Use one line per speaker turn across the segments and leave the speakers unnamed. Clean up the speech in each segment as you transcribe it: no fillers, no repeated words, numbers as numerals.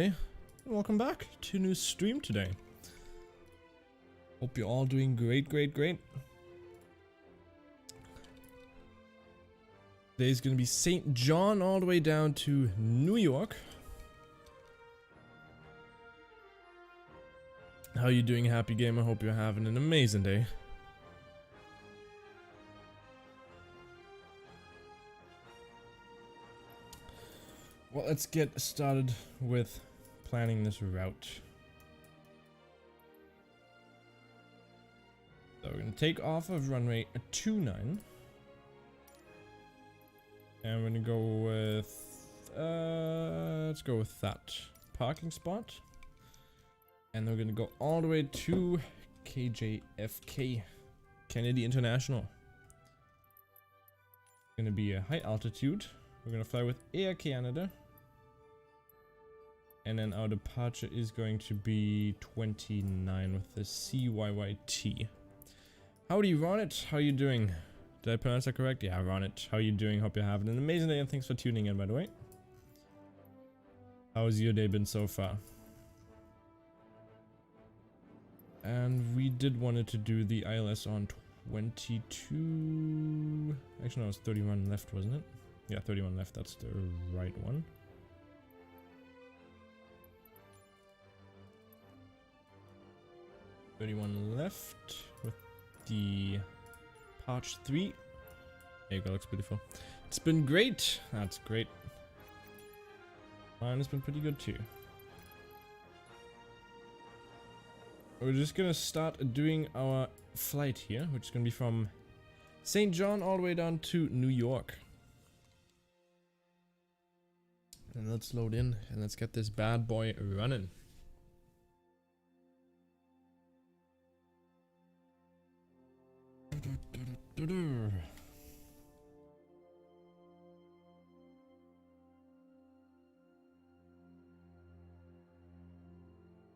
Hey, and welcome back to a new stream today. Hope you're all doing great. Today's gonna be St. John all the way down to New York. How you doing, happy gamer? Hope you're having an amazing day. Well, let's get started with planning this route. So we're gonna take off of runway 29. And we're gonna go with, let's go with that parking spot. And we're gonna go all the way to KJFK, Kennedy International. It's gonna be a high altitude. We're gonna fly with Air Canada. And then our departure is going to be 29 with the CYYT. Howdy, Ronit. How you doing? Did I pronounce that correct? Yeah, Ronit. How you doing? Hope you're having an amazing day, and thanks for tuning in, by the way. How's your day been so far? And we did wanted to do the ILS on 22... Actually, no, it was 31 left, wasn't it? Yeah, 31 left. That's the right one. .31 left with the Patch 3. There you go, looks beautiful. It's been great. That's great. Mine has been pretty good too. We're just gonna start doing our flight here, which is gonna be from St. John all the way down to New York. And let's load in and let's get this bad boy running. Oh,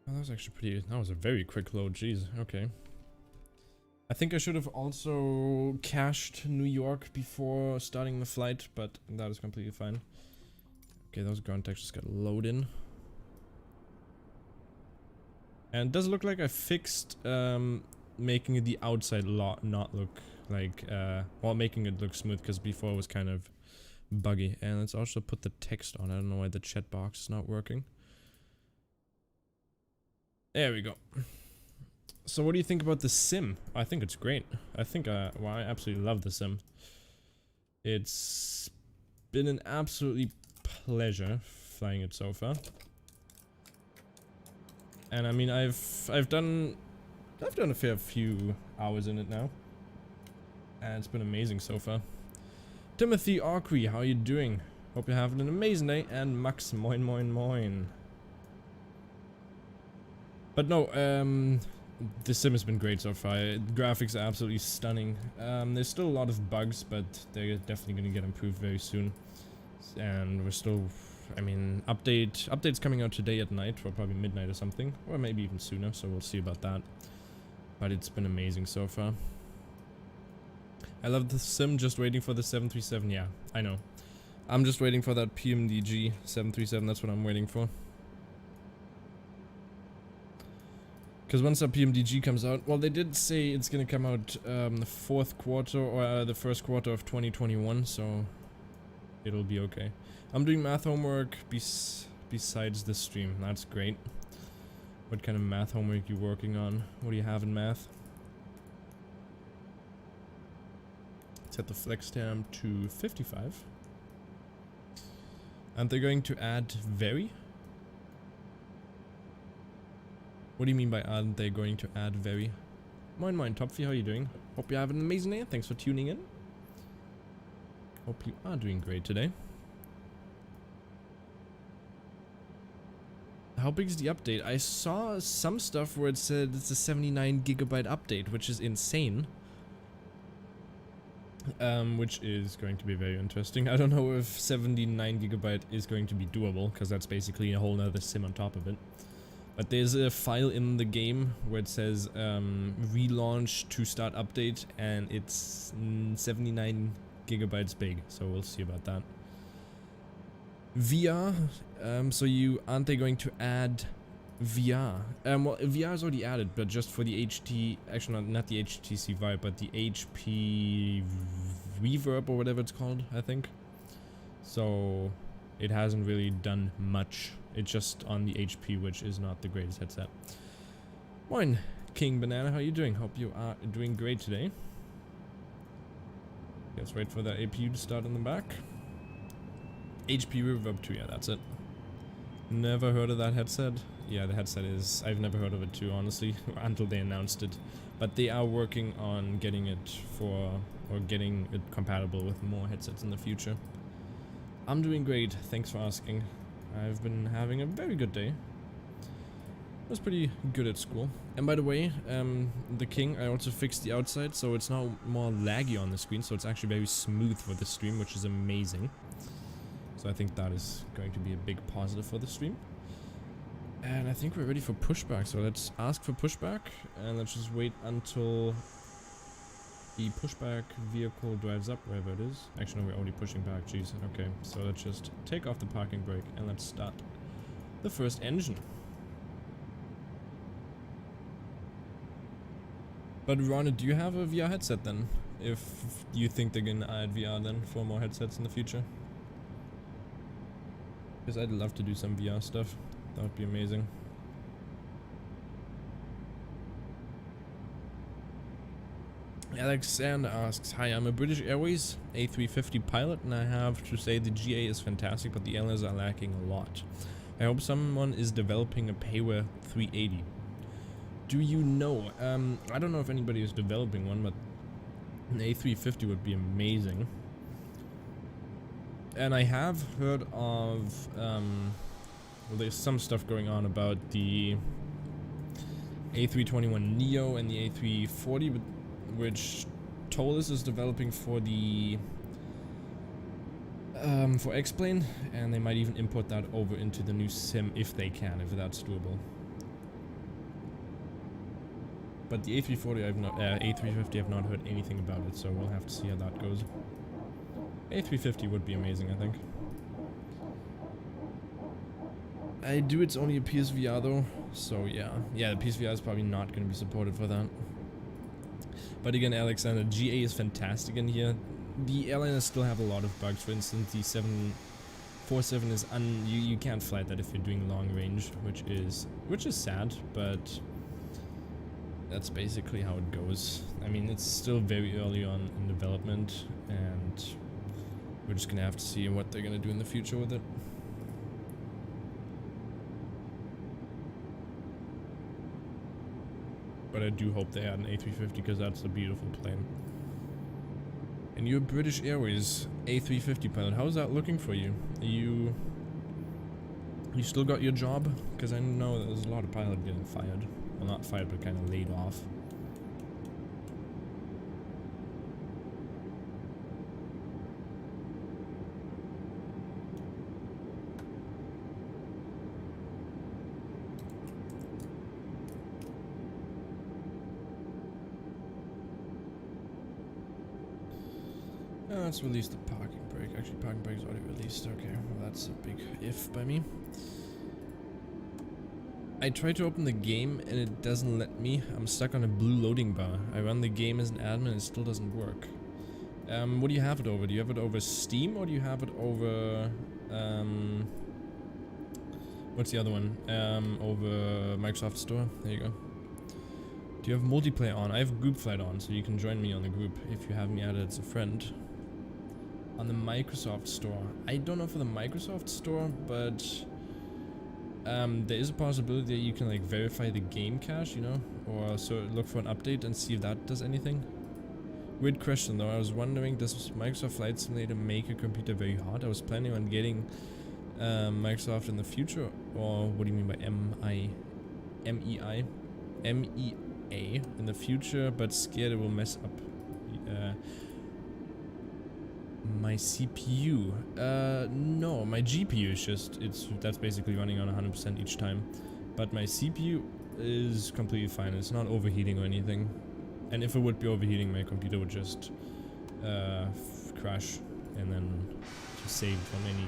that was actually pretty. That was a very quick load. Jeez. Okay. I think I should have also cached New York before starting the flight, but that is completely fine. Okay, those ground textures got to load in. And it does look like I fixed making the outside lot not look like well, making it look smooth, because before it was kind of buggy. And let's also put the text on. I don't know why the chat box is not working. There we go. So what do you think about the sim? I think it's great. I think well, I absolutely love the sim. It's been an absolutely pleasure flying it so far. And I mean, I've done a fair few hours in it now, and it's been amazing so far. Timothy Arcree, how you doing? Hope you're having an amazing day. And Max, moin moin moin. But no, the sim has been great so far. The graphics are absolutely stunning. There's still a lot of bugs, but they're definitely going to get improved very soon. And we're still, I mean, update's coming out today at night, or probably midnight or something, or maybe even sooner, so we'll see about that. But it's been amazing so far. I love the sim, just waiting for the 737. Yeah, I know. I'm just waiting for that PMDG 737, that's what I'm waiting for. Because once that PMDG comes out, well, they did say it's gonna come out the fourth quarter, or the first quarter of 2021, so it'll be okay. I'm doing math homework besides the stream. That's great. What kind of math homework you working on? What do you have in math? Set the flex temp to 55. And they're going to add very? What do you mean by aren't they going to add very? Moin moin Topfy, how you doing? Hope you have an amazing day. Thanks for tuning in. Hope you are doing great today. How big is the update? I saw some stuff where it said it's a 79 gigabyte update, which is insane. Which is going to be very interesting. I don't know if 79 gigabyte is going to be doable, because that's basically a whole nother sim on top of it. But there's a file in the game where it says relaunch to start update, and it's 79 gigabytes big, so we'll see about that. VR, so aren't they going to add VR? Well, VR is already added, but just for the HT, actually not the HTC Vive, but the HP Reverb or whatever it's called, I think. So it hasn't really done much. It's just on the HP, which is not the greatest headset. Moin, King Banana, how are you doing? Hope you are doing great today. Let's wait for the APU to start in the back. HP Reverb 2, yeah, that's it. Never heard of that headset. Yeah, the headset is... I've never heard of it too, honestly, until they announced it. But they are working on getting it for... or getting it compatible with more headsets in the future. I'm doing great, thanks for asking. I've been having a very good day. I was pretty good at school. And by the way, the King, I also fixed the outside, so it's now more laggy on the screen, so it's actually very smooth for the stream, which is amazing. So I think that is going to be a big positive for the stream. And I think we're ready for pushback, so let's ask for pushback, and let's just wait until the pushback vehicle drives up, wherever it is. Actually, no, we're already pushing back, jeez. Okay, so let's just take off the parking brake, and let's start the first engine. But Ron, do you have a VR headset then? If you think they're gonna add VR then for more headsets in the future? Because I'd love to do some VR stuff. That would be amazing. Alexander asks, hi, I'm a British Airways A350 pilot, and I have to say the GA is fantastic, but the airlines are lacking a lot. I hope someone is developing a Payware 380. Do you know? I don't know if anybody is developing one, but an A350 would be amazing. And I have heard of, well, there's some stuff going on about the A321Neo and the A340, which Tolis is developing for the for X-Plane, and they might even import that over into the new sim if they can, if that's doable. But the A340 A350 I've not heard anything about it, so we'll have to see how that goes. A350 would be amazing, I think. It's only a PSVR though, so yeah. Yeah, the PSVR is probably not going to be supported for that. But again, Alexander, GA is fantastic in here. The airliners still have a lot of bugs. For instance, the 747 is you can't fly that if you're doing long range, which is sad, but that's basically how it goes. I mean, it's still very early on in development, and we're just gonna have to see what they're gonna do in the future with it. But I do hope they add an A350, because that's a beautiful plane. And you're British Airways A350 pilot. How's that looking for you? You still got your job? Because I know that there's a lot of pilots getting fired. Well, not fired, but kind of laid off. Let's release the parking brake. Actually, parking brake is already released. Okay, well, that's a big if by me. I tried to open the game and it doesn't let me. I'm stuck on a blue loading bar. I run the game as an admin and it still doesn't work. What do you have it over? Do you have it over Steam, or do you have it over what's the other one? Over Microsoft Store. There you go. Do you have multiplayer on? I have group flight on, so you can join me on the group if you have me added as a friend. On the Microsoft Store. I don't know for the Microsoft Store, but there is a possibility that you can like verify the game cache, you know, or so look for an update and see if that does anything. Weird question though. I was wondering, does Microsoft Flight Simulator make a computer very hot? I was planning on getting Microsoft in the future, or what do you mean by MEA in the future, but scared it will mess up my CPU. No, my GPU is just, that's basically running on 100% each time, but my CPU is completely fine. It's not overheating or anything, and if it would be overheating, my computer would just crash and then just save from any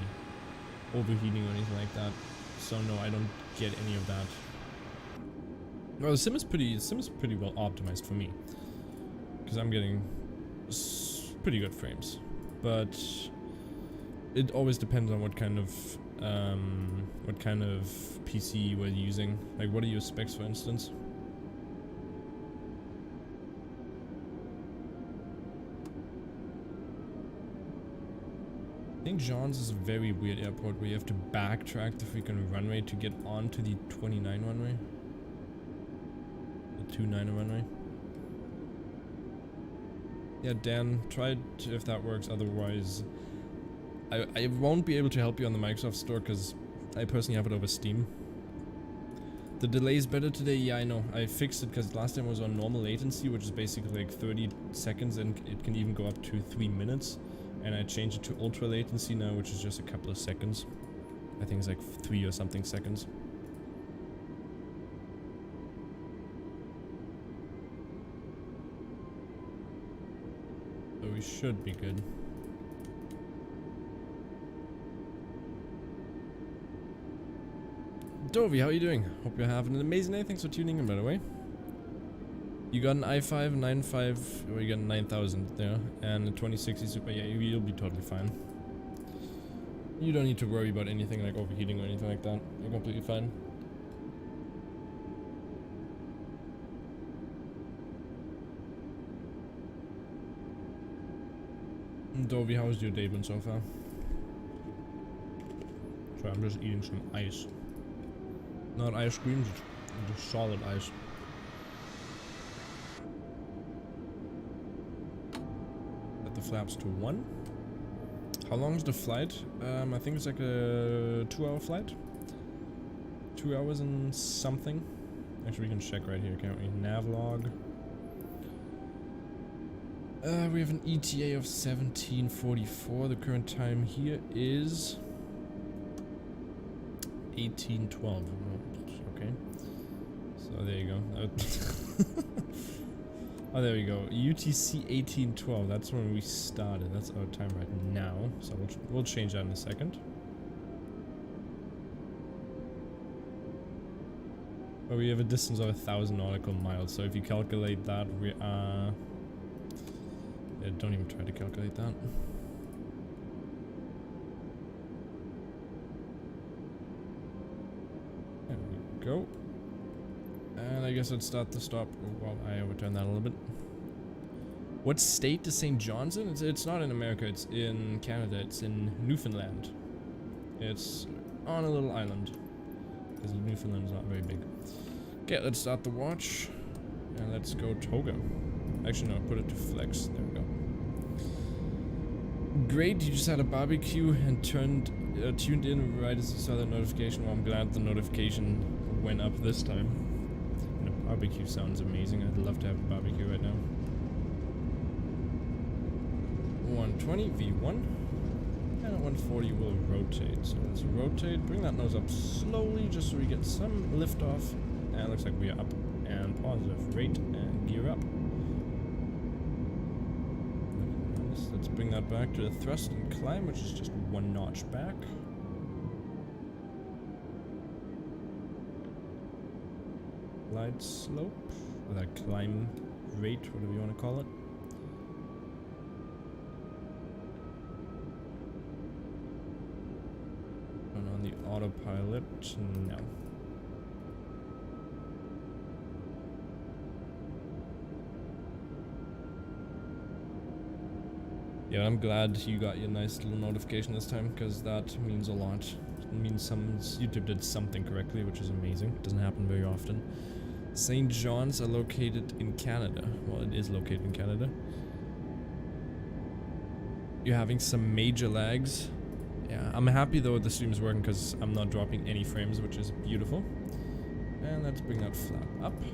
overheating or anything like that. So no, I don't get any of that. Well, the sim is pretty well optimized for me, because I'm getting pretty good frames, but it always depends on what kind of PC we're using. Like, what are your specs, for instance? St. John's is a very weird airport where you have to backtrack the freaking runway to get onto the 29 runway. The 29 runway. Yeah, Dan, try it if that works, otherwise I won't be able to help you on the Microsoft Store because I personally have it over Steam. The delay is better today, yeah, I know. I fixed it because last time it was on normal latency, which is basically like 30 seconds, and it can even go up to 3 minutes. And I changed it to ultra latency now, which is just a couple of seconds. I think it's like 3 or something seconds. So we should be good. Dovey, how are you doing? Hope you're having an amazing day. Thanks for tuning in, by the way. You got an i5 95, or you got a 9000 there, and a 2060 Super. Yeah, you'll be totally fine. You don't need to worry about anything like overheating or anything like that. You're completely fine. Dovey, how's your day been so far? Sorry, I'm just eating some ice. Not ice cream, just solid ice. Set the flaps to 1. How long is the flight? I think it's like a 2-hour flight. 2 hours and something. Actually, we can check right here, can't we? Navlog. We have an ETA of 17:44. The current time here is 18:12. Okay. So there you go. Oh, there we go. UTC 18:12. That's when we started. That's our time right now. So we'll change that in a second. But we have a distance of 1,000 nautical miles. So if you calculate that, we are. Yeah, don't even try to calculate that. There we go. And I guess I'd start the stop while I overturn that a little bit. What state is St. John's in? It's not in America, it's in Canada, it's in Newfoundland. It's on a little island. Because Newfoundland's not very big. Okay, let's start the watch. And let's go Toga. Actually, no, put it to flex. There we go. Great, you just had a barbecue and tuned in right as you saw the notification. Well, I'm glad the notification went up this time. And a barbecue sounds amazing. I'd love to have a barbecue right now. 120 V1. And at 140 we'll rotate. So let's rotate, bring that nose up slowly just so we get some lift off. And it looks like we are up and positive. Rate and gear up. Let's bring that back to the thrust and climb, which is just 1 notch back. Glide slope, or that climb rate, whatever you want to call it. Turn on the autopilot, no. Yeah, I'm glad you got your nice little notification this time, because that means a lot. It means YouTube did something correctly, which is amazing. It doesn't happen very often. St. John's are located in Canada. Well, it is located in Canada. You're having some major lags. Yeah, I'm happy though the stream's working because I'm not dropping any frames, which is beautiful. And let's bring that flap up. And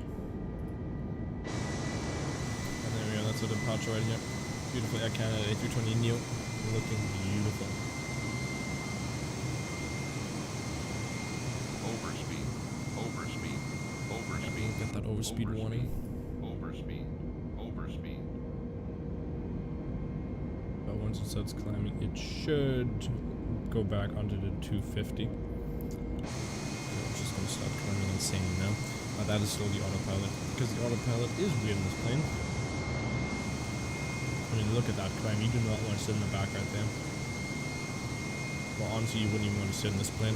there we go, that's a departure right here. Beautiful Air Canada A320Neo, looking beautiful.
Overspeed, overspeed, overspeed.
Get that overspeed warning.
Overspeed, overspeed.
About once it starts climbing, it should go back onto the 250. I'm just gonna start climbing insanely now. But that is still the autopilot, because the autopilot is weird in this plane. I mean, look at that climb. You do not want to sit in the back right there. Well, honestly, you wouldn't even want to sit in this plane.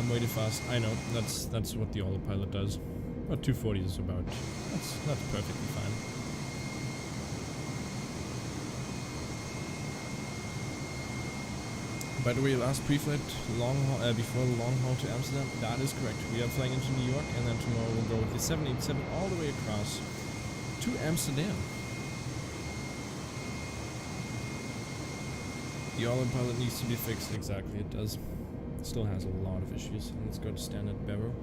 I'm way too fast. I know. That's what the autopilot does. But 240 is about. That's perfectly fine. By the way, last pre-flight before the long haul to Amsterdam. That is correct. We are flying into New York, and then tomorrow we'll go with the 787 all the way across to Amsterdam. The autopilot needs to be fixed. Exactly, it does. It still has a lot of issues. Let's go to standard barrel.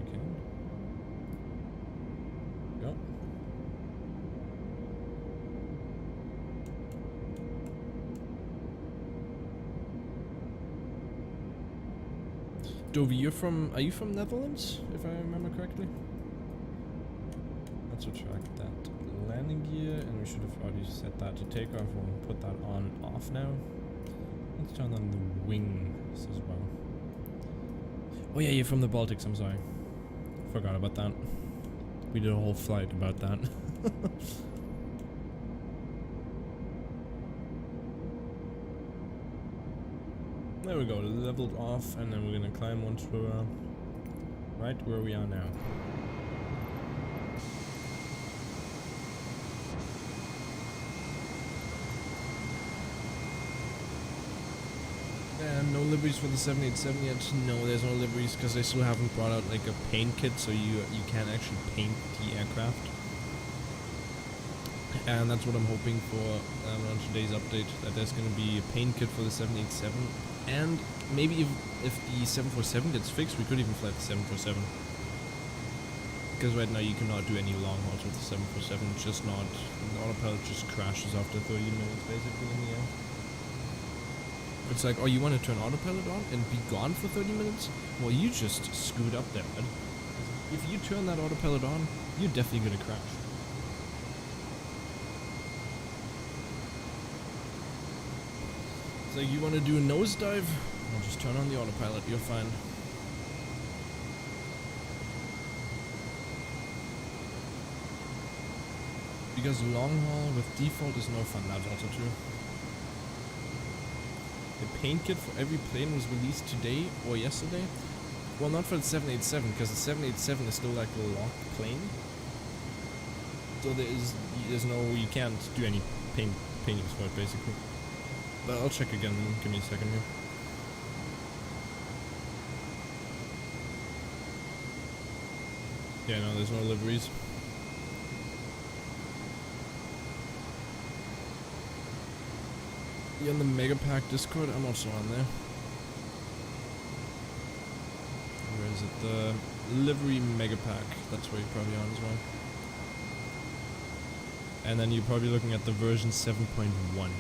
Okay. Go. Dovi, are you from Netherlands, if I remember correctly? Let's retract that landing gear, and we should have already set that to take off. We'll put that on off now. Let's turn on the wings as well. Oh yeah, you're from the Baltics, I'm sorry. Forgot about that. We did a whole flight about that. There we go, leveled off, and then we're gonna climb once we're right where we are now. And no liveries for the 787 yet. No, there's no liveries because they still haven't brought out like a paint kit, so you can't actually paint the aircraft. And that's what I'm hoping for on today's update, that there's going to be a paint kit for the 787. And maybe if the 747 gets fixed, we could even fly the 747. Because right now you cannot do any long hauls with the 747. It's just not. The autopilot just crashes after 30 minutes basically in the air. It's like, oh, you want to turn autopilot on and be gone for 30 minutes? Well, you just screwed up there, bud. If you turn that autopilot on, you're definitely going to crash. It's like, you want to do a nosedive? Well, just turn on the autopilot, you're fine. Because long haul with default is no fun, that's also true. The paint kit for every plane was released today or yesterday. Well, not for the 787, because the 787 is still like a locked plane. So there's no, you can't do any paintings for it basically. But I'll check again, give me a second here. Yeah, no, there's no liveries. You're on the Megapack Discord, I'm also on there. Where is it? The Livery Megapack, that's where you're probably on as well. And then you're probably looking at the version 7.1.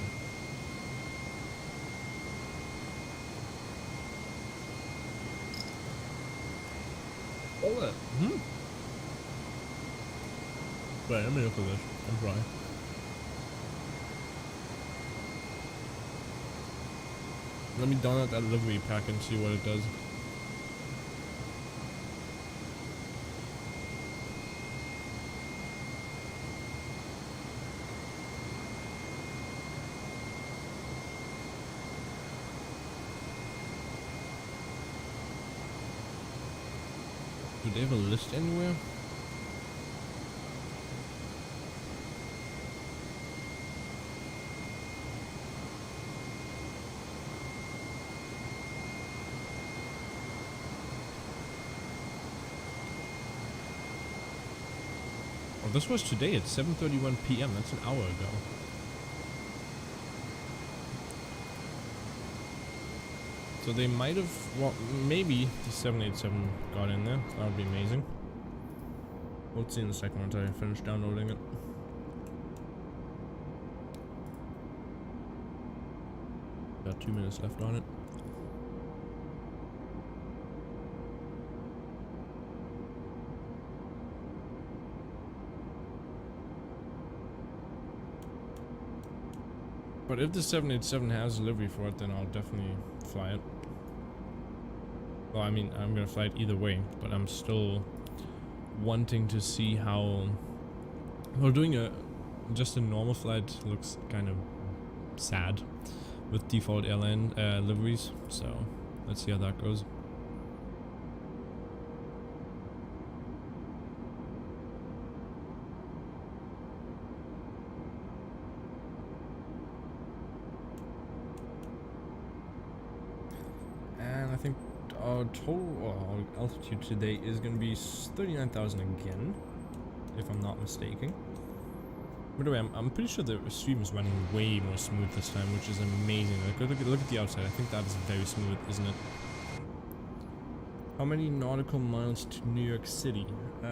Oh, that. Wait, let me look at this. I'm trying. Let me download that livery pack and see what it does. Do they have a list anywhere? Oh, this was today at 7:31 PM. That's an hour ago. So they might have, well, maybe the 787 got in there. That would be amazing. We'll see in a second once I finish downloading it. Got 2 minutes left on it. But if the 787 has a livery for it, then I'll definitely fly it. Well, I mean, I'm gonna fly it either way, but I'm still wanting to see how... Well, doing just a normal flight looks kind of sad with default airline liveries, so let's see how that goes. And I think our total altitude today is going to be 39,000 again, if I'm not mistaken. By the way, I'm pretty sure the stream is running way more smooth this time, which is amazing. Look at the outside. I think that is very smooth, isn't it? How many nautical miles to New York City?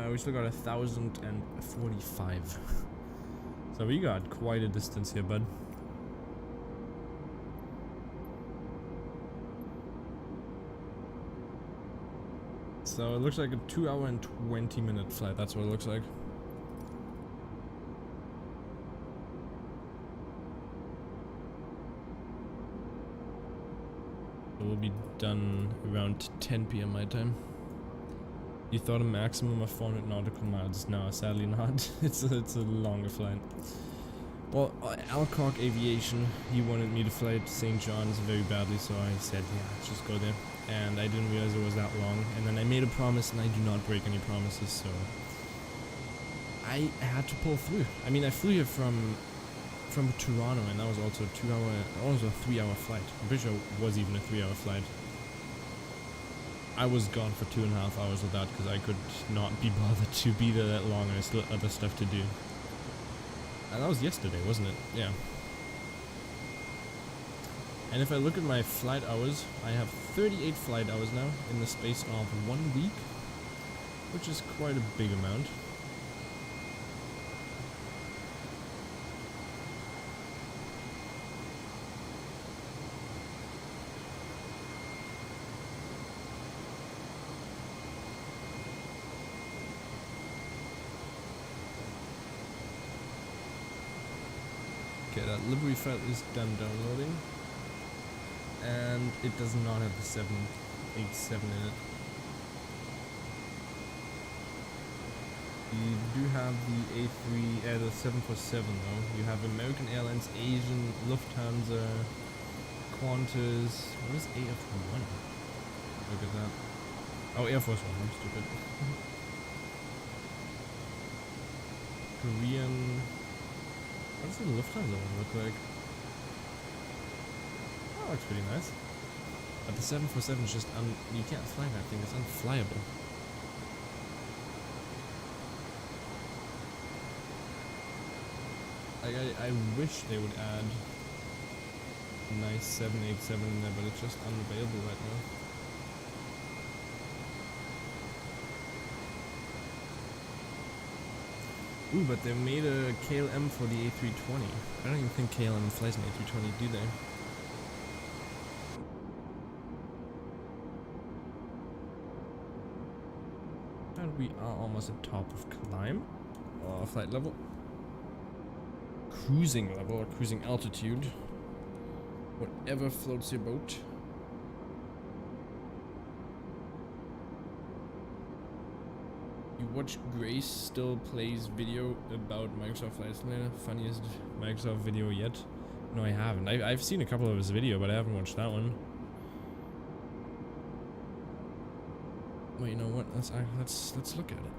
We still got 1,045. So we got quite a distance here, bud. So it looks like a 2 hour and 20 minute flight. That's what it looks like. We'll be done around 10 p.m. my time. You thought a maximum of 400 nautical miles? No, sadly not. it's a longer flight. Well, Alcock Aviation, he wanted me to fly to St. John's very badly, so I said, yeah, let's just go there. And I didn't realize it was that long. And then I made a promise, and I do not break any promises, so I had to pull through. I mean, I flew here from Toronto, and that was also a 2 hour, almost a 3 hour flight. I'm pretty sure it was even a 3 hour flight. I was gone for 2.5 hours of that because I could not be bothered to be there that long, and there's still other stuff to do. And that was yesterday, wasn't it? Yeah. And if I look at my flight hours, I have 38 flight hours now in the space of 1 week, which is quite a big amount. Okay, that livery file is done downloading, and it does not have the 787 in it. You do have the the 747 though. You have American Airlines, Asian, Lufthansa, Qantas. What is AF1? Look at that. Oh, Air Force One. I'm stupid. Korean. What does the Lufthansa one look like? Oh, looks pretty nice. But the 747 is just you can't fly that thing. It's unflyable. I wish they would add a nice 787 in there, but it's just unavailable right now. Ooh, but they made a KLM for the A320. I don't even think KLM flies an A320, do they? And we are almost at top of climb. Flight level. Cruising level, or cruising altitude. Whatever floats your boat. You watch Grace still plays video about Microsoft Flight Simulator? Funniest Microsoft video yet? No, I haven't. I've seen a couple of his video, but I haven't watched that one. Wait, you know what? Let's look at it.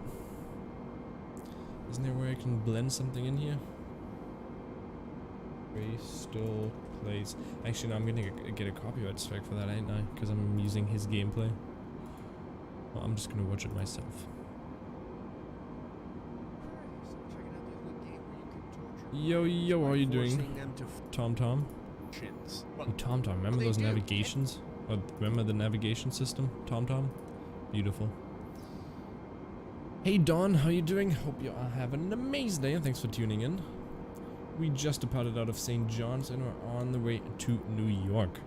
Isn't there where I can blend something in here? Grace still plays. Actually, no, I'm gonna get a copyright strike for that, ain't I? Because I'm using his gameplay. Well, I'm just gonna watch it myself. Yo, how are you doing? Tom? Oh, Tom, remember those navigations? Or remember the navigation system? Tom? Beautiful. Hey Don, how you doing? Hope you are having an amazing day, and thanks for tuning in. We just departed out of St. John's and we're on the way to New York.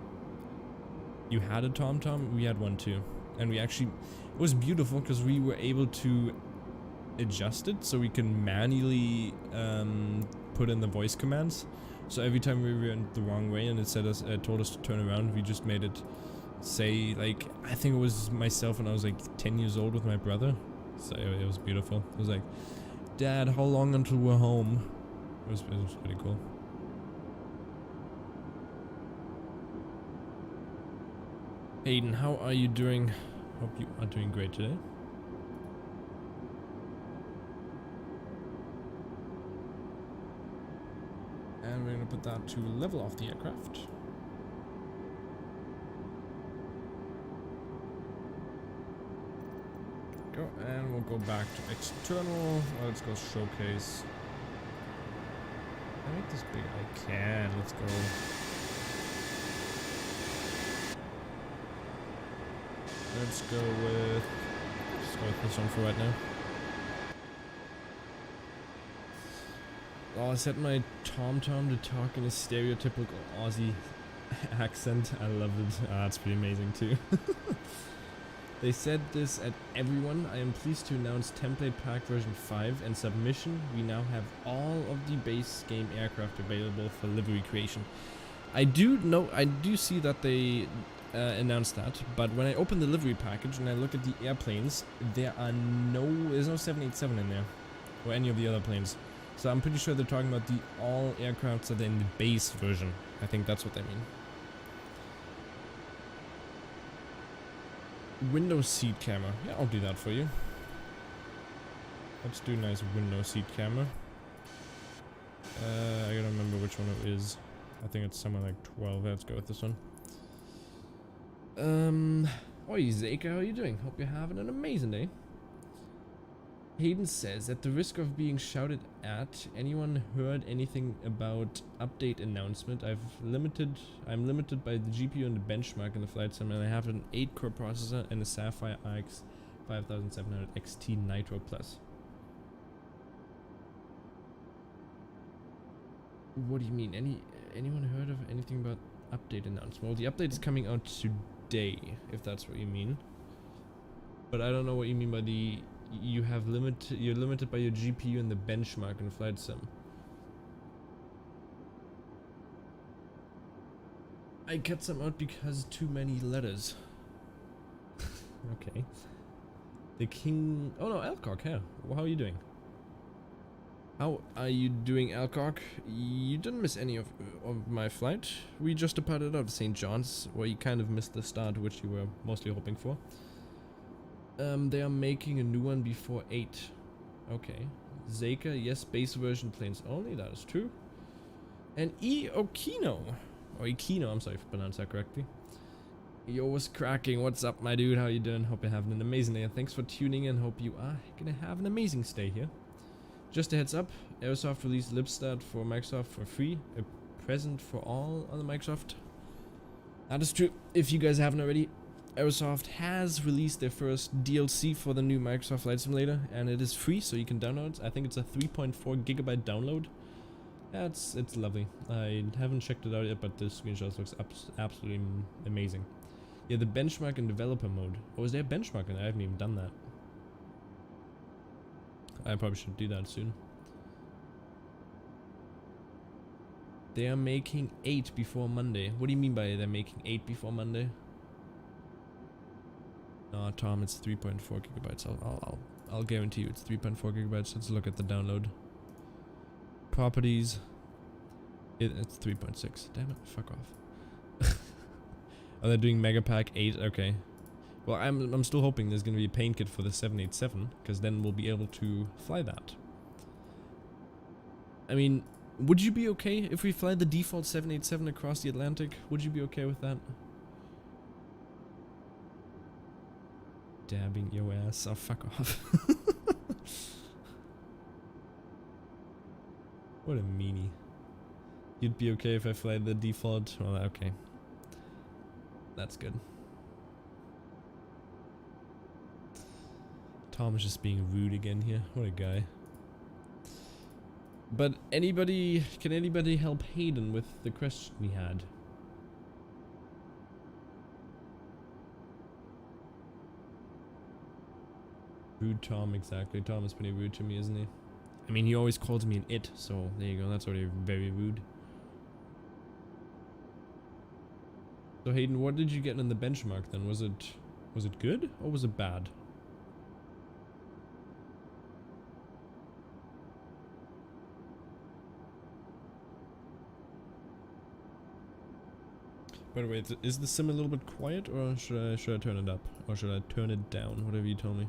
You had a Tom? We had one too. And we actually, it was beautiful because we were able to adjust it so we can manually put in the voice commands, So every time we went the wrong way and it said us, told us to turn around, we just made it say, like, I think it was myself when I was like 10 years old with my brother. So it was beautiful. It was like, Dad, how long until we're home? It was pretty cool. Aiden, how are you doing? Hope you are doing great today. And we're gonna put that to level off the aircraft. Go, and we'll go back to external. Well, let's go showcase. Can I make this big? I can. Let's go. Let's go with. Let's go with this one for right now. Oh, I set my TomTom to talk in a stereotypical Aussie accent. I loved it. That's pretty amazing too. They said this at everyone. I am pleased to announce template pack version 5 and submission. We now have all of the base game aircraft available for livery creation. I do see that they announced that, but when I open the livery package and I look at the airplanes, there's no 787 in there, or any of the other planes. So I'm pretty sure they're talking about the all aircrafts that are in the base version. I think that's what they mean. Window seat camera. Yeah, I'll do that for you. Let's do a nice window seat camera. I gotta remember which one it is. I think it's somewhere like 12. Let's go with this one. Oi, Zeka, how are you doing? Hope you're having an amazing day. Hayden says, at the risk of being shouted at, anyone heard anything about update announcement? I'm limited by the GPU and the benchmark in the flight sim, and I have an 8-core processor and a Sapphire RX 5700 XT Nitro Plus. What do you mean? Anyone heard of anything about update announcement? Well, the update is coming out today, if that's what you mean. But I don't know what you mean by the you're limited by your GPU and the benchmark in flight sim. I cut some out because too many letters. Okay. The king. Oh no, Alcock. Yeah. How are you doing? How are you doing, Alcock? You didn't miss any of my flight. We just departed out of St. John's, where you kind of missed the start, which you were mostly hoping for. They are making a new one before 8. Okay. Zeka, yes, base version planes only, that is true. And Okino, or Ikino, I'm sorry if I pronounced that correctly. Yo, what's cracking? What's up, my dude? How you doing? Hope you're having an amazing day. Thanks for tuning in. Hope you are gonna have an amazing stay here. Just a heads up, Airsoft released Lipstart for Microsoft for free. A present for all on the Microsoft. That is true. If you guys haven't already, Airsoft has released their first DLC for the new Microsoft Flight Simulator, and it is free, so you can download it. I think it's a 3.4 gigabyte download. Yeah, it's lovely. I haven't checked it out yet, but the screenshots looks absolutely amazing. Yeah, the benchmark and developer mode. Oh, is there a benchmark? And I haven't even done that. I probably should do that soon. They are making 8 before Monday. What do you mean by they're making 8 before Monday? No, Tom, it's 3.4 gigabytes. I'll guarantee you it's 3.4 gigabytes. Let's look at the download. Properties. It's 3.6. Damn it, fuck off. Oh, they're doing Megapack 8. Okay. Well, I'm still hoping there's gonna be a paint kit for the 787, because then we'll be able to fly that. I mean, would you be okay if we fly the default 787 across the Atlantic? Would you be okay with that? Dabbing your ass. Oh, fuck off. What a meanie. You'd be okay if I fly the default? Well, okay. That's good. Tom is just being rude again here. What a guy. But can anybody help Hayden with the question we had? Rude Tom, exactly. Tom is pretty rude to me, isn't he? I mean, he always calls me an it, so there you go. That's already very rude. So Hayden, what did you get in the benchmark then? Was it good or was it bad? By the way, is the sim a little bit quiet, or should I turn it up, or should I turn it down? Whatever you tell me.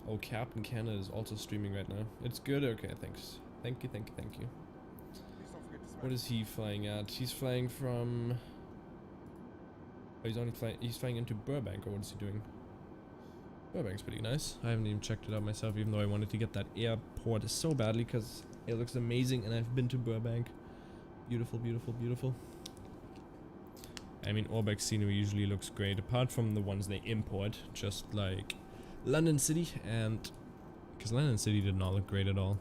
Oh, Captain Canada is also streaming right now. It's good? Okay, thanks. Thank you, thank you, thank you. What is he flying at? He's flying from... Oh, he's flying into Burbank, or what is he doing? Burbank's pretty nice. I haven't even checked it out myself, even though I wanted to get that airport so badly, because it looks amazing, and I've been to Burbank. Beautiful, beautiful, beautiful. I mean, Orbeck scenery usually looks great, apart from the ones they import, just like London City, and because London City did not look great at all.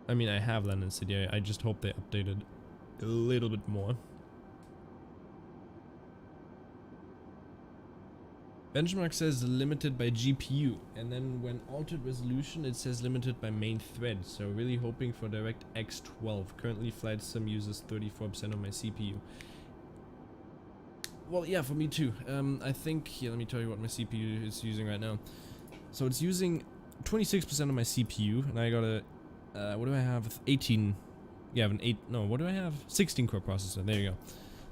I mean, I have London City, I just hope they updated a little bit more. Benchmark says limited by GPU, and then when altered resolution it says limited by main thread, so really hoping for DirectX 12. Currently flight sim uses 34% of my CPU. Well, yeah, for me too. I think, here, let me tell you what my CPU is using right now. So it's using 26% of my CPU, and I got a, what do I have? 18, yeah, I have an what do I have? 16 core processor, there you go.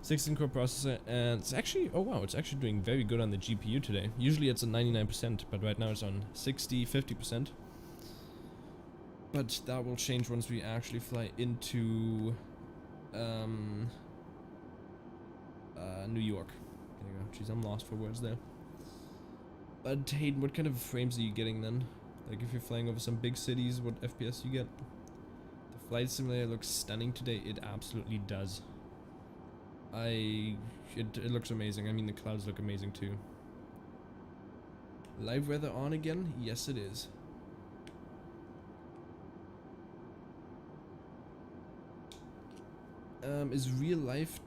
16 core processor, and it's actually, oh wow, it's actually doing very good on the GPU today. Usually it's at 99%, but right now it's on 50%. But that will change once we actually fly into New York. There you go. Jeez, I'm lost for words there. But Hayden, what kind of frames are you getting then? Like if you're flying over some big cities, what FPS you get? The flight simulator looks stunning today. It absolutely does. It looks amazing. I mean, the clouds look amazing too. Live weather on again? Yes, it is. Is real life...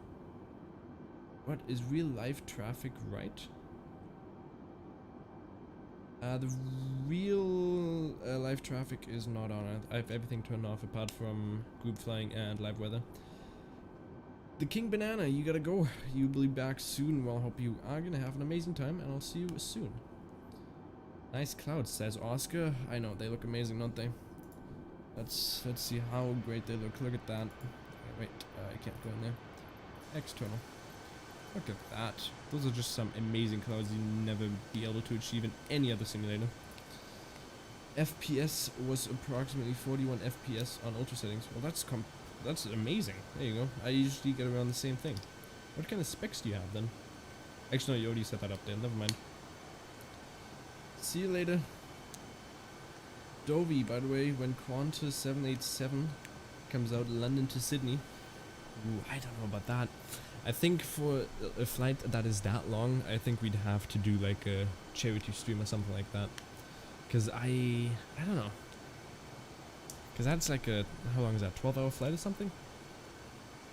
What? Is real life traffic right? The real live traffic is not on. I have everything turned off apart from group flying and live weather. The King Banana, you gotta go. You'll be back soon. Well, I hope you are gonna have an amazing time, and I'll see you soon. Nice clouds, says Oscar. I know, they look amazing, don't they? Let's see how great they look. Look at that. Wait, I can't go in there. External. Look at that. Those are just some amazing clouds you'll never be able to achieve in any other simulator. FPS was approximately 41 FPS on ultra settings. Well, that's amazing. There you go. I usually get around the same thing. What kind of specs do you have then? Actually, no, you already set that up there. Never mind. See you later. Dovey, by the way, when Qantas 787 comes out London to Sydney. Ooh, I don't know about that. I think for a flight that is that long, I think we'd have to do like a charity stream or something like that. Cause I don't know. Cause that's like a, how long is that? 12-hour flight or something?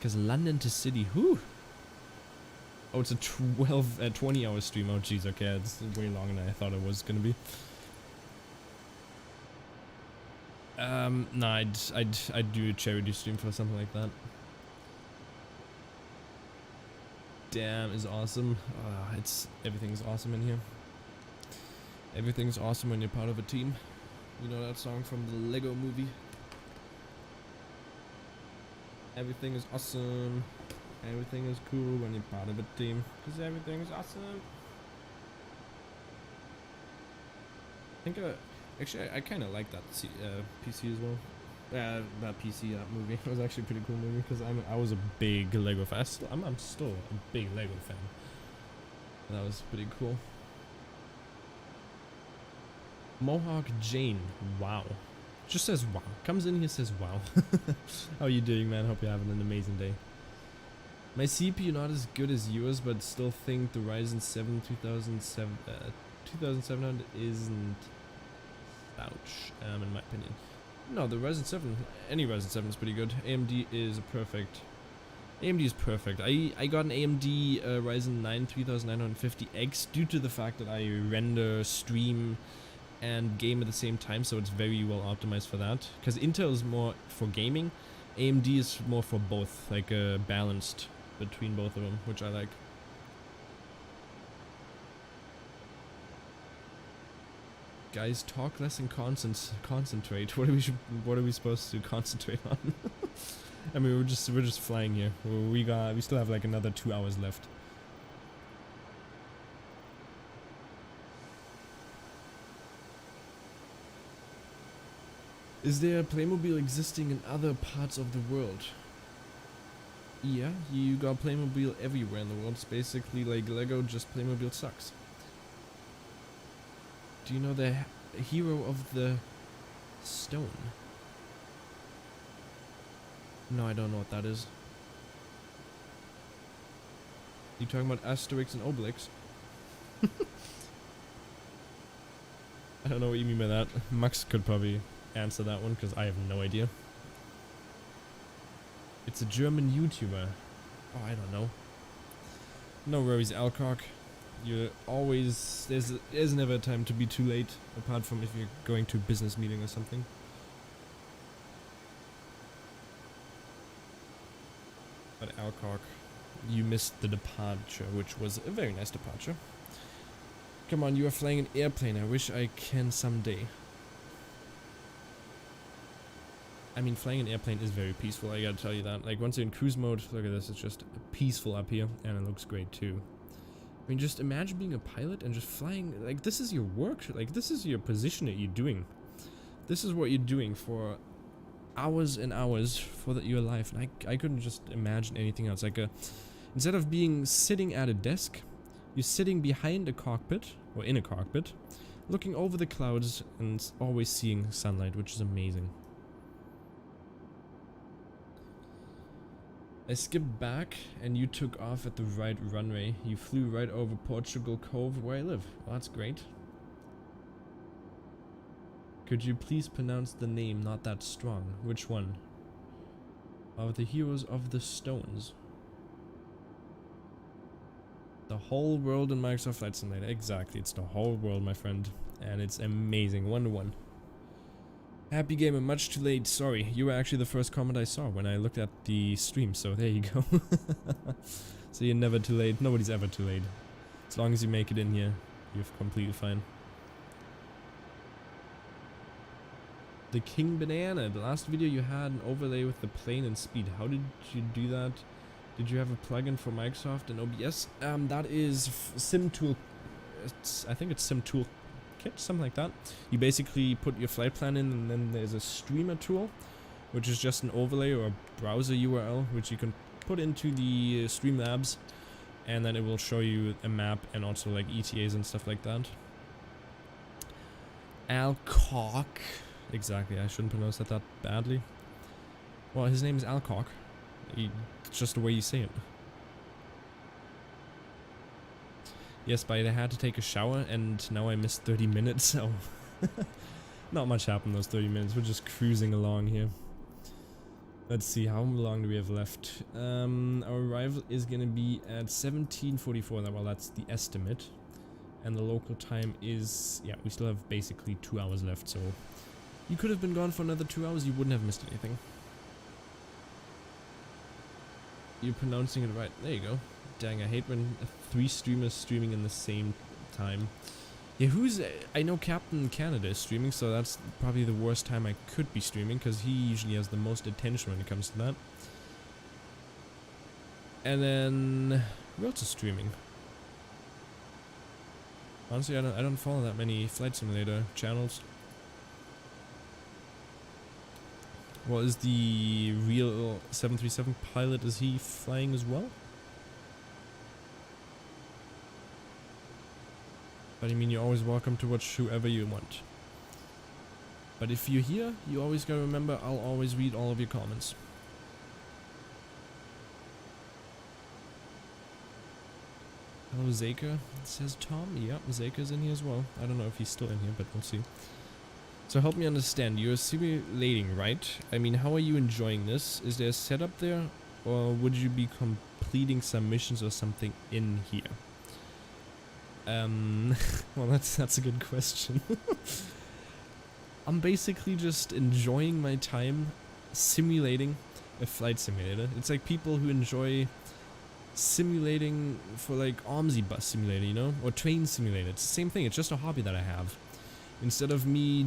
Cause London to Sydney, whew. Oh, it's a 20-hour stream. Oh, jeez. Okay, it's way longer than I thought it was gonna be. No, I'd do a charity stream for something like that. Damn is awesome. Everything's awesome in here. Everything's awesome when you're part of a team. You know that song from the Lego movie? Everything is awesome. Everything is cool when you're part of a team. Because everything is awesome. I think, actually, I kind of like that PC as well. That PC, that movie. It was actually a pretty cool movie because I was a big Lego fan. I'm still a big Lego fan. That was pretty cool. Mohawk Jane, wow. Just says wow. Comes in here, says wow. How are you doing, man? Hope you're having an amazing day. My CPU not as good as yours, but still think the Ryzen 7 2700 isn't ouch, in my opinion. No, the Ryzen 7, any Ryzen 7 is pretty good. AMD is a perfect AMD is perfect. I got an AMD Ryzen 9 3950X due to the fact that I render, stream, and game at the same time, so it's very well optimized for that. Because Intel is more for gaming, AMD is more for both, like balanced between both of them, which I like. Guys, talk less and concentrate. What are we supposed to concentrate on? I mean, we're just flying here. We still have like another 2 hours left. Is there a Playmobil existing in other parts of the world? Yeah, you got Playmobil everywhere in the world. It's basically like Lego, just Playmobil sucks. Do you know the hero of the stone? No, I don't know what that is. You talking about Asterix and Obelix? I don't know what you mean by that. Max could probably answer that one because I have no idea. It's a German YouTuber. Oh, I don't know. No worries, Alcock. You're always there's never a time to be too late, apart from if you're going to a business meeting or something. But Alcock, you missed the departure, which was a very nice departure. Come on, you are flying an airplane. I wish I can someday. I mean, flying an airplane is very peaceful, I gotta tell you that. Like, once you're in cruise mode, look at this, it's just peaceful up here, and it looks great too. I mean, just imagine being a pilot and just flying, like, this is your work, like, this is your position that you're doing. This is what you're doing for hours and hours for your life, and I couldn't just imagine anything else. Like, instead of sitting at a desk, you're sitting behind a cockpit, or in a cockpit, looking over the clouds and always seeing sunlight, which is amazing. I skipped back and you took off at the right runway. You flew right over Portugal Cove where I live. Well, that's great. Could you please pronounce the name Not That Strong? Which one? Of the Heroes of the Stones. The whole world in Microsoft Flight Simulator. Exactly, it's the whole world, my friend. And it's amazing. 1-to-1. Happy gamer, much too late, sorry. You were actually the first comment I saw when I looked at the stream, so there you go. So you're never too late. Nobody's ever too late. As long as you make it in here, you're completely fine. The King Banana. The last video you had an overlay with the plane and speed. How did you do that? Did you have a plugin for Microsoft and OBS? That is SimTool. I think it's SimTool. Something like that. You basically put your flight plan in, and then there's a streamer tool, which is just an overlay or a browser URL, which you can put into the Streamlabs, and then it will show you a map and also like ETAs and stuff like that. Alcock. Exactly, I shouldn't pronounce that badly. Well, his name is Alcock. It's just the way you say it. Yes, but I had to take a shower, and now I missed 30 minutes, so... Not much happened those 30 minutes, we're just cruising along here. Let's see, how long do we have left? Our arrival is gonna be at 17:44, well, that's the estimate. And the local time is... yeah, we still have basically 2 hours left, so... You could have been gone for another 2 hours, you wouldn't have missed anything. You're pronouncing it right, there you go. Dang, I hate when 3 streamers streaming in the same time. Yeah, I know Captain Canada is streaming, so that's probably the worst time I could be streaming, because he usually has the most attention when it comes to that. And then... who else is streaming? Honestly, I don't follow that many Flight Simulator channels. Well, is the real 737 pilot, is he flying as well? But I mean, you're always welcome to watch whoever you want. But if you're here, you always gotta remember, I'll always read all of your comments. Hello, Zaka, says Tom. Yep, Zaka's in here as well. I don't know if he's still in here, but we'll see. So help me understand, you're simulating, right? I mean, how are you enjoying this? Is there a setup there? or would you be completing some missions or something in here? Well, that's a good question. I'm basically just enjoying my time simulating a flight simulator. It's like people who enjoy simulating for like OMSI bus simulator, you know, or train simulator. It's the same thing. It's just a hobby that I have. Instead of me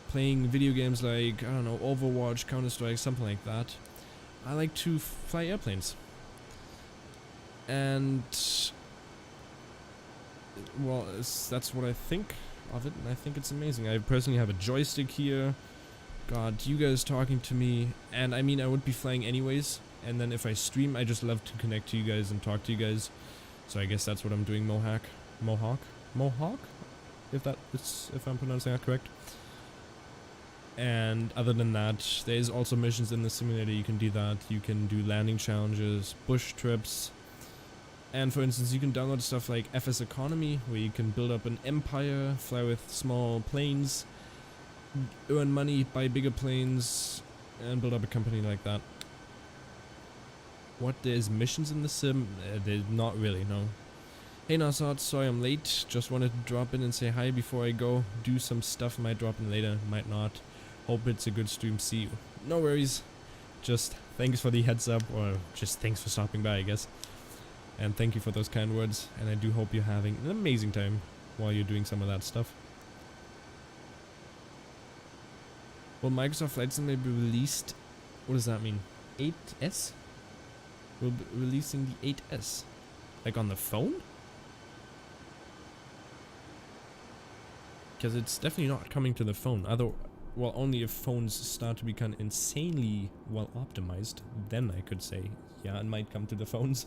playing video games like, I don't know, Overwatch, Counter-Strike, something like that, I like to fly airplanes. And well, that's what I think of it, and I think it's amazing. I personally have a joystick here. God, you guys talking to me, and I mean, I would be flying anyways, and then if I stream, I just love to connect to you guys and talk to you guys. So I guess that's what I'm doing, Mohawk? If I'm pronouncing that correct. And other than that, there's also missions in the simulator. You can do that. You can do landing challenges, bush trips, and for instance, you can download stuff like FS Economy, where you can build up an empire, fly with small planes, earn money, buy bigger planes, and build up a company like that. What, there's missions in the sim? There's not really, no. Hey Nasad, sorry I'm late. Just wanted to drop in and say hi before I go. Do some stuff, might drop in later, might not. Hope it's a good stream, see you. No worries. Just thanks for the heads up, or just thanks for stopping by, I guess. And thank you for those kind words, and I do hope you're having an amazing time while you're doing some of that stuff. Will Microsoft Flight Sim be released? What does that mean? 8S? We'll be releasing the 8S. Like on the phone? Because it's definitely not coming to the phone. Well, only if phones start to become insanely well optimized, then I could say, yeah, it might come to the phones.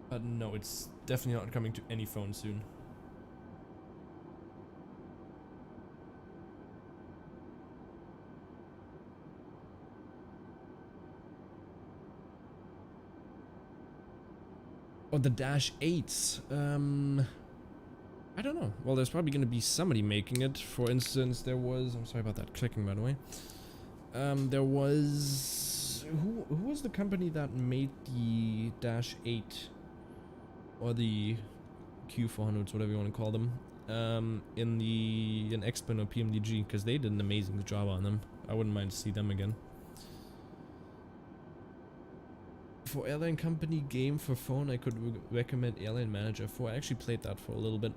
But no, it's definitely not coming to any phone soon. Oh, the Dash 8s. I don't know. Well, there's probably going to be somebody making it. For instance, there was... I'm sorry about that clicking, by the way. There was... Who was the company that made the Dash 8? Or the Q400s, whatever you want to call them. In X-Plane or PMDG, because they did an amazing job on them. I wouldn't mind to see them again. For airline company game for phone, I could recommend Airline Manager 4. I actually played that for a little bit,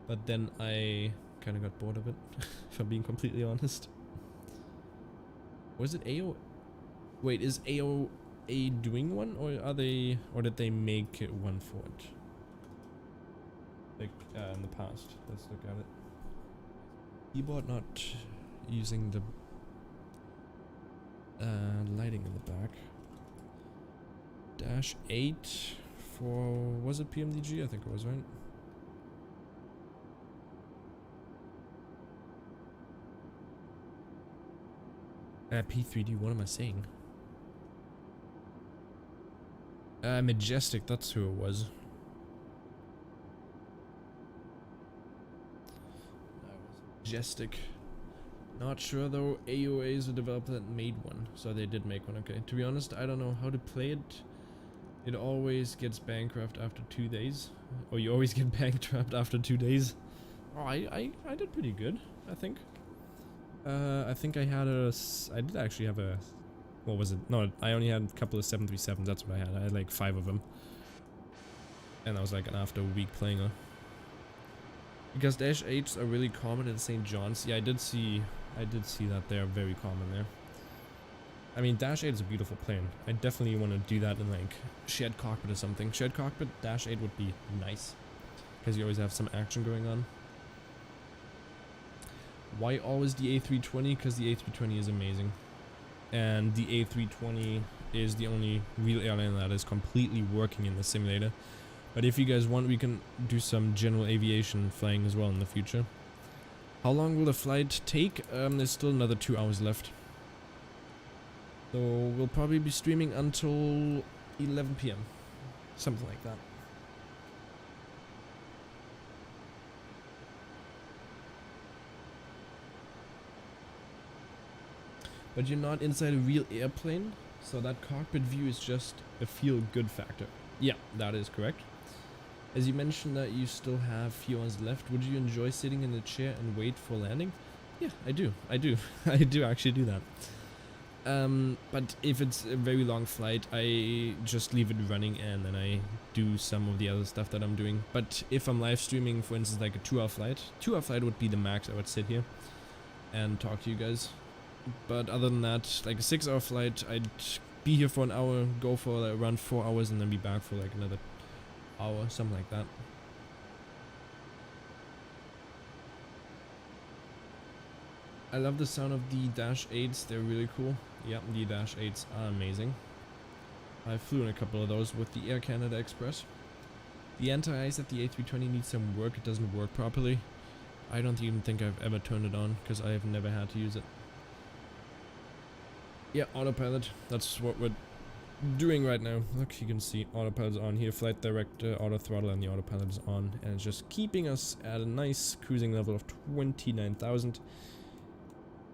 but then I kind of got bored of it, if I'm being completely honest. Was it AO? Wait, is AOA doing one, or did they make one for it? Like in the past. Let's look at it. Keyboard not using the lighting in the back. Dash 8 for, was it PMDG? I think it was, right? P3D, what am I saying? Majestic, that's who it was. That was Majestic. Not sure though, AOA is the developer that made one, so they did make one, okay. To be honest, I don't know how to play it. It always gets bankrupt after 2 days. Or you always get bankrupt after 2 days. Oh, I did pretty good, I think. I think I did actually have a... What was it? No, I only had a couple of 737s, that's what I had. I had like 5 of them. And that was like after a week playing her. Because Dash 8s are really common in St. John's. Yeah, I did see that they're very common there. I mean, Dash 8 is a beautiful plane. I definitely want to do that in like shared cockpit or something. Shared cockpit, Dash 8 would be nice. Because you always have some action going on. Why always the A320? Because the A320 is amazing. And the A320 is the only real airline that is completely working in the simulator. But if you guys want, we can do some general aviation flying as well in the future. How long will the flight take? There's still another 2 hours left. So we'll probably be streaming until 11 PM. Something like that. but you're not inside a real airplane, so that cockpit view is just a feel-good factor. Yeah, that is correct. As you mentioned that you still have a few hours left, would you enjoy sitting in a chair and wait for landing? Yeah, I do. I do actually do that. But if it's a very long flight, I just leave it running and then I do some of the other stuff that I'm doing. But if I'm live streaming, for instance, like a 2-hour flight would be the max I would sit here and talk to you guys. But other than that, like a 6-hour flight, I'd be here for an hour, go for like around 4 hours, and then be back for like another hour, something like that. I love the sound of the Dash 8s, they're really cool. Yeah, the Dash 8s are amazing. I flew in a couple of those with the Air Canada Express. The anti-ice at the A320 needs some work, it doesn't work properly. I don't even think I've ever turned it on, because I have never had to use it. Yeah, autopilot, that's what we're doing right now. Look, you can see autopilot's on here, flight director, auto throttle, and the autopilot is on. And it's just keeping us at a nice cruising level of 29,000.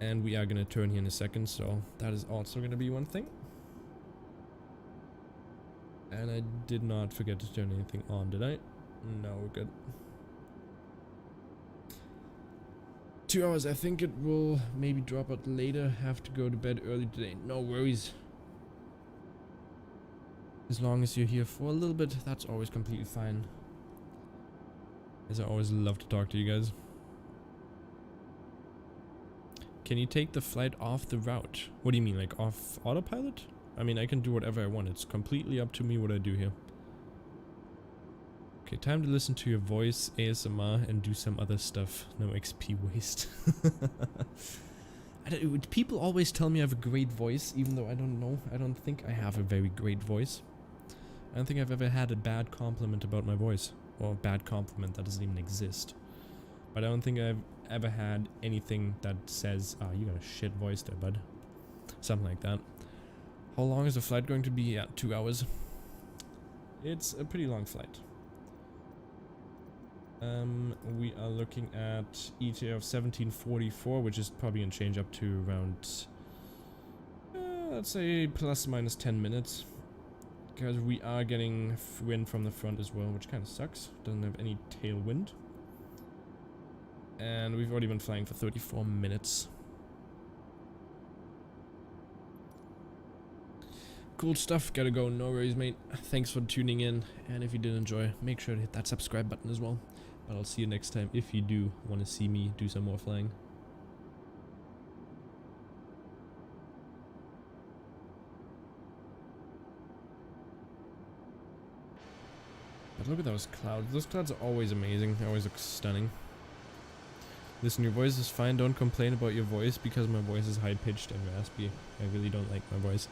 And we are going to turn here in a second, so that is also going to be one thing. And I did not forget to turn anything on, did I? No, we're good. 2 hours, I think it will maybe drop out later. Have to go to bed early today. No worries. As long as you're here for a little bit, that's always completely fine. As I always love to talk to you guys. Can you take the flight off the route? What do you mean, like off autopilot? I mean, I can do whatever I want. It's completely up to me what I do here. Okay, time to listen to your voice, ASMR, and do some other stuff. No XP waste. People always tell me I have a great voice, even though I don't know. I don't think I have a very great voice. I don't think I've ever had a bad compliment about my voice. Or a bad compliment that doesn't even exist. But I don't think I've ever had anything that says, "Ah, you got a shit voice there, bud." Something like that. How long is the flight going to be? Yeah, 2 hours. It's a pretty long flight. We are looking at ETA of 1744, which is probably gonna change up to around, let's say plus minus 10 minutes. Because we are getting wind from the front as well, which kind of sucks. Doesn't have any tailwind. And we've already been flying for 34 minutes. Cool stuff, gotta go, no worries mate. Thanks for tuning in, and if you did enjoy, make sure to hit that subscribe button as well. But I'll see you next time if you do want to see me do some more flying. But look at those clouds. Those clouds are always amazing. They always look stunning. Listen, your voice is fine. Don't complain about your voice because my voice is high pitched and raspy. I really don't like my voice.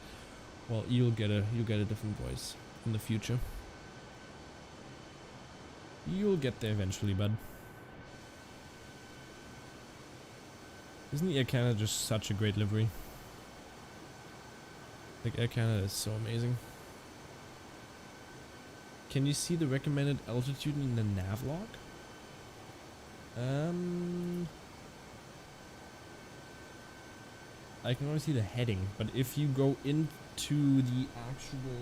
Well, you'll get a different voice in the future. You'll get there eventually, bud. Isn't the Air Canada just such a great livery? Like, Air Canada is so amazing. Can you see the recommended altitude in the nav log? I can only see the heading, but if you go into the actual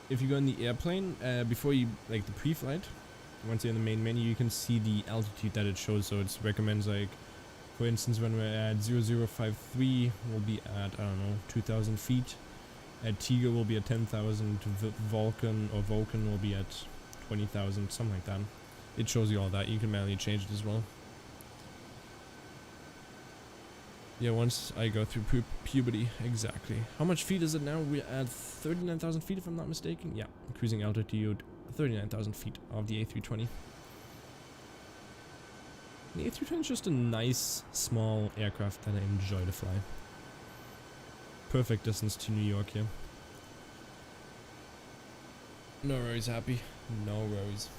if you go in the airplane, before you, like the pre-flight, once you're in the main menu, you can see the altitude that it shows. So it recommends, like, for instance, when we're at 0053, we'll be at, I don't know, 2,000 feet. At Tiga, we'll be at 10,000. Vulcan will be at 20,000, something like that. It shows you all that. You can manually change it as well. Yeah, once I go through puberty, exactly. How much feet is it now? We're at 39,000 feet if I'm not mistaken. Yeah, cruising altitude 39,000 feet of the A320. The A320 is just a nice, small aircraft that I enjoy to fly. Perfect distance to New York here. No worries, Happy. No worries.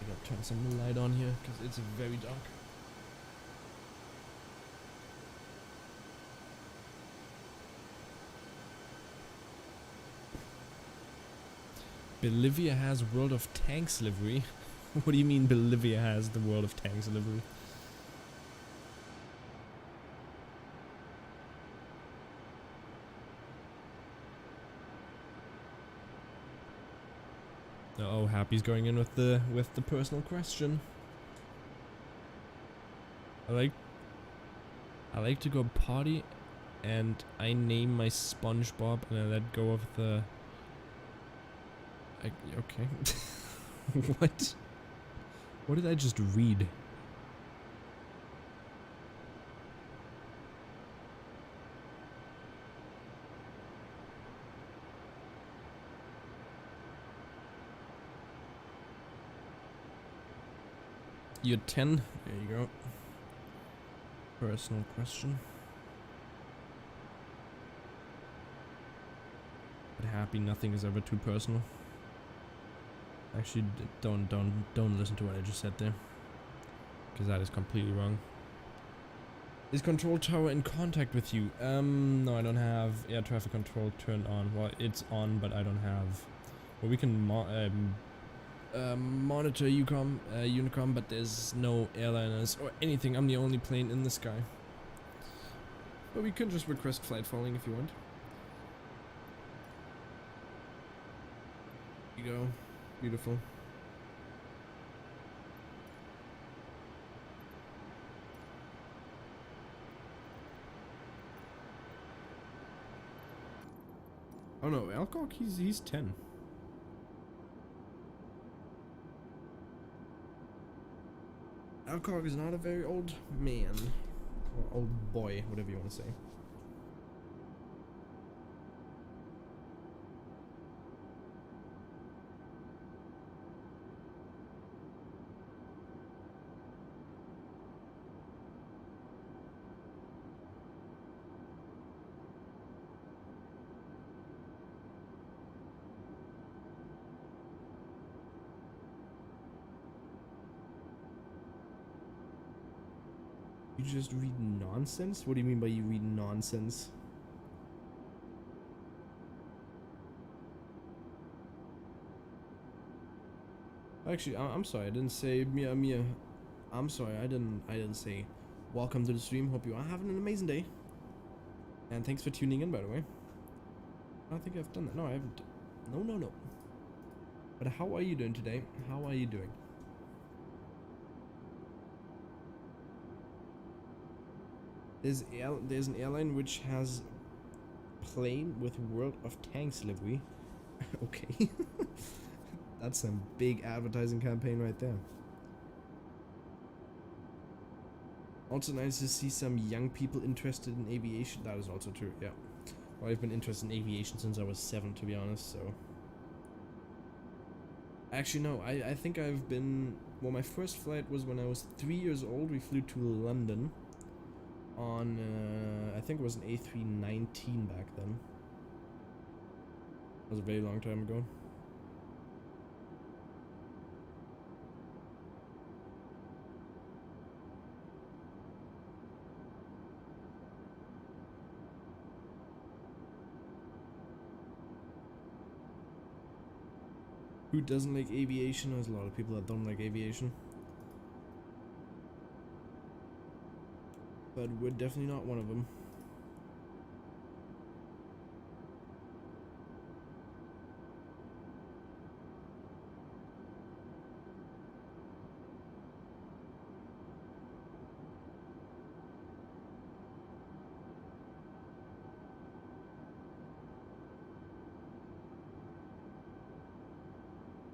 I gotta turn some light on here because it's very dark. Bolivia has World of Tanks livery. What do you mean Bolivia has the World of Tanks livery? Oh, Happy's going in with the personal question. I like to go potty, and I name my SpongeBob, and I let go of the. Okay. What? What did I just read? You're 10. There you go. Personal question. But Happy, nothing is ever too personal. Actually, don't listen to what I just said there, because that is completely wrong. Is control tower in contact with you? No, I don't have air traffic control turned on. Well, it's on, but I don't have. Well, we can monitor Unicom, but there's no airliners or anything. I'm the only plane in the sky. But we can just request flight following if you want. Here you go. Beautiful. Oh no, Alcock, he's 10. Alcock is not a very old man. Or old boy, whatever you want to say. You just read nonsense? What do you mean by you read nonsense? Actually, I'm sorry, I didn't say Mia. I'm sorry, I didn't say welcome to the stream. Hope you are having an amazing day. And thanks for tuning in, by the way. I don't think I've done that. No, I haven't. No. But how are you doing today? How are you doing? There's an airline which has plane with World of Tanks livery. Okay. That's some big advertising campaign right there. Also nice to see some young people interested in aviation. That is also true, yeah. Well, I've been interested in aviation since I was 7, to be honest, so. Actually, no, I think I've been. Well, my first flight was when I was 3 years old. We flew to London on, I think it was an A319 back then. That was a very long time ago. Who doesn't like aviation? There's a lot of people that don't like aviation. But we're definitely not one of them.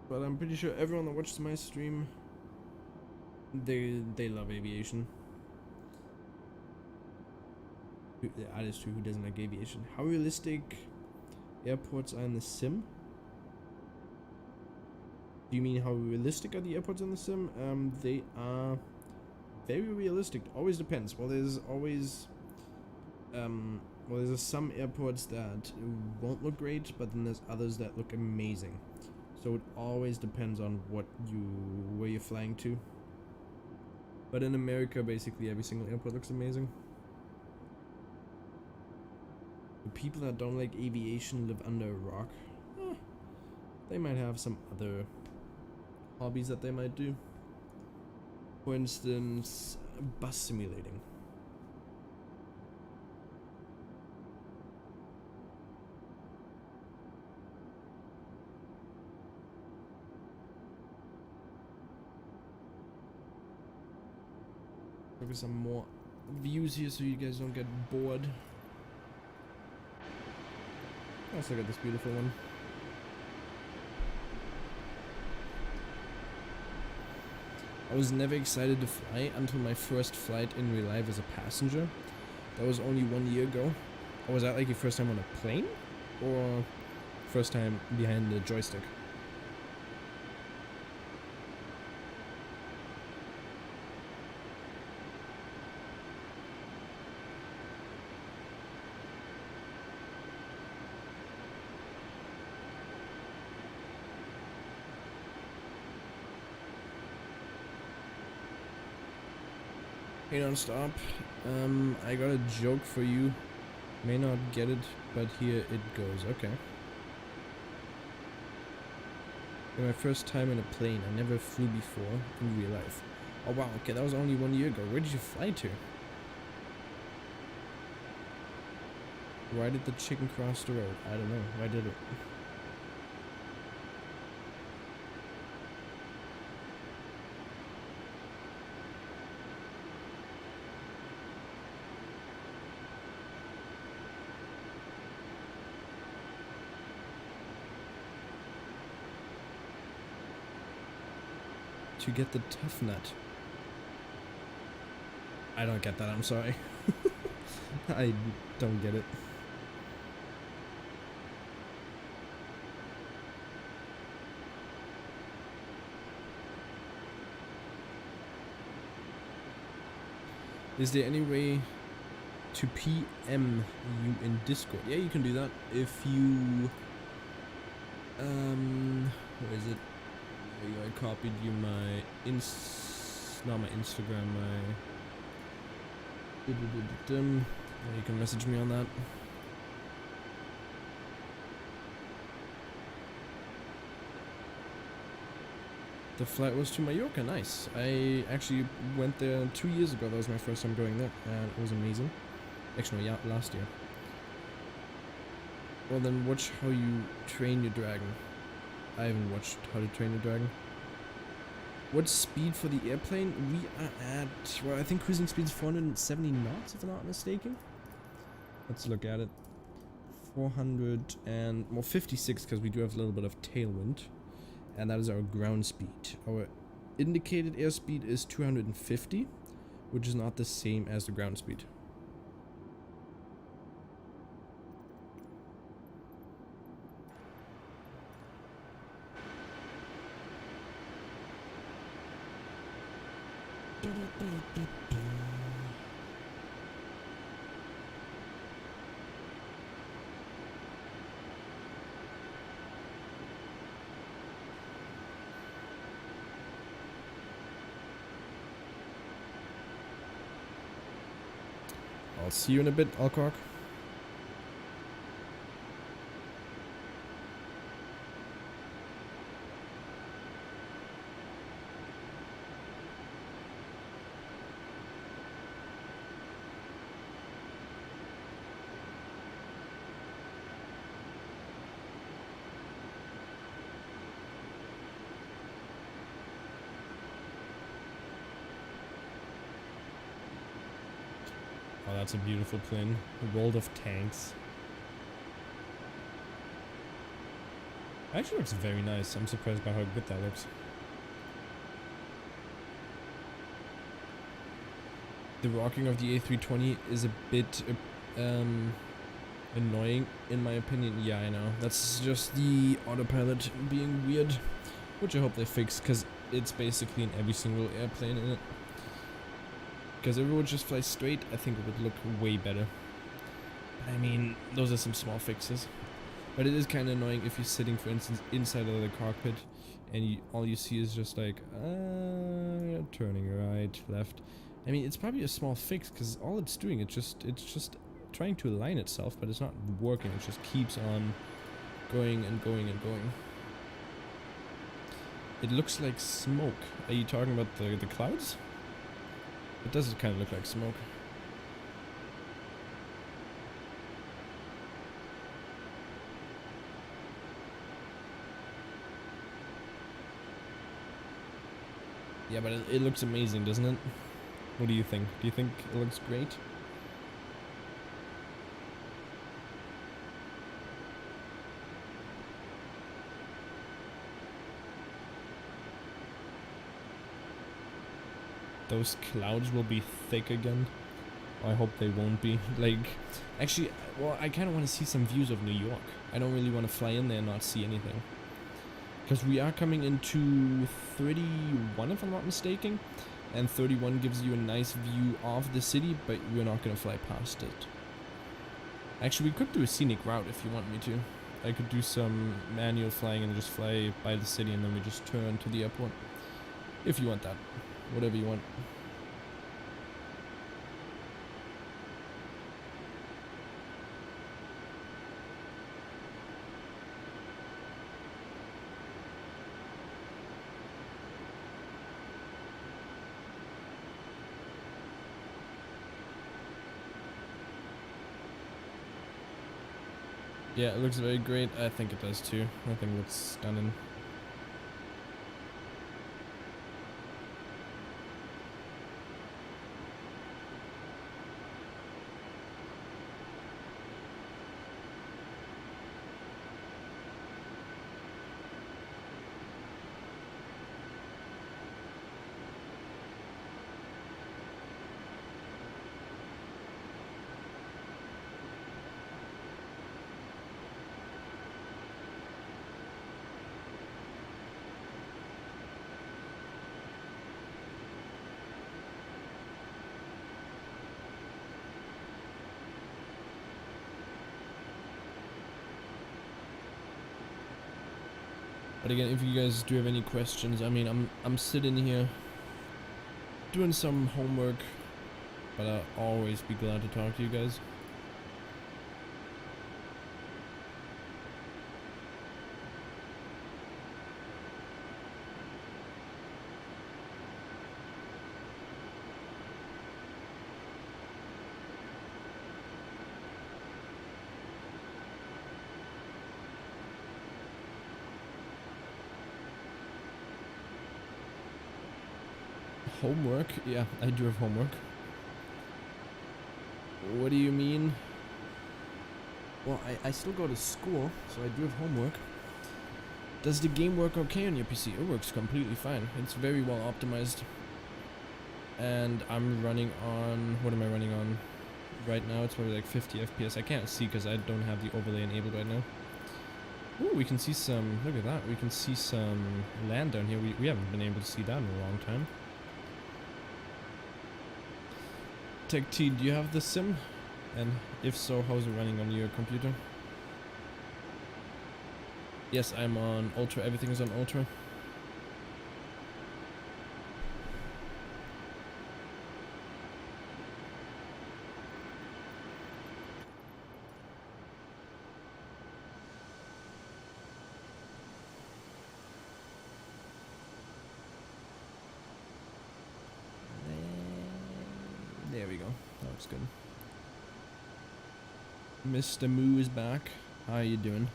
But I'm pretty sure everyone that watches my stream, they love aviation. That is true. Who doesn't like aviation? How realistic airports are in the sim? Do you mean how realistic are the airports in the sim? They are very realistic. Always depends. Well, there's always there's some airports that won't look great, but then there's others that look amazing. So it always depends on where you're flying to. But in America, basically every single airport looks amazing. The people that don't like aviation live under a rock. they might have some other hobbies that they might do. For instance, bus simulating. Focus on more views here so you guys don't get bored. Let's look at this beautiful one. I was never excited to fly until my first flight in real life as a passenger. That was only 1 year ago. Or was that like your first time on a plane? Or first time behind the joystick? Hey, don't stop. I got a joke for you. May not get it, but here it goes. Okay. My first time in a plane. I never flew before in real life. Oh wow, okay, that was only 1 year ago. Where did you fly to? Why did the chicken cross the road? I don't know. Why did it? To get the tough nut. I don't get that, I'm sorry. I don't get it. Is there any way to PM you in Discord? Yeah, you can do that if you where is it? I copied you my not my Instagram, my you can message me on that. The flight was to Mallorca, nice. I actually went there 2 years ago, that was my first time going there, and it was amazing. Actually, no, yeah, last year. Well then, watch How You Train Your Dragon. I haven't watched How to Train Your Dragon. What speed for the airplane? We are at, well, I think cruising speed is 470 knots, if I'm not mistaken. Let's look at it. 400 and, well, 56, because we do have a little bit of tailwind. And that is our ground speed. Our indicated airspeed is 250, which is not the same as the ground speed. I'll see you in a bit, Alcock. Oh, that's a beautiful plane. A world of tanks. Actually looks very nice. I'm surprised by how good that looks. The rocking of the A320 is a bit annoying in my opinion. Yeah, I know. That's just the autopilot being weird, which I hope they fix, because it's basically in every single airplane in it. Because if it would just fly straight, I think it would look way better. I mean, those are some small fixes. But it is kind of annoying if you're sitting, for instance, inside of the cockpit, and all you see is just like, turning right, left. I mean, it's probably a small fix, because all it's doing, it's just trying to align itself, but it's not working. It just keeps on going and going and going. It looks like smoke. Are you talking about the clouds? It does kind of look like smoke. Yeah, but it looks amazing, doesn't it? What do you think? Do you think it looks great? Those clouds will be thick again. I hope they won't be. Like, actually, well, I kind of want to see some views of New York. I don't really want to fly in there and not see anything. Because we are coming into 31, if I'm not mistaken. And 31 gives you a nice view of the city, but we're not going to fly past it. Actually, we could do a scenic route if you want me to. I could do some manual flying and just fly by the city and then we just turn to the airport. If you want that. Whatever you want. Yeah, it looks very great. I think it does too. I think it looks stunning. But again, if you guys do have any questions, I mean, I'm sitting here doing some homework, but I'll always be glad to talk to you guys. Homework? Yeah, I do have homework. What do you mean? Well, I still go to school, so I do have homework. Does the game work okay on your PC? It works completely fine. It's very well optimized. And I'm running on... What am I running on right now? It's probably like 50 FPS. I can't see because I don't have the overlay enabled right now. Ooh, we can see some... Look at that. We can see some land down here. We haven't been able to see that in a long time. Tech T, do you have the sim? And if so, how's it running on your computer? Yes, I'm on Ultra. Everything is on Ultra. There we go. That looks good. Mr. Moo is back. How are you doing?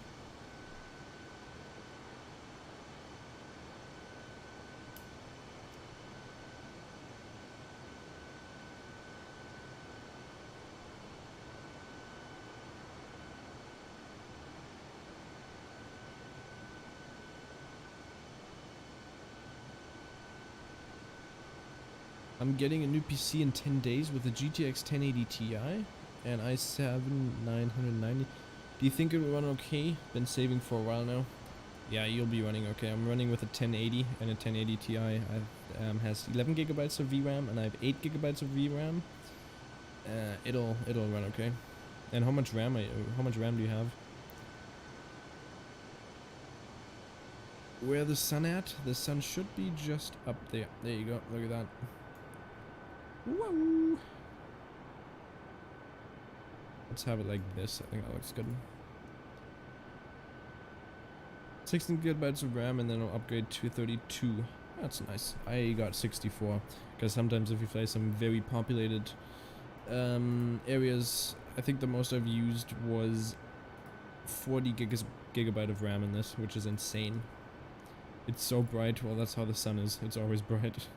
I'm getting a new PC in 10 days with a GTX 1080 Ti and i7 990. Do you think it will run okay? Been saving for a while now. Yeah, you'll be running okay. I'm running with a 1080 and a 1080 Ti. I've has 11 gigabytes of VRAM and I have 8 gigabytes of VRAM. It'll run okay. And how much RAM do you have? Where the sun at? The sun should be just up there. There you go. Look at that. Whoa. Let's have it like this. I think that looks good. 16 gigabytes of RAM, and then I'll upgrade to 32. That's nice. I got 64 because sometimes if you play some very populated areas, I think the most I've used was 40 gigabyte of RAM in this, which is insane. It's so bright. Well, that's how the sun is. It's always bright.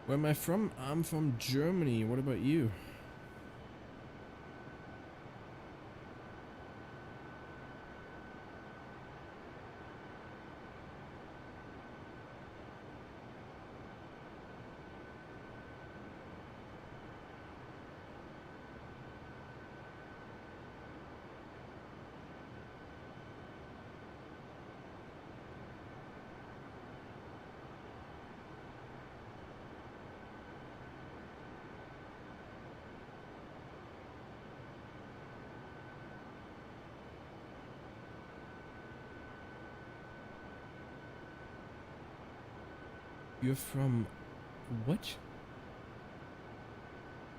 Where am I from? I'm from Germany. What about you? You're from what?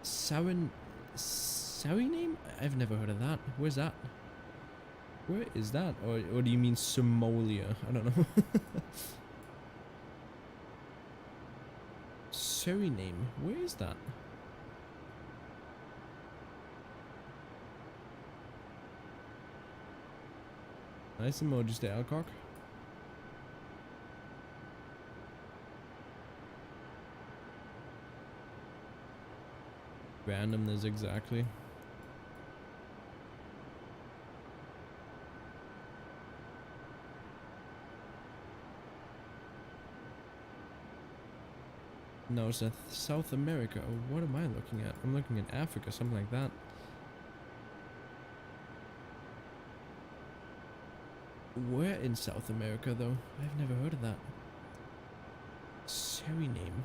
Suriname? I've never heard of that. Where's that? Where is that? Or do you mean Somalia? I don't know. Suriname. Where is that? Nice emojis there, Alcock. Randomness, exactly. No, it's South America. What am I looking at? I'm looking at Africa, something like that. Where in South America, though? I've never heard of that. Suriname.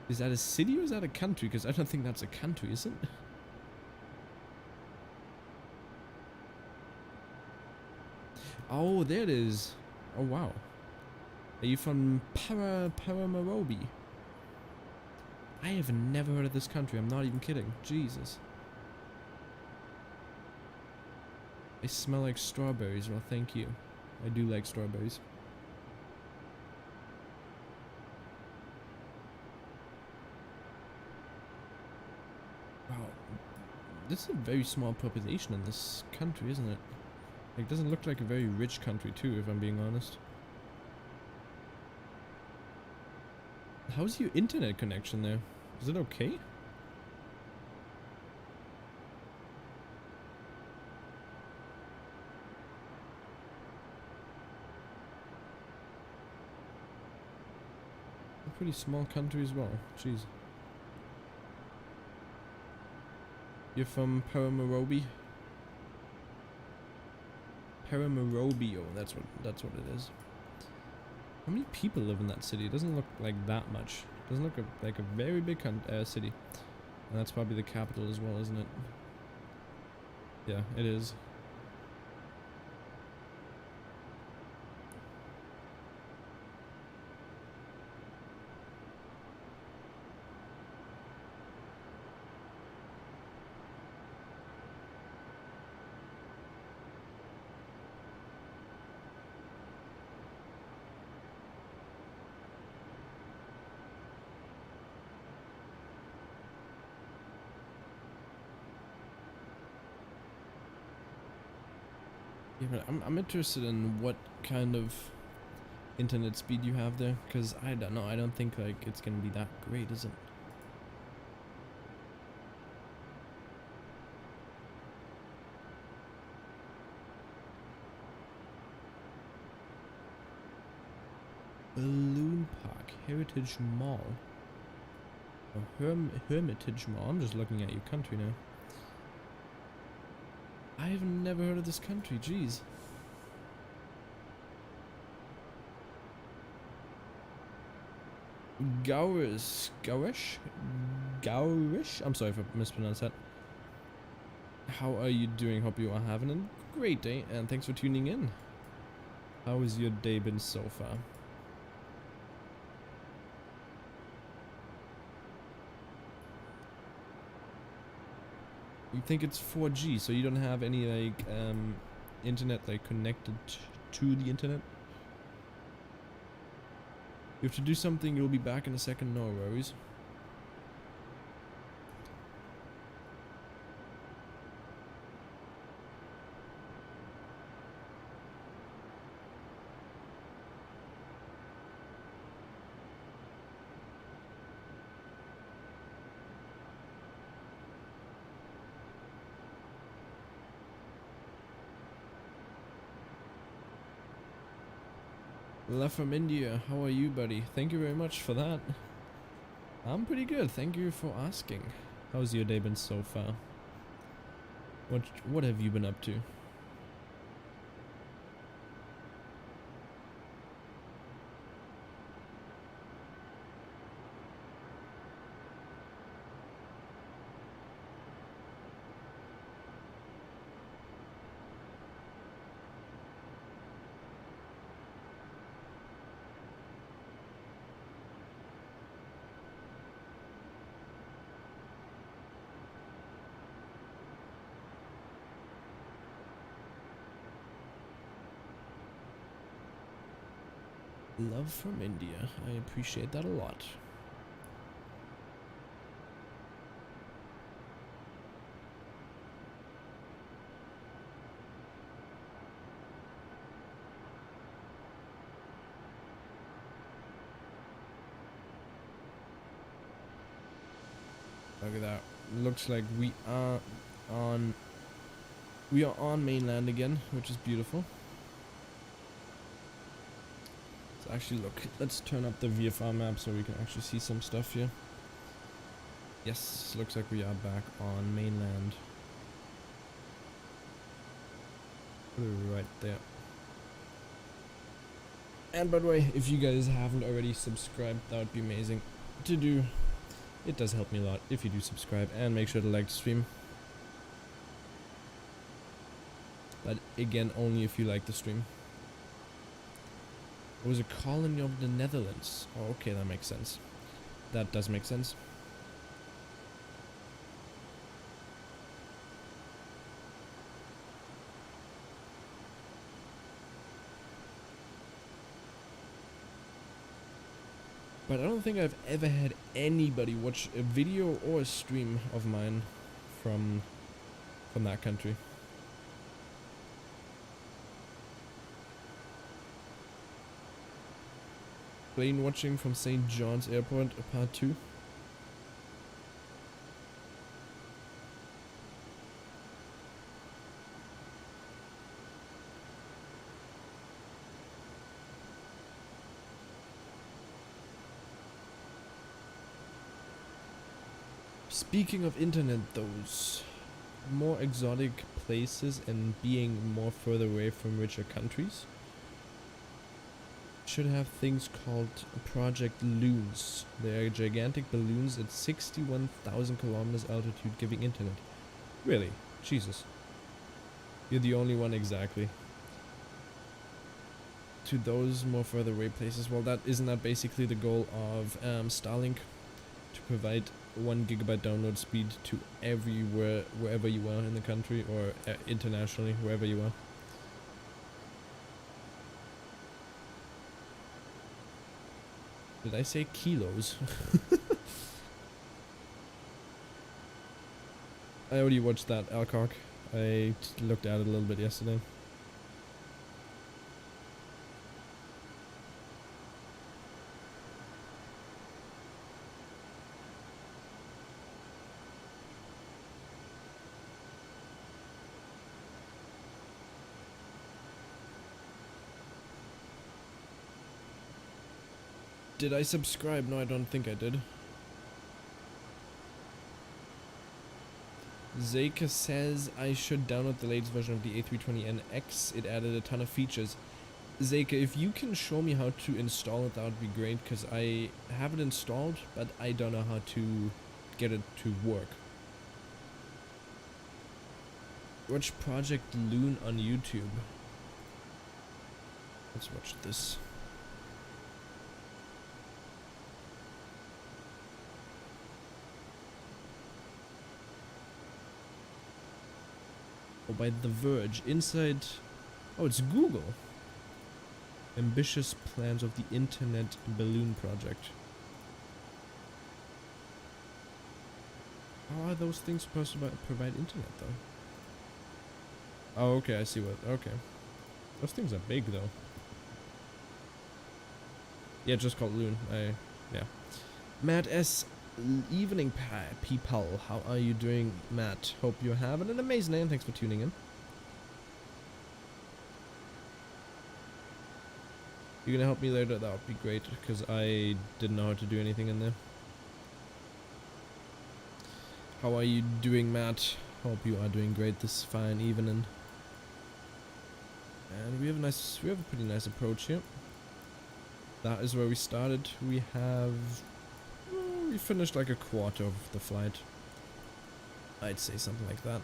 Is that a city or is that a country? Because I don't think that's a country, is it? Oh, there it is. Oh, wow. Are you from Paramaribo? I have never heard of this country. I'm not even kidding. Jesus. I smell like strawberries. Well, thank you. I do like strawberries. Wow. This is a very small population in this country, isn't it? It doesn't look like a very rich country too, if I'm being honest. How's your internet connection there? Is it okay? A pretty small country as well. Jeez. You're from Paramaribo? Paramaribo, that's what it is. How many people live in that city? It doesn't look like that much. It doesn't look like a very big city. And that's probably the capital as well, isn't it? Yeah, it is. Yeah, but I'm interested in what kind of internet speed you have there, because I don't know, I don't think like it's gonna be that great, is it? Balloon Park. Park, Heritage Mall. Or Hermitage Mall. I'm just looking at your country now. I've never heard of this country, jeez. Gowrish? I'm sorry if I mispronounced that. How are you doing? Hope you are having a great day, and thanks for tuning in. How has your day been so far? You think it's 4G, so you don't have any like internet like connected to the internet? You have to do something, you'll be back in a second, no worries. Left from India, how are you, buddy? Thank you very much for that. I'm pretty good, thank you for asking. How's your day been so far? What have you been up to? Love from India. I appreciate that a lot. Look at that. Looks like we are on mainland again, which is beautiful. Actually, look, let's turn up the VFR map so we can actually see some stuff here. Yes, looks like we are back on mainland. Put it right there. And by the way, if you guys haven't already subscribed, that would be amazing to do. It does help me a lot if you do subscribe, and make sure to like the stream. But again, only if you like the stream. It was a colony of the Netherlands. Oh, okay, that makes sense. That does make sense. But I don't think I've ever had anybody watch a video or a stream of mine from that country. Plane watching from St. John's Airport, part 2. Speaking of internet, those more exotic places and being more further away from richer countries should have things called Project Loons. They are gigantic balloons at 61,000 kilometers altitude giving internet. Really? Jesus. You're the only one exactly. To those more further away places, well, isn't that basically the goal of Starlink? To provide 1 gigabyte download speed to everywhere, wherever you are in the country, or internationally, wherever you are. Did I say kilos? I already watched that Alcock. I looked at it a little bit yesterday. Did I subscribe? No, I don't think I did. Zeka says I should download the latest version of the A320NX. It added a ton of features. Zeka, if you can show me how to install it, that would be great, because I have it installed, but I don't know how to get it to work. Watch Project Loon on YouTube. Let's watch this. Oh, by The Verge. Inside... Oh, it's Google. Ambitious plans of the Internet Balloon Project. How are those things supposed to provide internet, though? Oh, okay, I see what... Okay. Those things are big, though. Yeah, just called Loon. Yeah. Matt S. Evening people. How are you doing, Matt? Hope you're having an amazing day, and thanks for tuning in. You're gonna help me later? That would be great, because I didn't know how to do anything in there. How are you doing, Matt? Hope you are doing great this fine evening. And we have a pretty nice approach here. That is where we started. We finished like a quarter of the flight. I'd say something like that.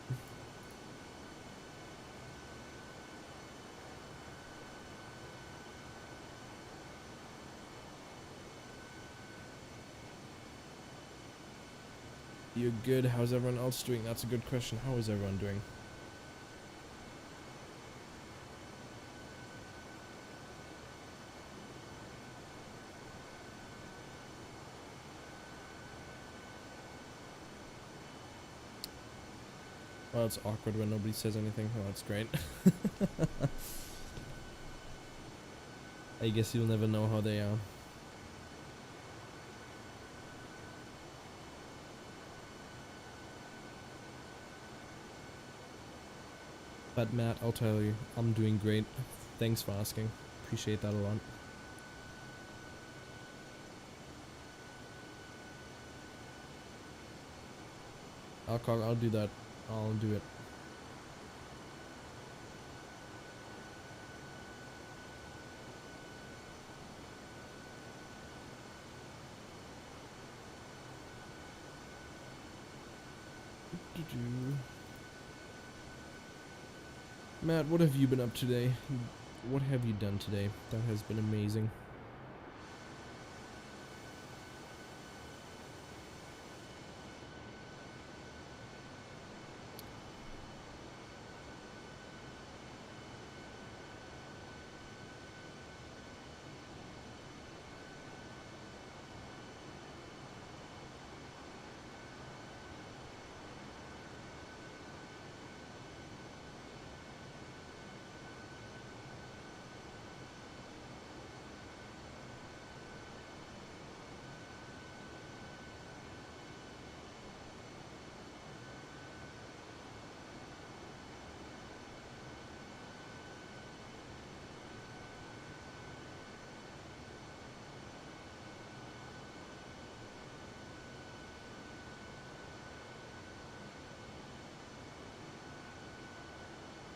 You're good. How's everyone else doing? That's a good question. How is everyone doing? Well, it's awkward when nobody says anything. Oh, that's great. I guess you'll never know how they are. But Matt, I'll tell you, I'm doing great. Thanks for asking. Appreciate that a lot. I'll do that. I'll do it. Matt, what have you been up today? What have you done today? That has been amazing.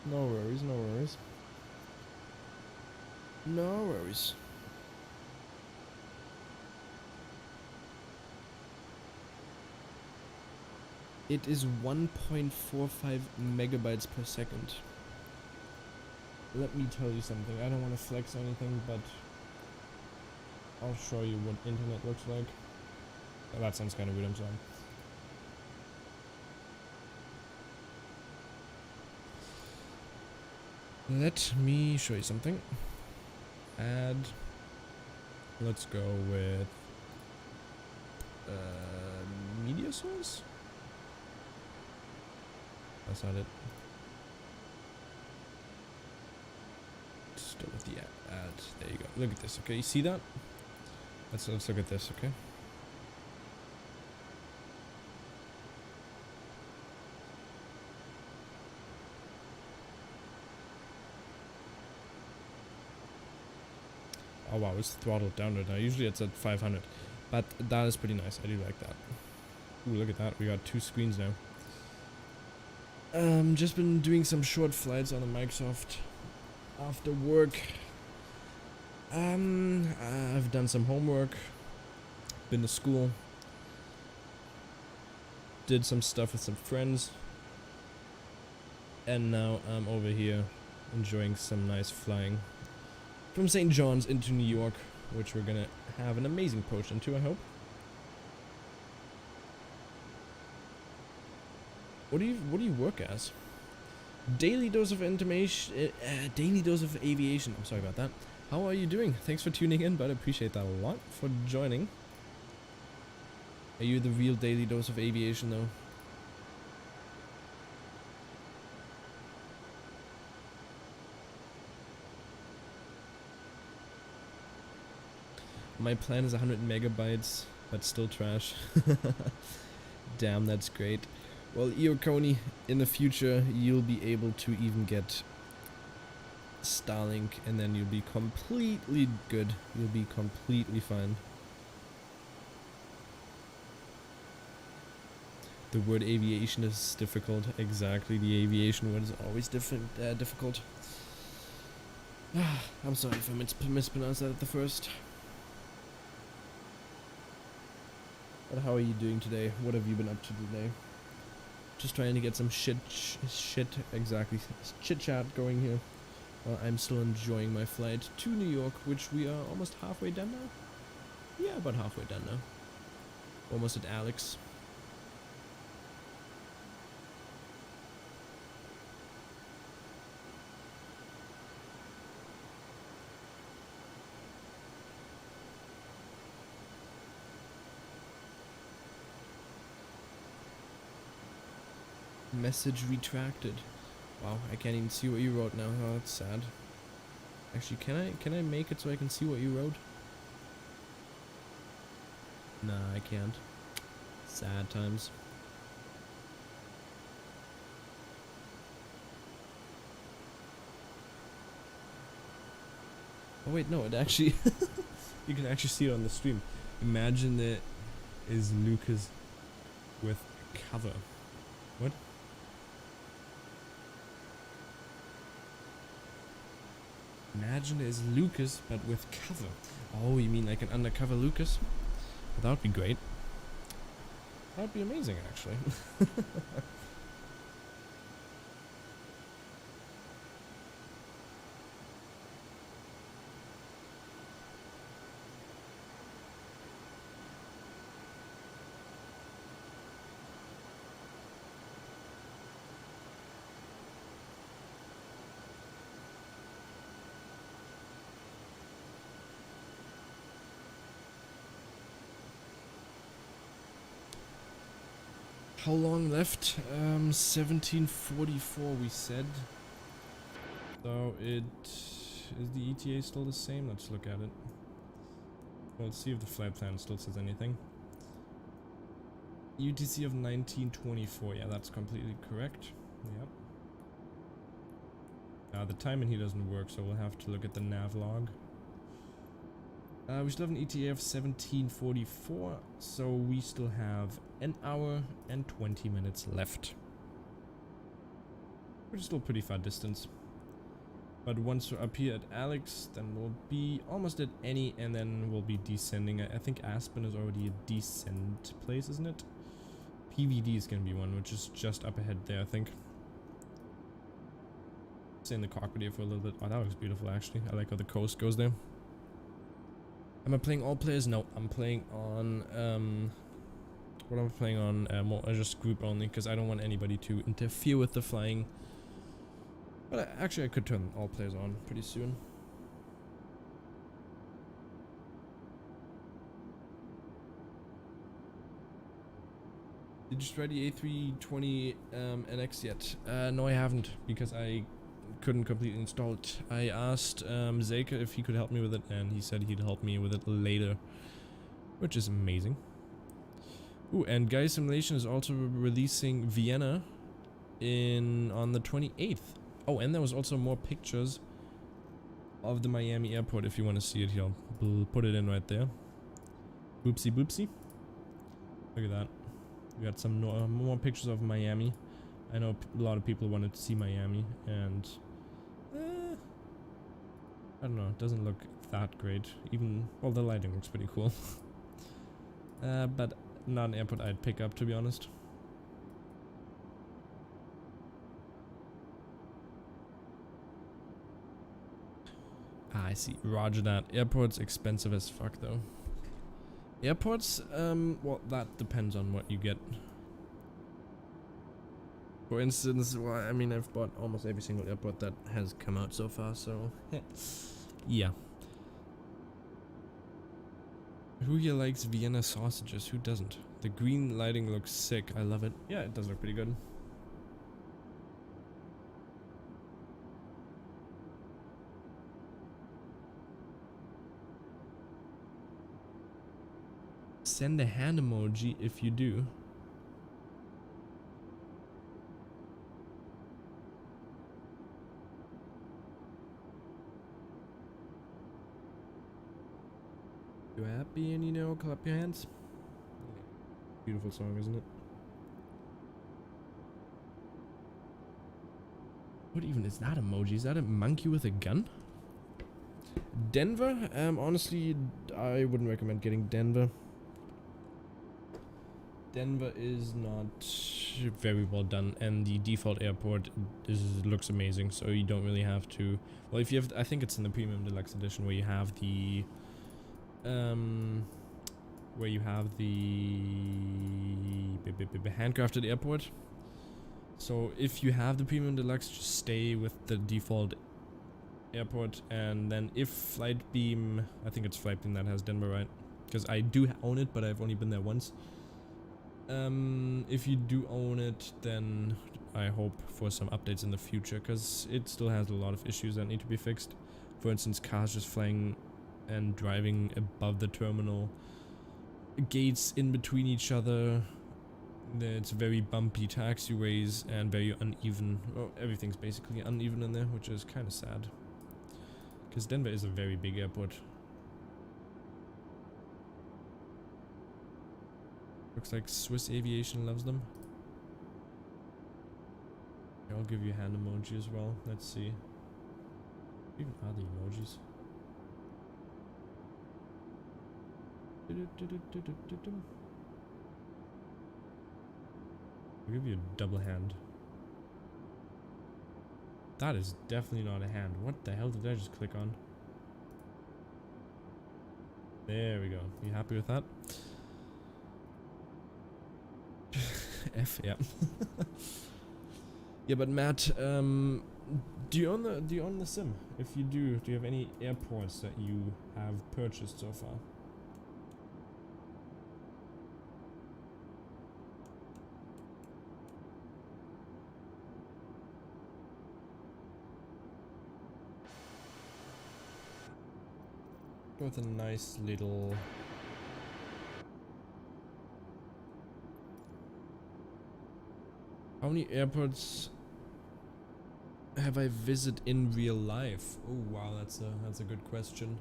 No worries, no worries. No worries. It is 1.45 megabytes per second. Let me tell you something. I don't want to flex anything, but I'll show you what internet looks like. Oh, that sounds kind of weird, I'm sorry. Let me show you something. Add. Let's go with media source. That's not it. Still with the ad. There you go. Look at this. Okay, you see that? Let's look at this. Okay. Oh wow, it's throttled down right now. Usually it's at 500. But that is pretty nice. I do like that. Ooh, look at that. We got 2 screens now. Just been doing some short flights on the Microsoft after work. I've done some homework. Been to school. Did some stuff with some friends. And now I'm over here enjoying some nice flying from St. John's into New York, which we're gonna have an amazing approach into, I hope. What do you work as? Daily dose of information, daily dose of aviation. I'm sorry about that. How are you doing? Thanks for tuning in, but I appreciate that a lot for joining. Are you the real daily dose of aviation though? My plan is 100 megabytes, but still trash. Damn, that's great. Well, Ioconi, in the future, you'll be able to even get Starlink, and then you'll be completely good. You'll be completely fine. The word aviation is difficult. Exactly, the aviation word is always difficult. I'm sorry if I mispronounced that at the first. But how are you doing today? What have you been up to today? Just trying to get some chit chat going here. I'm still enjoying my flight to New York, which we are almost halfway done now. Yeah, about halfway done now. Almost at Alex. Message retracted. Wow, I can't even see what you wrote now. Oh, that's sad. Actually, can I make it so I can see what you wrote? Nah, I can't. Sad times. Oh wait, no, it actually you can actually see it on the stream. Imagine that is Lucas with cover. What? Imagine it is Lucas, but with cover. Oh, you mean like an undercover Lucas? Well, that would be great. That would be amazing, actually. How long left? 1744 we said. So it is the ETA still the same? Let's look at it. Well, let's see if the flight plan still says anything. UTC of 1924. Yeah, that's completely correct. Yep. The timing here doesn't work, so we'll have to look at the nav log. We still have an ETA of 1744, so we still have an hour and 20 minutes left. Which is still pretty far distance. But once we're up here at Alex, then we'll be almost at any, and then we'll be descending. I think Aspen is already a descent place, isn't it? PVD is gonna be one, which is just up ahead there, I think. Stay in the cockpit here for a little bit. Oh, that looks beautiful, actually. I like how the coast goes there. Am I playing all players? No, I'm playing on, what am I playing on? More just group only, because I don't want anybody to interfere with the flying. But actually I could turn all players on pretty soon. Did you try the A320NX yet? No, I haven't, because I couldn't completely install it. I asked Zeka if he could help me with it, and he said he'd help me with it later, which is amazing. Ooh, and Gaia Simulation is also releasing Vienna on the 28th. Oh, and there was also more pictures of the Miami airport if you want to see it here. I'll put it in right there. Boopsie boopsie. Look at that. We got some more pictures of Miami. I know a lot of people wanted to see Miami, and I don't know, it doesn't look that great. Even, well, the lighting looks pretty cool. But not an airport I'd pick up, to be honest. Ah, I see. Roger that. Airport's expensive as fuck, though. Airports, well, that depends on what you get. For instance, well, I mean, I've bought almost every single airport that has come out so far, so yeah. Who here likes Vienna sausages? Who doesn't? The green lighting looks sick. I love it. Yeah, it does look pretty good. Send a hand emoji if you do. You happy and you know, clap your hands. Beautiful song, isn't it? What even is that emoji? Is that a monkey with a gun? Denver? Honestly, I wouldn't recommend getting Denver. Denver is not very well done, and the default airport looks amazing, so you don't really have to. Well, if you have, I think it's in the premium deluxe edition where you have the handcrafted airport. So if you have the premium deluxe, just stay with the default airport, and then if Flightbeam, I think it's Flightbeam that has Denver, right? Because I do own it, but I've only been there once. If you do own it, then I hope for some updates in the future, because it still has a lot of issues that need to be fixed. For instance, cars just flying and driving above the terminal, gates in between each other. It's very bumpy taxiways and very uneven. Well, everything's basically uneven in there, which is kind of sad, because Denver is a very big airport. Looks like Swiss Aviation loves them. I'll give you a hand emoji as well. Let's see. Even are the emojis? I'll give you a double hand. That is definitely not a hand. What the hell did I just click on? There we go. You happy with that? F, yeah. Yeah, but Matt, do you own the sim? If you do you have any airports that you have purchased so far? With a nice little. How many airports have I visited in real life? Oh wow, that's a good question.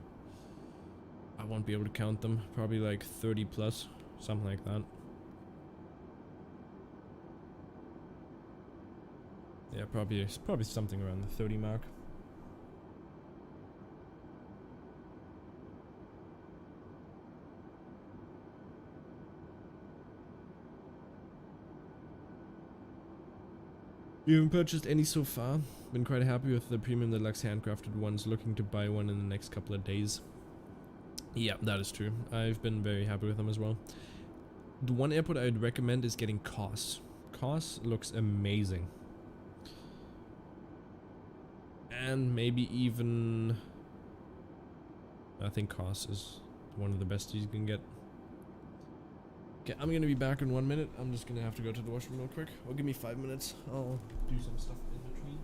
I won't be able to count them. Probably like 30 plus, something like that. Yeah, probably something around the 30 mark. You haven't purchased any so far? Been quite happy with the premium deluxe handcrafted ones, looking to buy one in the next couple of days. Yeah, that is true. I've been very happy with them as well. The one airport I'd recommend is getting COS. COS looks amazing. And maybe even, I think COS is one of the best you can get. Okay, I'm gonna be back in 1 minute. I'm just gonna have to go to the washroom real quick. Or give me 5 minutes. I'll do some stuff in between.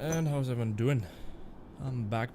And how's everyone doing? I'm back.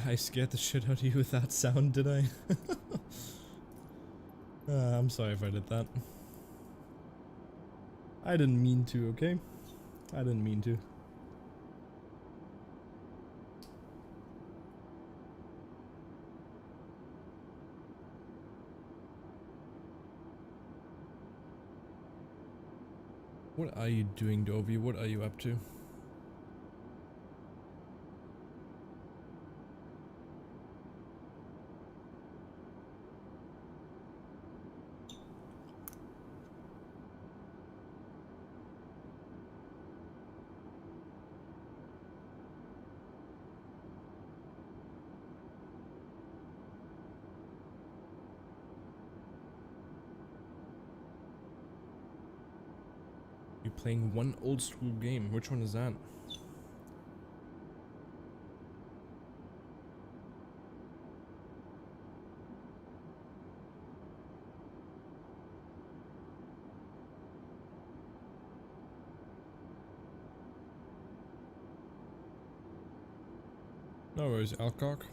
I scared the shit out of you with that sound, did I? I'm sorry if I did that. I didn't mean to, okay? I didn't mean to. What are you doing, Dovey? What are you up to? You're playing one old school game. Which one is that? No worries, Alcock.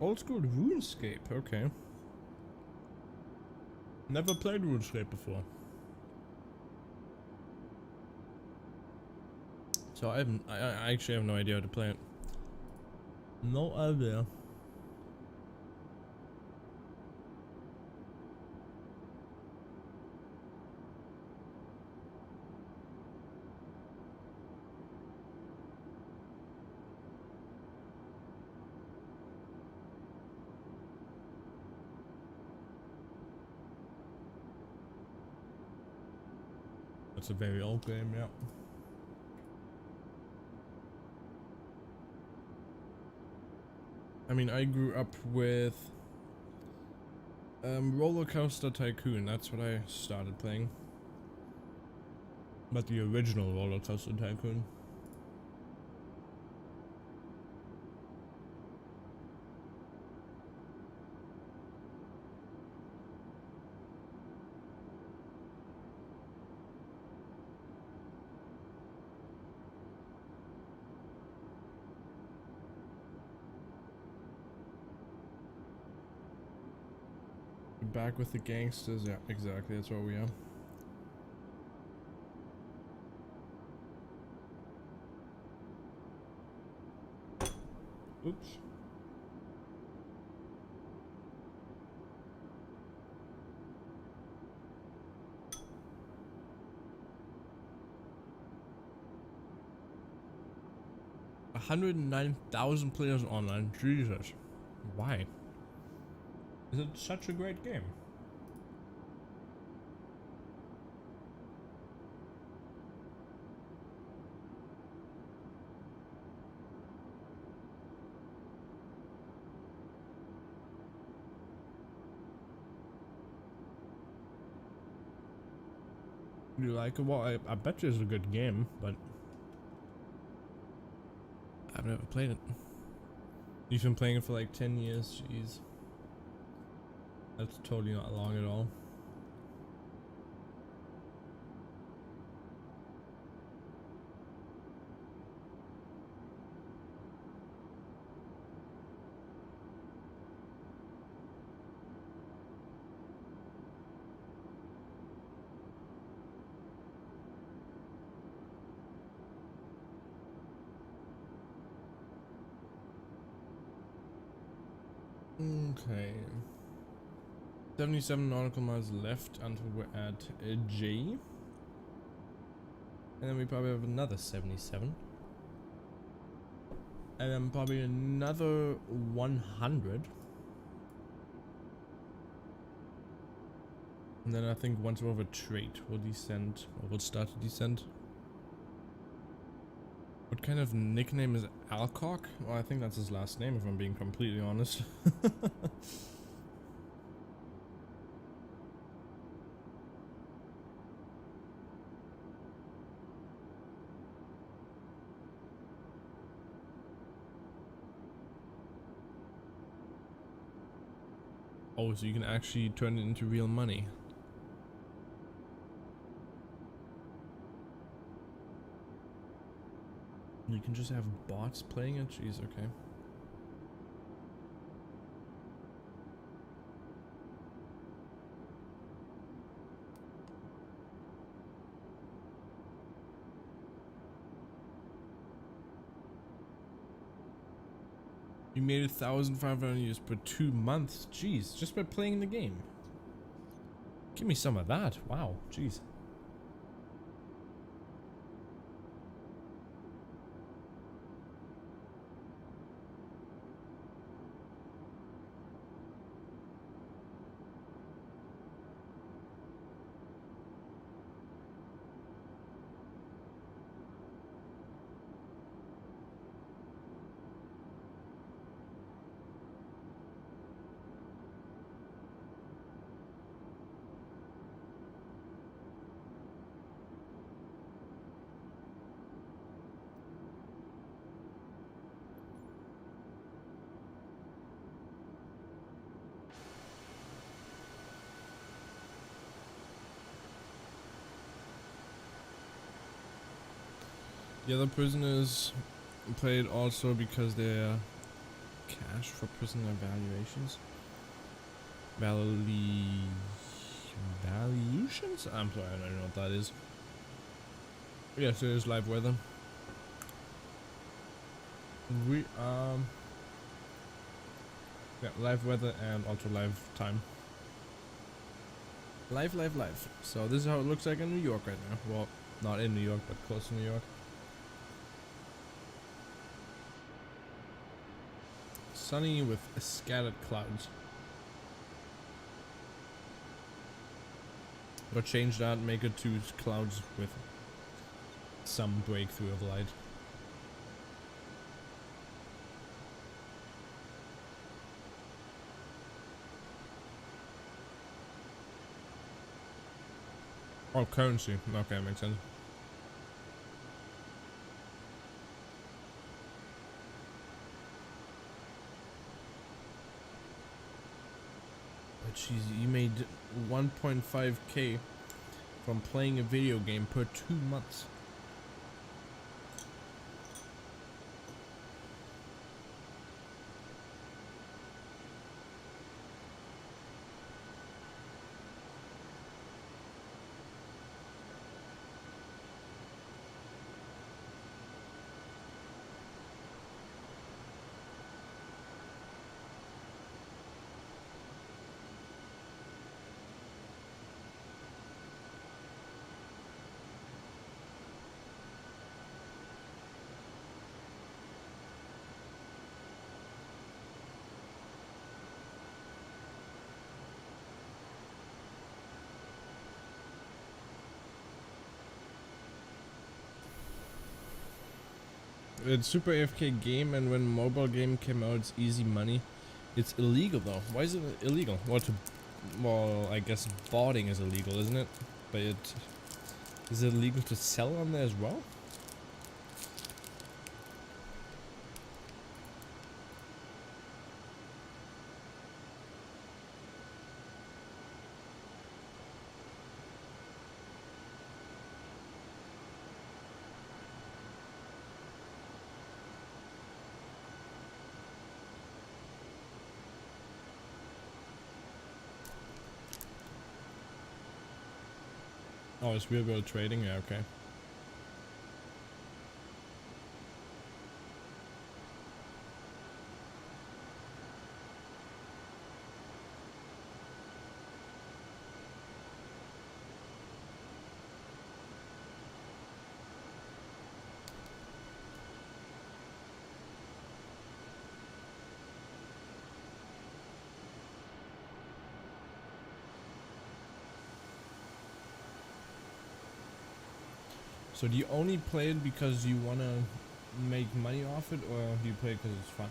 Old school RuneScape, okay. Never played RuneScape before. So I actually have no idea how to play it. No idea. That's a very old game, yeah. I mean, I grew up with Roller Coaster Tycoon. That's what I started playing. But the original Roller Coaster Tycoon. Back with the gangsters, yeah, exactly, that's what we are. Oops. $109,000 players online, Jesus. Why? Is it such a great game? You like it? Well, I bet you it's a good game, but I've never played it. You've been playing it for like 10 years, jeez. That's totally not long at all. Okay. 77 nautical miles left until we're at J. And then we probably have another 77. And then probably another 100. And then I think once we're over trait, we'll descend, or we'll start to descend. What kind of nickname is Alcock? Well, I think that's his last name if I'm being completely honest. Oh, so you can actually turn it into real money. You can just have bots playing it? Jeez, okay. You made 1,500 views per 2 months. Jeez, just by playing the game. Give me some of that. Wow, jeez. The other prisoners played also because they're cash for prisoner evaluations. Valuations? I'm sorry, I don't know what that is. Yes, it is live weather. We yeah, live weather and also live time. Live. So this is how it looks like in New York right now. Well, not in New York, but close to New York. Sunny with scattered clouds. Or change that, make it to clouds with some breakthrough of light. Oh, currency. Okay, makes sense. But jeez, you made 1.5k from playing a video game per 2 months. It's super AFK game, and when mobile game came out, it's easy money. It's illegal though. Why is it illegal? Well, I guess botting is illegal, isn't it? But is it illegal to sell on there as well? Oh, it's real world trading? Yeah, okay. So do you only play it because you wanna make money off it, or do you play it because it's fun?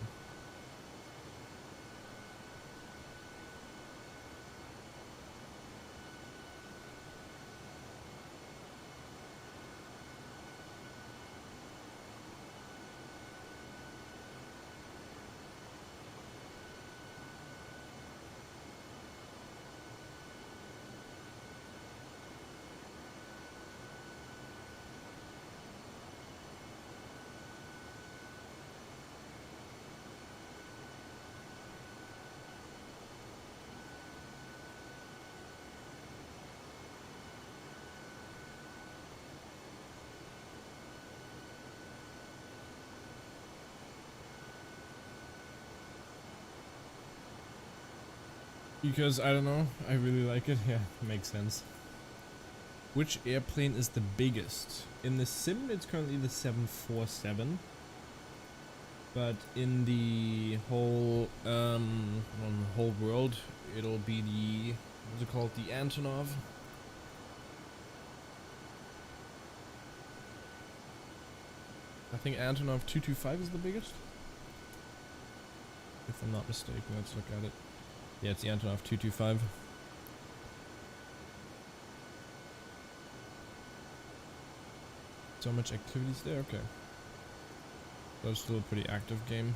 Because I don't know, I really like it. Yeah, makes sense. Which airplane is the biggest? In the sim, it's currently the 747. But in the whole whole world, it'll be the, what's it called, the Antonov. I think Antonov 225 is the biggest, if I'm not mistaken. Let's look at it. Yeah, it's the Antonov 225. So much activities there. Okay, that's still a pretty active game.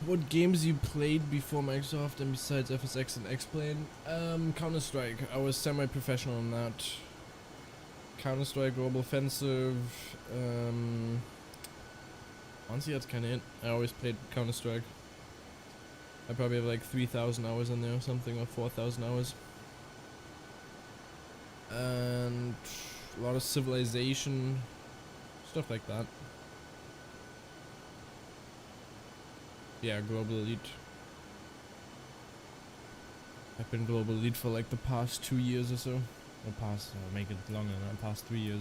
What games you played before Microsoft and besides FSX and X-Plane? Counter-Strike. I was semi-professional on that. Counter-Strike, Global Offensive. Honestly, that's kind of it. I always played Counter-Strike. I probably have like 3,000 hours in there or something, or 4,000 hours. And a lot of Civilization, stuff like that. Yeah, Global Elite. I've been Global Elite for like the past 2 years or so. Or past, make it longer than that, past 3 years.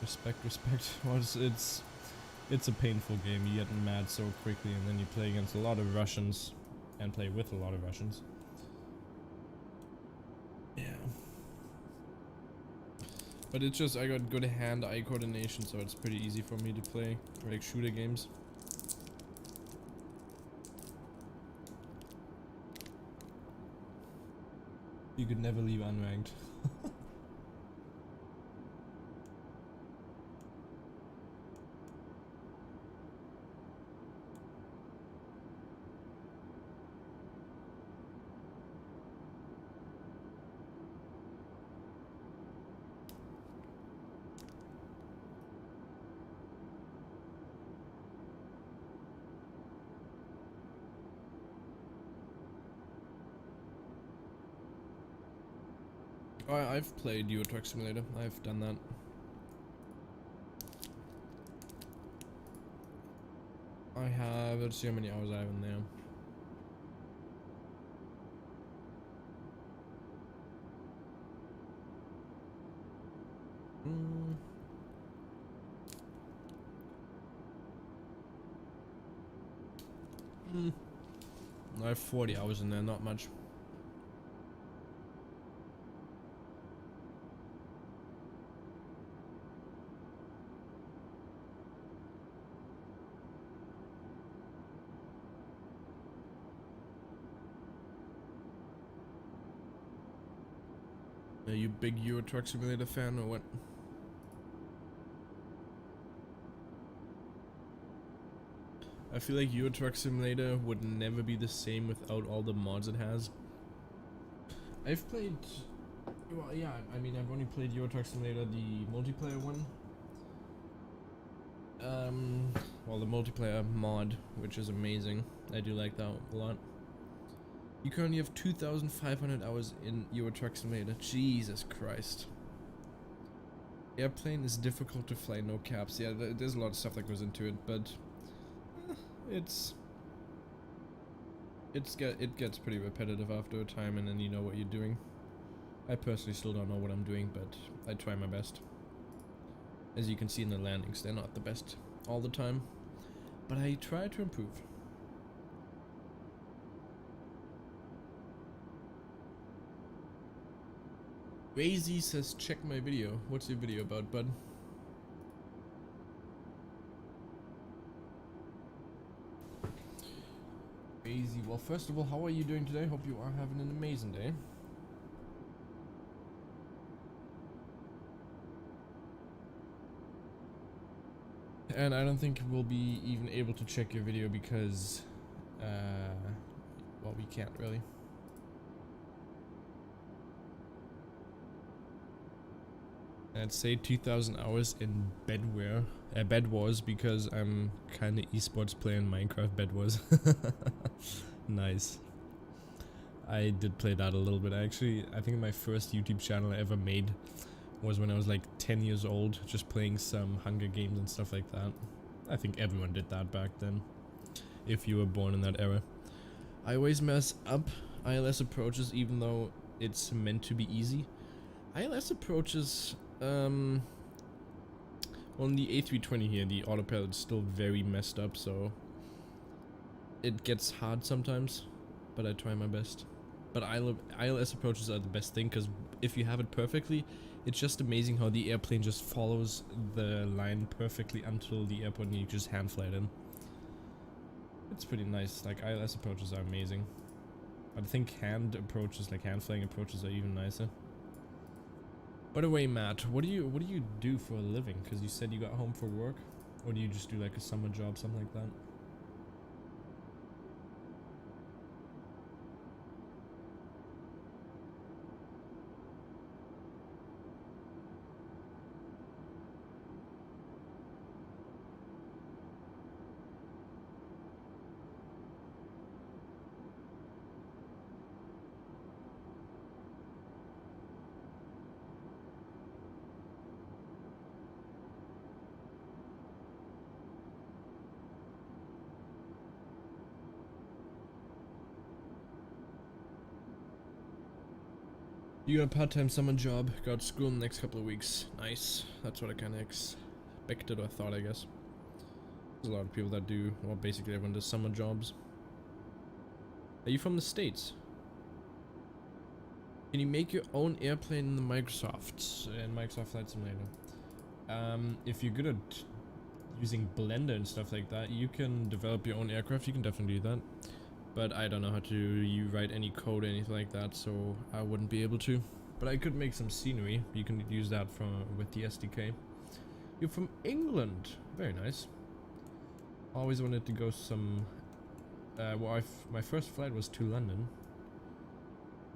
Respect. Well, it's a painful game. You get mad so quickly, and then you play against a lot of Russians, and play with a lot of Russians. Yeah. But it's just, I got good hand-eye coordination, so it's pretty easy for me to play, like shooter games. You could never leave unranked. I've played Euro Truck Simulator. I've done that. I have, let's see how many hours I have in there. I have 40 hours in there, not much. Are you big Euro Truck Simulator fan or what? I feel like Euro Truck Simulator would never be the same without all the mods it has. I've played, well, yeah, I mean, I've only played Euro Truck Simulator, the multiplayer one. Well, the multiplayer mod, which is amazing. I do like that a lot. You currently have 2,500 hours in Euro Truck Simulator. Jesus Christ. Airplane is difficult to fly, no caps. Yeah, there's a lot of stuff that goes into it, but it gets pretty repetitive after a time, and then you know what you're doing. I personally still don't know what I'm doing, but I try my best. As you can see in the landings, they're not the best all the time, but I try to improve. Razy says, check my video. What's your video about, bud? Razy, well, first of all, how are you doing today? Hope you are having an amazing day. And I don't think we'll be even able to check your video because, well, we can't really. I'd say 2,000 hours in Bed Wars, because I'm kind of esports playing Minecraft Bed Wars. Nice. I did play that a little bit. Actually, I think my first YouTube channel I ever made was when I was like 10 years old, just playing some Hunger Games and stuff like that. I think everyone did that back then, if you were born in that era. I always mess up ILS approaches, even though it's meant to be easy. ILS approaches, on the A320 here, the autopilot's still very messed up, so it gets hard sometimes, but I try my best. But ILS approaches are the best thing, because if you have it perfectly, it's just amazing how the airplane just follows the line perfectly until the airport and you just hand fly it in. It's pretty nice. Like, ILS approaches are amazing. I think hand flying approaches are even nicer. By the way, Matt, what do you do for a living? Because you said you got home for work, or do you just do like a summer job, something like that? You got a part-time summer job, got school in the next couple of weeks. Nice. That's what I kind of expected or thought, I guess. There's a lot of people that do, well, basically everyone does summer jobs. Are you from the States? Can you make your own airplane in the Microsoft Flight Simulator? If you're good at using Blender and stuff like that, you can develop your own aircraft. You can definitely do that. But I don't know how to write any code or anything like that, so I wouldn't be able to. But I could make some scenery. You can use that with the SDK. You're from England. Very nice. Always wanted to go some. Well, my first flight was to London,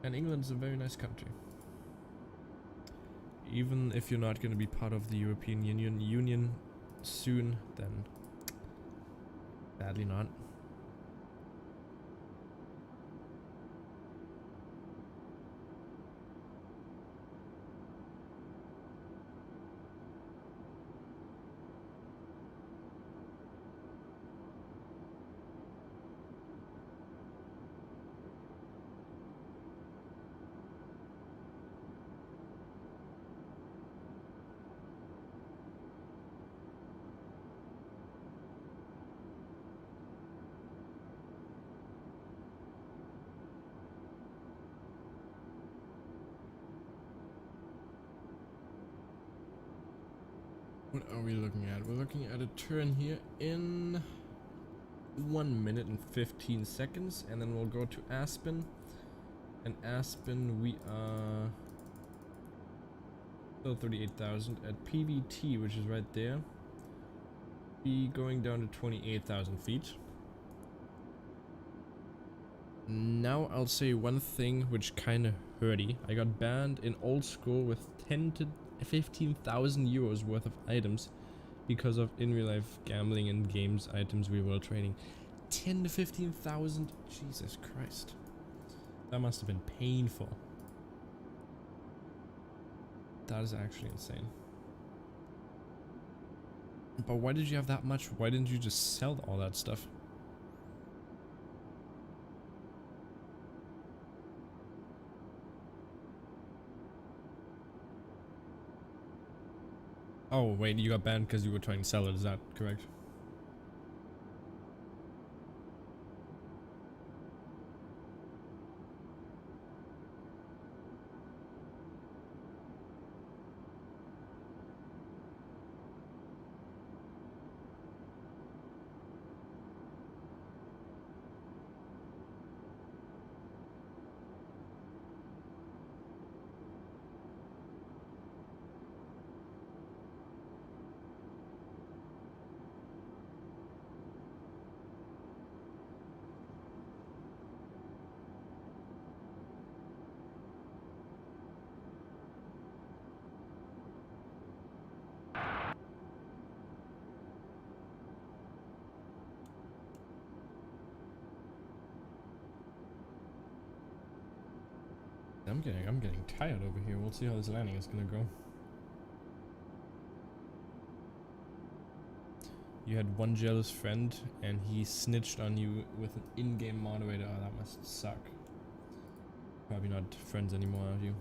and England's a very nice country. Even if you're not going to be part of the European Union soon, then sadly not. What are we looking at? We're looking at a turn here in 1 minute and 15 seconds, and then we'll go to Aspen. And Aspen, we are Still 38,000 at PVT, which is right there. Be going down to 28,000 feet. Now I'll say one thing which kinda hurty. I got banned in old school with 10 to 15,000 euros worth of items because of in real life gambling and games items we were trading. 10 to 15,000? Jesus Christ. That must have been painful. That is actually insane. But why did you have that much? Why didn't you just sell all that stuff? Oh, wait, you got banned because you were trying to sell it, is that correct? I'm getting tired over here. We'll see how this landing is gonna go. You had one jealous friend and he snitched on you with an in-game moderator. Oh, that must suck. Probably not friends anymore, are you?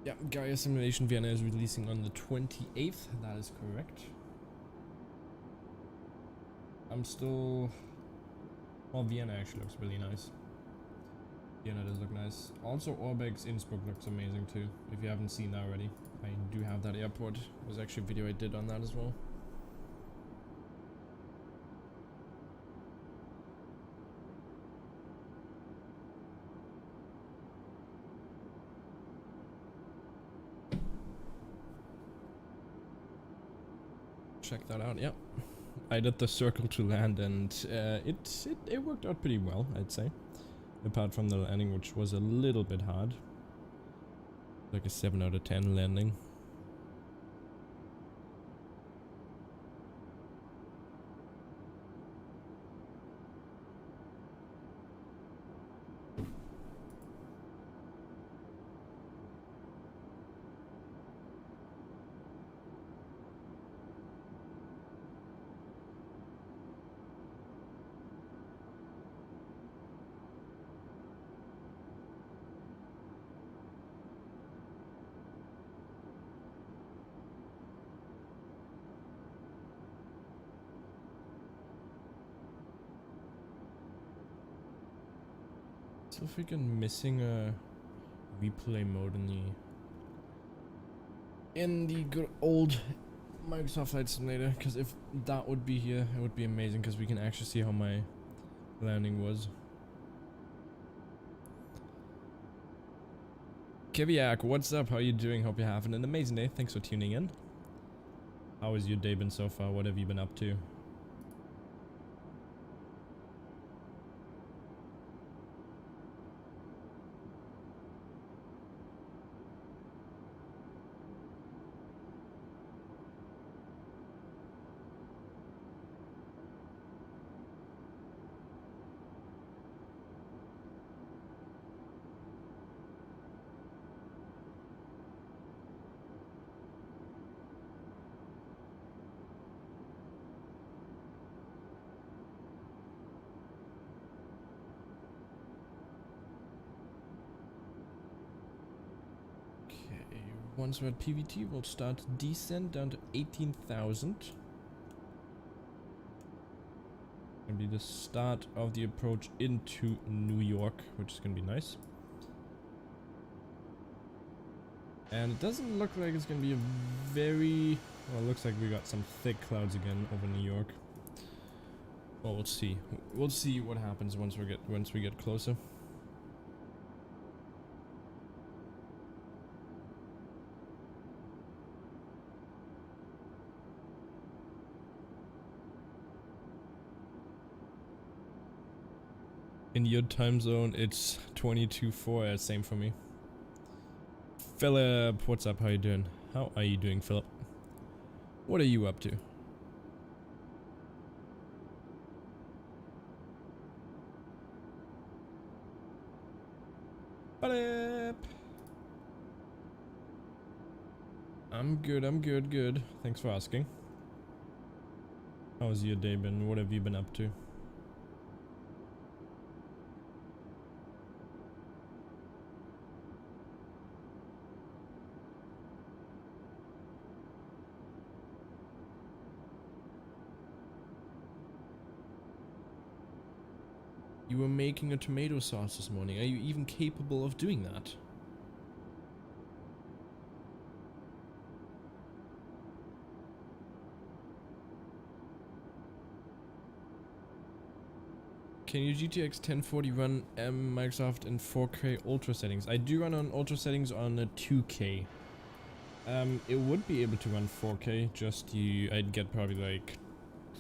Yeah, Gaia Simulation Vienna is releasing on the 28th. That is correct. I'm still... Well, Vienna actually looks really nice. Vienna does look nice. Also, Orbeck's Innsbruck looks amazing too, if you haven't seen that already. I do have that airport. There's actually a video I did on that as well. Check that out, yep. I did the circle to land and it worked out pretty well, I'd say. Apart from the landing, which was a little bit hard. Like a 7 out of 10 landing. So freaking missing a replay mode in the good old Microsoft Flight Simulator, because if that would be here, it would be amazing, because we can actually see how my landing was. Keviak, what's up? How are you doing? Hope you're having an amazing day. Thanks for tuning in. How has your day been so far? What have you been up to? Once we're at PVT, we'll start descent down to 18,000. Gonna be the start of the approach into New York, which is gonna be nice. And it doesn't look like it's gonna be a very... Well, it looks like we got some thick clouds again over New York. Well, we'll see. We'll see what happens once we get closer. In your time zone, it's 22:04. Same for me. Philip, what's up? How you doing? How are you doing, Philip? What are you up to? Philip! I'm good. Thanks for asking. How's your day been? What have you been up to? You were making a tomato sauce this morning. Are you even capable of doing that? Can your GTX 1040 run Microsoft in 4K Ultra settings? I do run on Ultra settings on a 2K. It would be able to run 4K, just I'd get probably like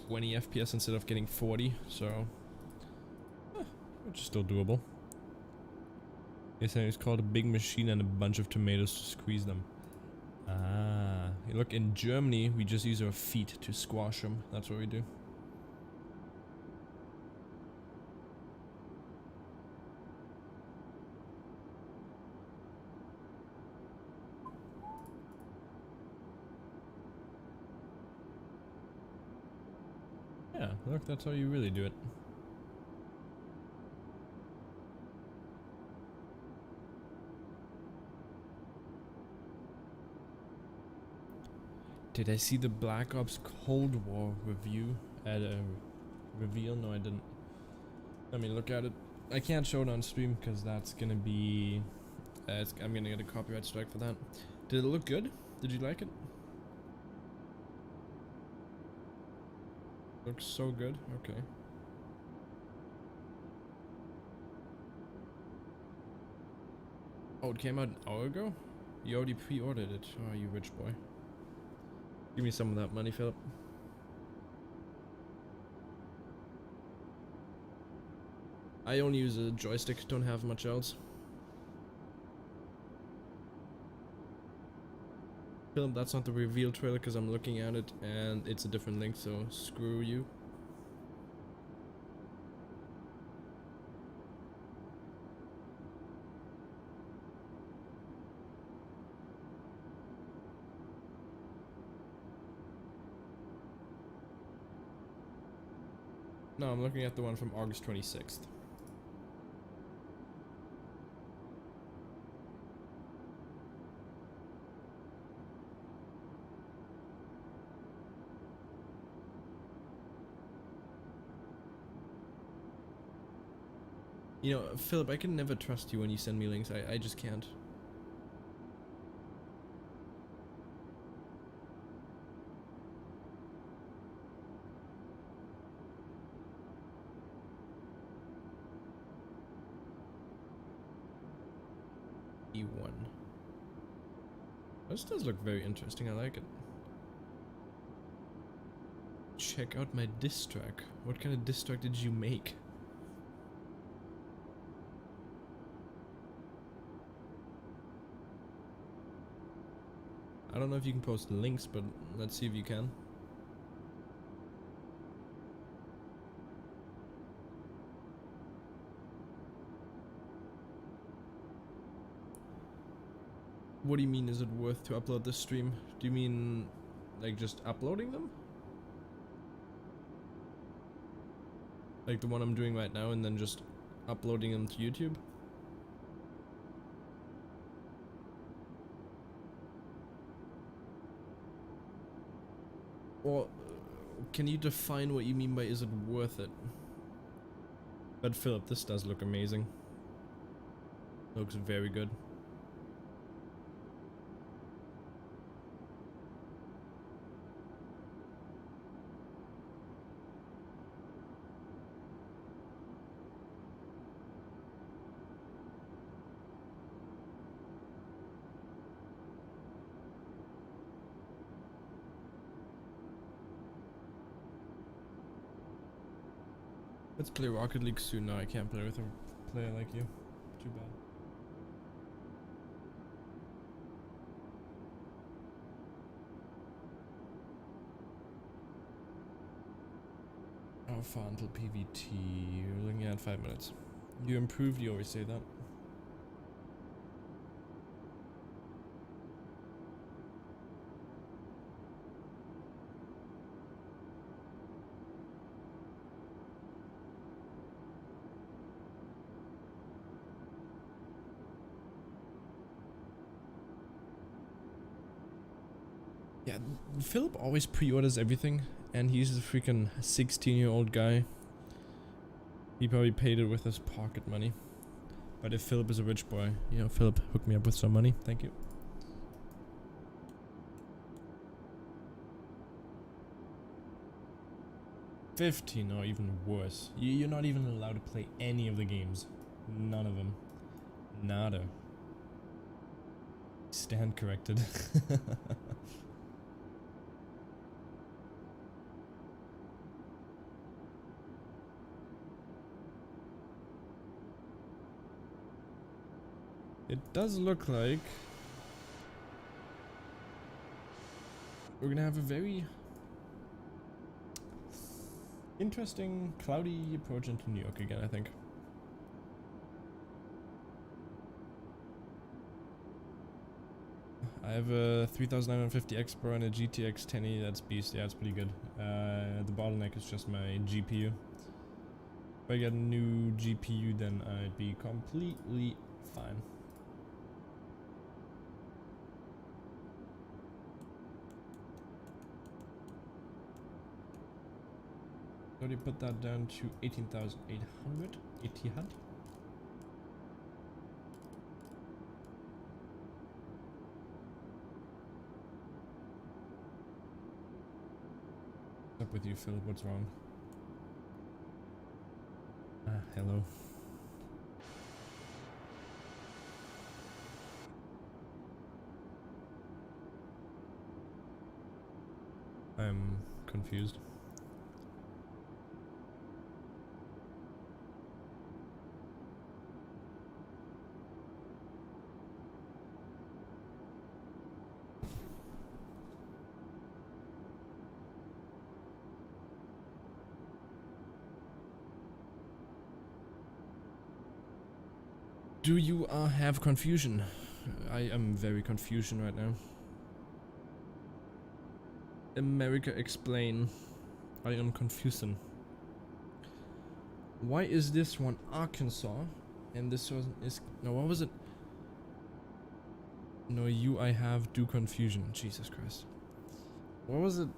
20 FPS instead of getting 40, so... which is still doable. It's called a big machine and a bunch of tomatoes to squeeze them. Ah, look, in Germany we just use our feet to squash them. That's what we do. Yeah, look, that's how you really do it. Did I see the Black Ops Cold War review at a reveal? No, I didn't. Let me look at it. I can't show it on stream because that's gonna be... I'm gonna get a copyright strike for that. Did it look good? Did you like it? Looks so good. Okay. Oh, it came out an hour ago? You already pre-ordered it. Oh, you rich boy. Give me some of that money, Philip. I only use a joystick, don't have much else. Philip, that's not the reveal trailer because I'm looking at it and it's a different link, so screw you. No, I'm looking at the one from August 26th. You know, Philip, I can never trust you when you send me links. I just can't. E1. This does look very interesting. I like it. Check out my diss track. What kind of diss track did you make? I don't know if you can post links, but let's see if you can. What do you mean, is it worth to upload this stream? Do you mean, like, just uploading them? Like the one I'm doing right now and then just uploading them to YouTube? Or can you define what you mean by is it worth it? But Philip, this does look amazing. Looks very good. Let's play Rocket League soon. No, I can't play with a player like you. Too bad. How far until PVT? You're looking at 5 minutes. You improved, you always say that. Yeah, Philip always pre-orders everything, and he's a freaking 16-year-old guy. He probably paid it with his pocket money. But if Philip is a rich boy, you know, Philip, hook me up with some money. Thank you. $15 or even worse. You're not even allowed to play any of the games. None of them. Nada. Stand corrected. It does look like we're gonna have a very interesting cloudy approach into New York again, I think. I have a 3950 X Pro and a GTX 1080, that's beast, yeah, it's pretty good. The bottleneck is just my GPU. If I get a new GPU, then I'd be completely fine. Already put that down to 18,800 Etihad. What's up with you, Philip? What's wrong? Ah, hello. I'm confused. Do you have confusion? I am very confusion right now. America, explain. I am confusing. Why is this one Arkansas and this one is no? What was it? No, you. I have do confusion. Jesus Christ. What was it?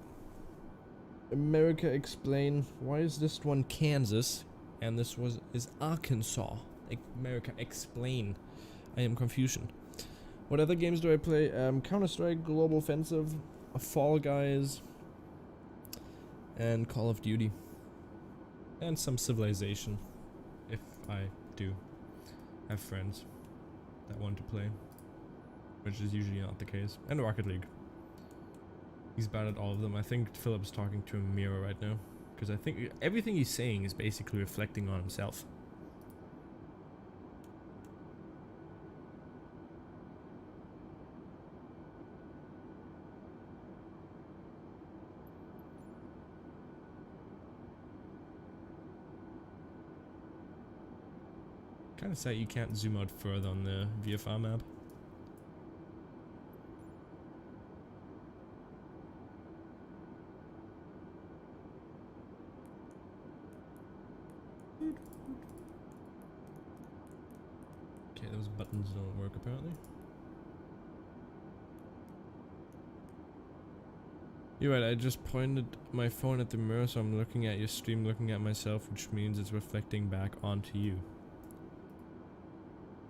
America, explain. Why is this one Kansas and this is Arkansas? America, explain. I am confusion. What other games do I play? Counter-Strike, Global Offensive, Fall Guys, and Call of Duty. And some Civilization, if I do have friends that want to play, which is usually not the case. And Rocket League. He's bad at all of them. I think Philip's talking to a mirror right now, because I think everything he's saying is basically reflecting on himself. Kind of sad you can't zoom out further on the VFR map. Okay, those buttons don't work apparently. You're right, I just pointed my phone at the mirror, so I'm looking at your stream, looking at myself, which means it's reflecting back onto you.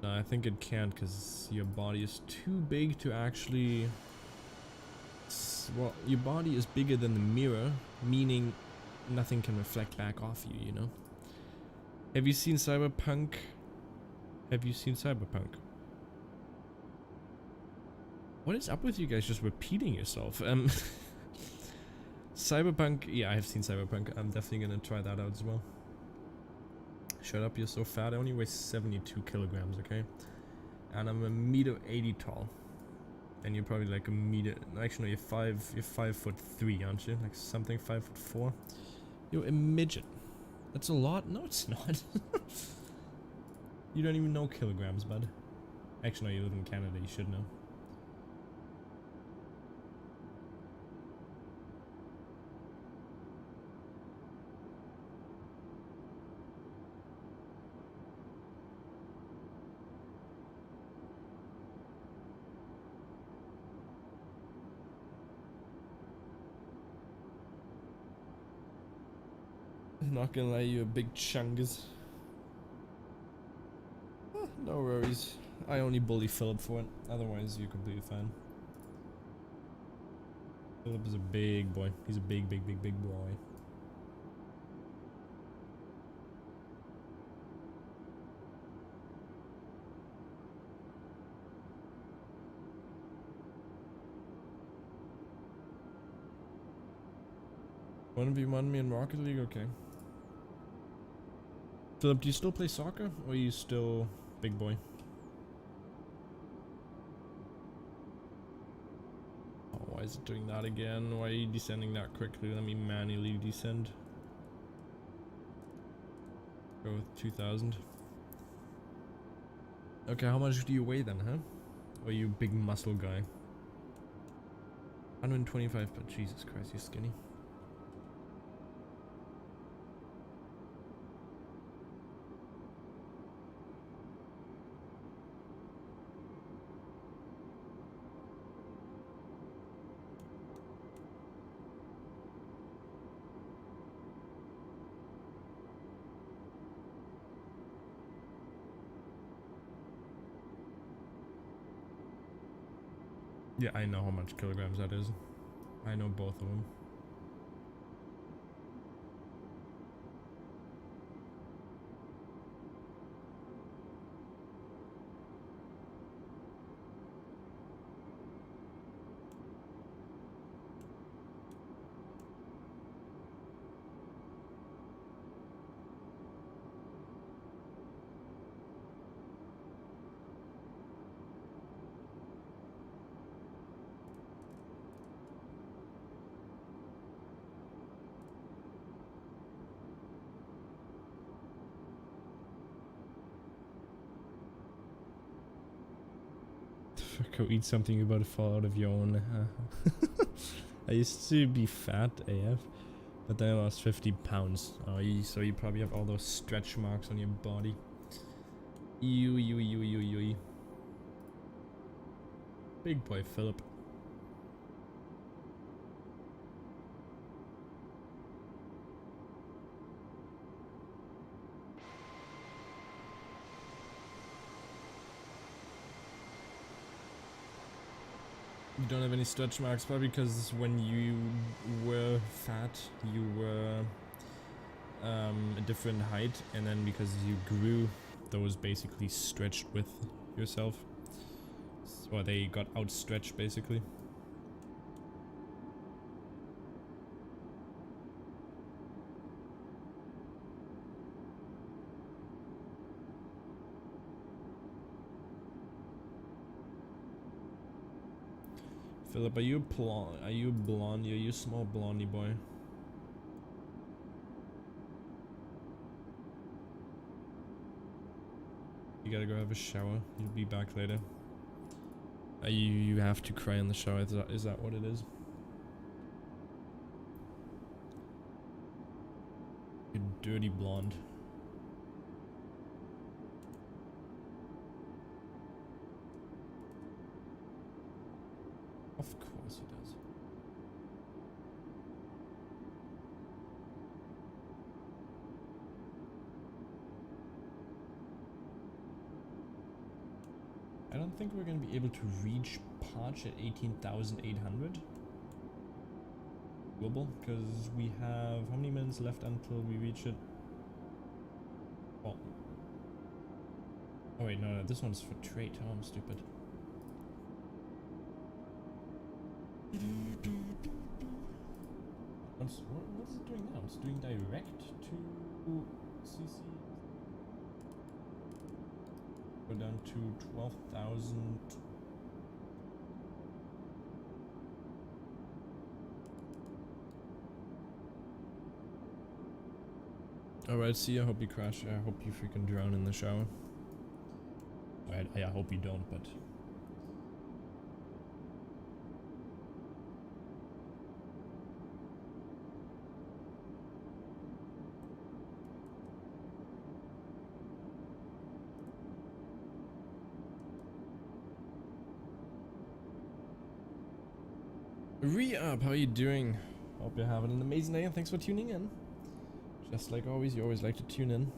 No, I think it can't because your body is too big to actually... Well, your body is bigger than the mirror, meaning nothing can reflect back off you, you know? Have you seen Cyberpunk? Have you seen Cyberpunk? What is up with you guys just repeating yourself? Cyberpunk, yeah, I have seen Cyberpunk. I'm definitely gonna try that out as well. shut up, you're so fat. I only weigh 72 kilograms, okay? And I'm a meter 80 tall. And you're probably like a meter, actually no, you're 5'3", aren't you? Like something 5'4". You're a midget. That's a lot? No, it's not. You don't even know kilograms, bud. Actually, no, you live in Canada, you should know. Not gonna lie, you're a big chungus. No worries. I only bully Philip for it. Otherwise, you're completely fine. Philip is a big boy. He's a big boy. One of you want me in Rocket League? Okay. Philip, do you still play soccer? Or are you still big boy? Oh, why is it doing that again? Why are you descending that quickly? Let me manually descend. Go with 2000. Okay, how much do you weigh then, huh? Or are you a big muscle guy? 125, but Jesus Christ, you're skinny. Yeah, I know how much kilograms that is. I know both of them. Go eat something, you're about to fall out of your own. I used to be fat AF, but then I lost 50 pounds. Oh, so you probably have all those stretch marks on your body. You. Big boy Philip. You don't have any stretch marks, probably because when you were fat, you were a different height, and then because you grew, those basically stretched with yourself. Or they got outstretched, basically. Philip, are you a blonde? Are you blonde? Are you a small blondie boy? You gotta go have a shower. You'll be back later. You have to cry in the shower. Is that what it is? You dirty blonde. Of course he does. I don't think we're gonna be able to reach Parch at 18,800 global, because we have how many minutes left until we reach it? Oh, oh wait, no, this one's for trade. Oh, I'm stupid. What's it doing now? It's doing direct to CC. Go down to 12,000. Alright, see ya. Hope you crash. I hope you freaking drown in the shower. I hope you don't, but... Re-up, how are you doing? Hope you're having an amazing day and thanks for tuning in. Just like always, you always like to tune in.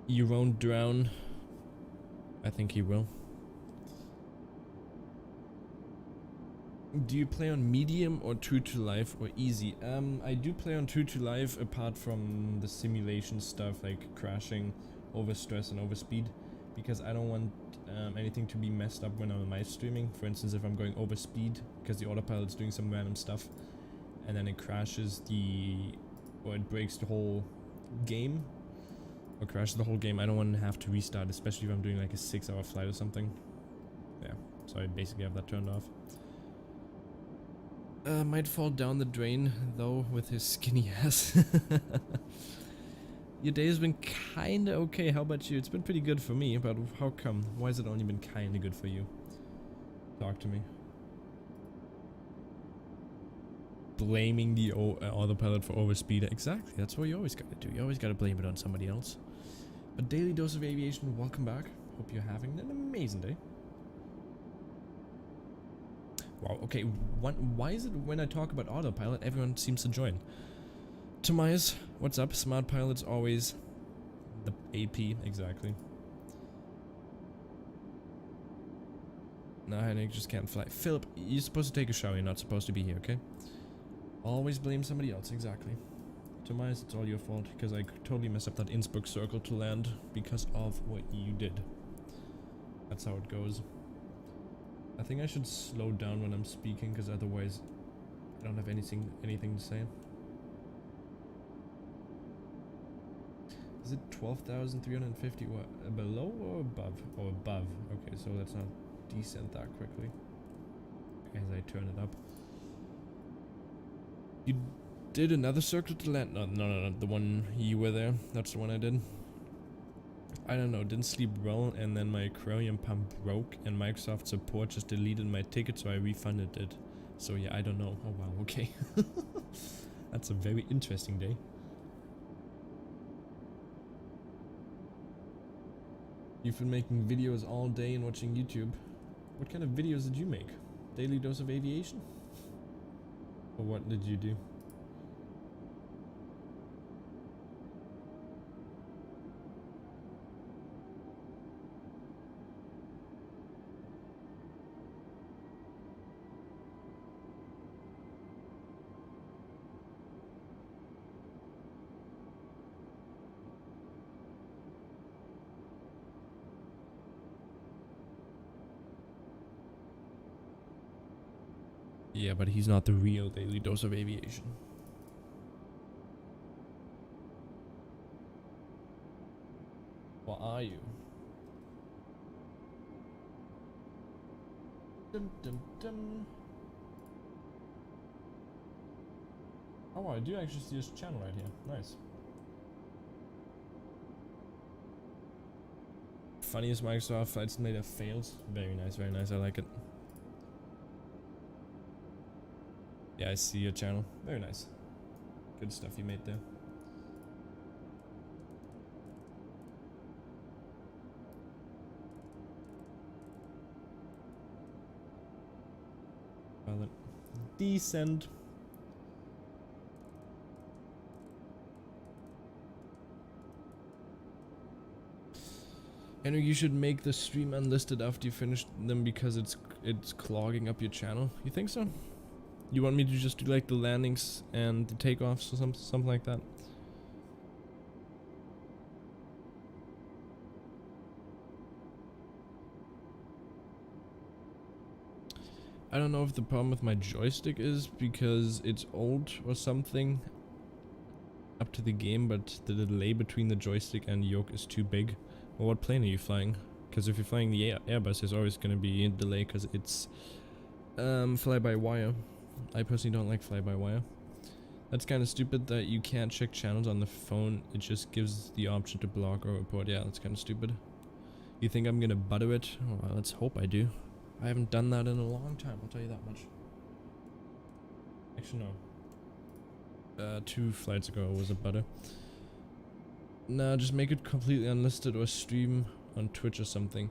You won't drown. I think he will. Do you play on medium or true to life or easy? I do play on true to life apart from the simulation stuff like crashing, overstress and overspeed, because I don't want anything to be messed up when I'm live streaming. For instance, if I'm going over speed because the autopilot's doing some random stuff and then it crashes or it breaks the whole game or crashes the whole game, I don't want to have to restart, especially if I'm doing like a 6-hour flight or something. Yeah, so I basically have that turned off. Might fall down the drain though with his skinny ass. Your day has been kinda okay. How about you? It's been pretty good for me, but how come? Why has it only been kinda good for you? Talk to me. Blaming the autopilot for overspeed. Exactly, that's what you always gotta do. You always gotta blame it on somebody else. But Daily Dose of Aviation, welcome back. Hope you're having an amazing day. Wow, okay, why is it when I talk about autopilot, everyone seems to join? Tomias, what's up? Smart pilots always the AP, exactly. Nah, Henrik just can't fly. Philip, you're supposed to take a shower, you're not supposed to be here, okay? Always blame somebody else, exactly. Tomias, it's all your fault, because I totally messed up that Innsbruck circle to land because of what you did. That's how it goes. I think I should slow down when I'm speaking, because otherwise I don't have anything to say. Is it 12,350 below or above? Oh, above. Okay, so let's not descend that quickly as I turn it up. You did another circle to land? No, the one you were there. That's the one I did. I don't know, didn't sleep well and then my aquarium pump broke and Microsoft support just deleted my ticket, so I refunded it. So yeah, I don't know. Oh wow, okay. That's a very interesting day. You've been making videos all day and watching YouTube. What kind of videos did you make? Daily Dose of Aviation? Or what did you do? Yeah, but he's not the real Daily Dose of Aviation. What are you? Dun, dun, dun. Oh, I do actually see his channel right here. Nice. Funniest Microsoft Flight Simulator fails. Very nice, very nice. I like it. Yeah, I see your channel. Very nice. Good stuff you made there. Pilot. Descend. Henry, you should make the stream unlisted after you finish them because it's clogging up your channel. You think so? You want me to just do like the landings and the takeoffs or something like that? I don't know if the problem with my joystick is because it's old or something. up to the game, but the delay between the joystick and yoke is too big. Well, what plane are you flying? Because if you're flying the Airbus, there's always going to be a delay because it's fly-by-wire. I personally don't like fly-by-wire. That's kind of stupid that you can't check channels on the phone. It just gives the option to block or report. Yeah, that's kind of stupid. You think I'm gonna butter it? Well, let's hope I do. I haven't done that in a long time, I'll tell you that much. Actually, no. 2 flights ago was a butter. Nah, just make it completely unlisted or stream on Twitch or something.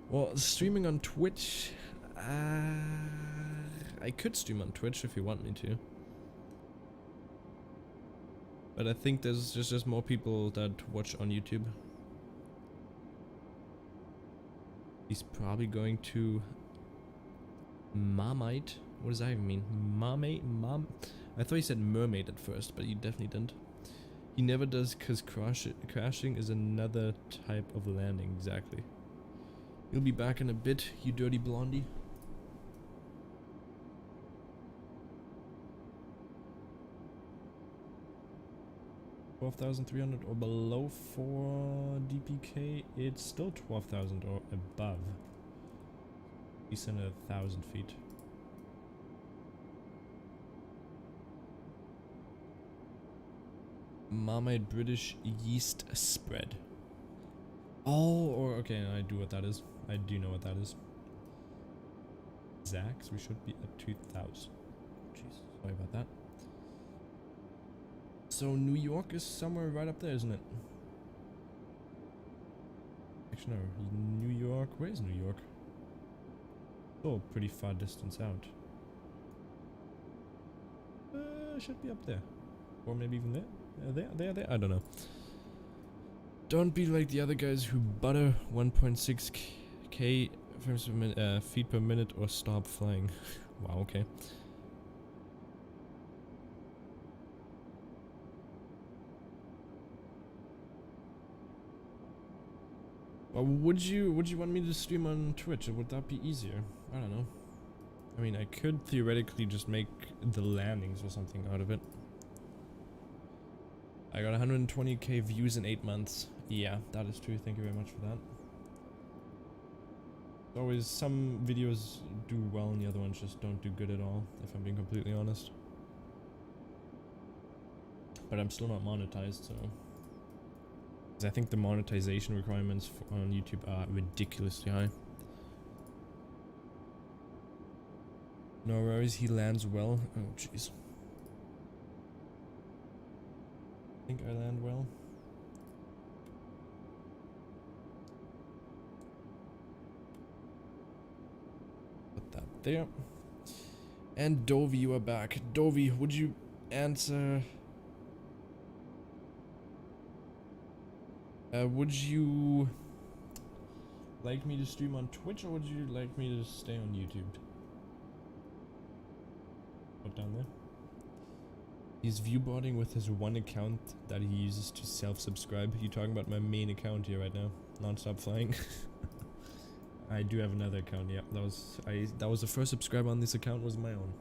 Well, streaming on Twitch... I could stream on Twitch if you want me to. But I think there's just more people that watch on YouTube. He's probably going to Marmite. What does that even mean? Marmite? I thought he said mermaid at first, but he definitely didn't. He never does because crashing is another type of landing, exactly. You'll be back in a bit, you dirty blondie. $12,300 or below for DPK, it's still 12,000 or above. He's in 1,000 feet. Marmite British yeast spread. Oh, or okay, I do what that is. I do know what that is. Zax, we should be at 2,000. Jeez, sorry about that. So New York is somewhere right up there, isn't it? Actually, no. New York. Where is New York? Oh, pretty far distance out. Should be up there, or maybe even there. There. I don't know. Don't be like the other guys who butter 1.6k frames per minute, feet per minute, or stop flying. Wow. Okay. Would you want me to stream on Twitch, or would that be easier? I don't know. I mean, I could theoretically just make the landings or something out of it. I got 120k views in 8 months. Yeah, that is true. Thank you very much for that. Always some videos do well and the other ones just don't do good at all, if I'm being completely honest. But I'm still not monetized, so... I think the monetization requirements on YouTube are ridiculously high. No worries, he lands well. Oh jeez. I think I land well. Put that there. And Dovey, you are back. Dovey, would you answer... would you like me to stream on Twitch, or would you like me to stay on YouTube? What down there? He's viewboarding with his one account that he uses to self-subscribe. You talking about my main account here right now? Non-stop flying. I do have another account. Yeah, that was the first subscriber on this account was my own.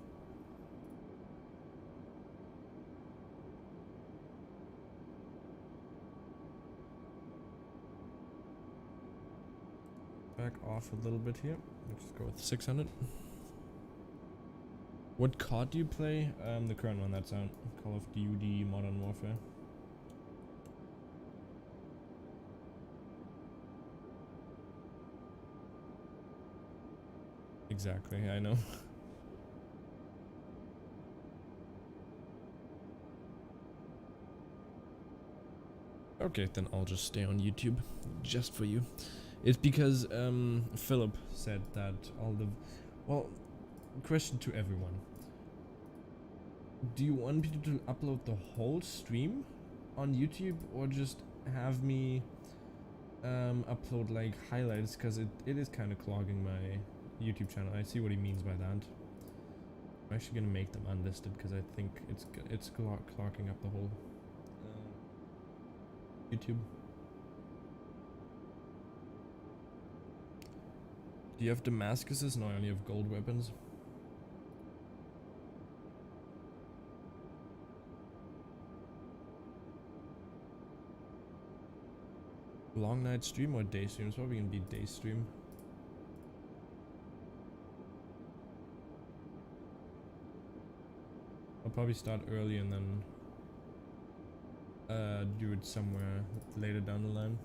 Back off a little bit here. Let's go with 600. What COD do you play? The current one that's out. Call of Duty Modern Warfare. Exactly, I know. Okay, then I'll just stay on YouTube just for you. It's because Philip said that all the... Well, question to everyone. Do you want me to upload the whole stream on YouTube, or just have me upload like highlights, because it is kind of clogging my YouTube channel. I see what he means by that. I'm actually gonna make them unlisted because I think it's clogging up the whole YouTube. Do you have Damascuses? No, I only have gold weapons. Long night stream or day stream? It's probably gonna be day stream. I'll probably start early and then do it somewhere later down the line.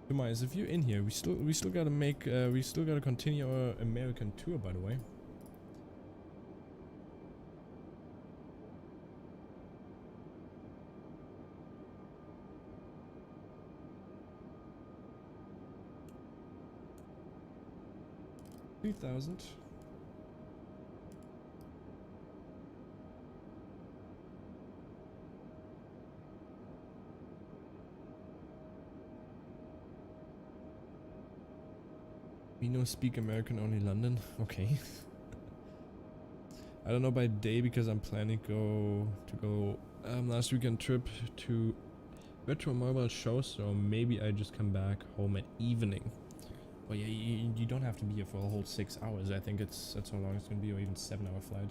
Tomias, if you're in here, we still gotta make we still gotta continue our American tour, by the way. $3,000. We know speak American only London. Okay. I don't know by day because I'm planning to go last weekend trip to Retro Mobile show, so maybe I just come back home at evening. But yeah, you don't have to be here for a whole 6 hours. I think that's how long it's gonna be, or even 7-hour flight.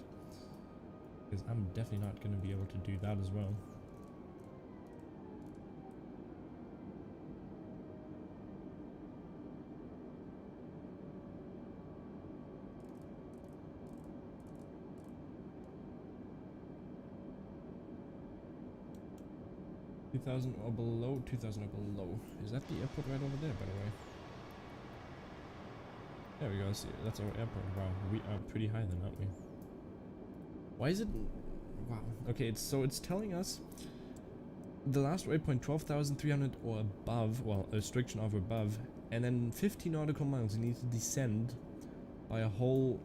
Because I'm definitely not gonna be able to do that as well. $2,000 or below, 2,000 or below. Is that the airport right over there, by the way? There we go, see, that's our airport. Wow, we are pretty high then, aren't we? Why is it... Wow, okay, it's telling us the last waypoint 12,300 or above, well, a restriction of above, and then 50 nautical miles you need to descend by a whole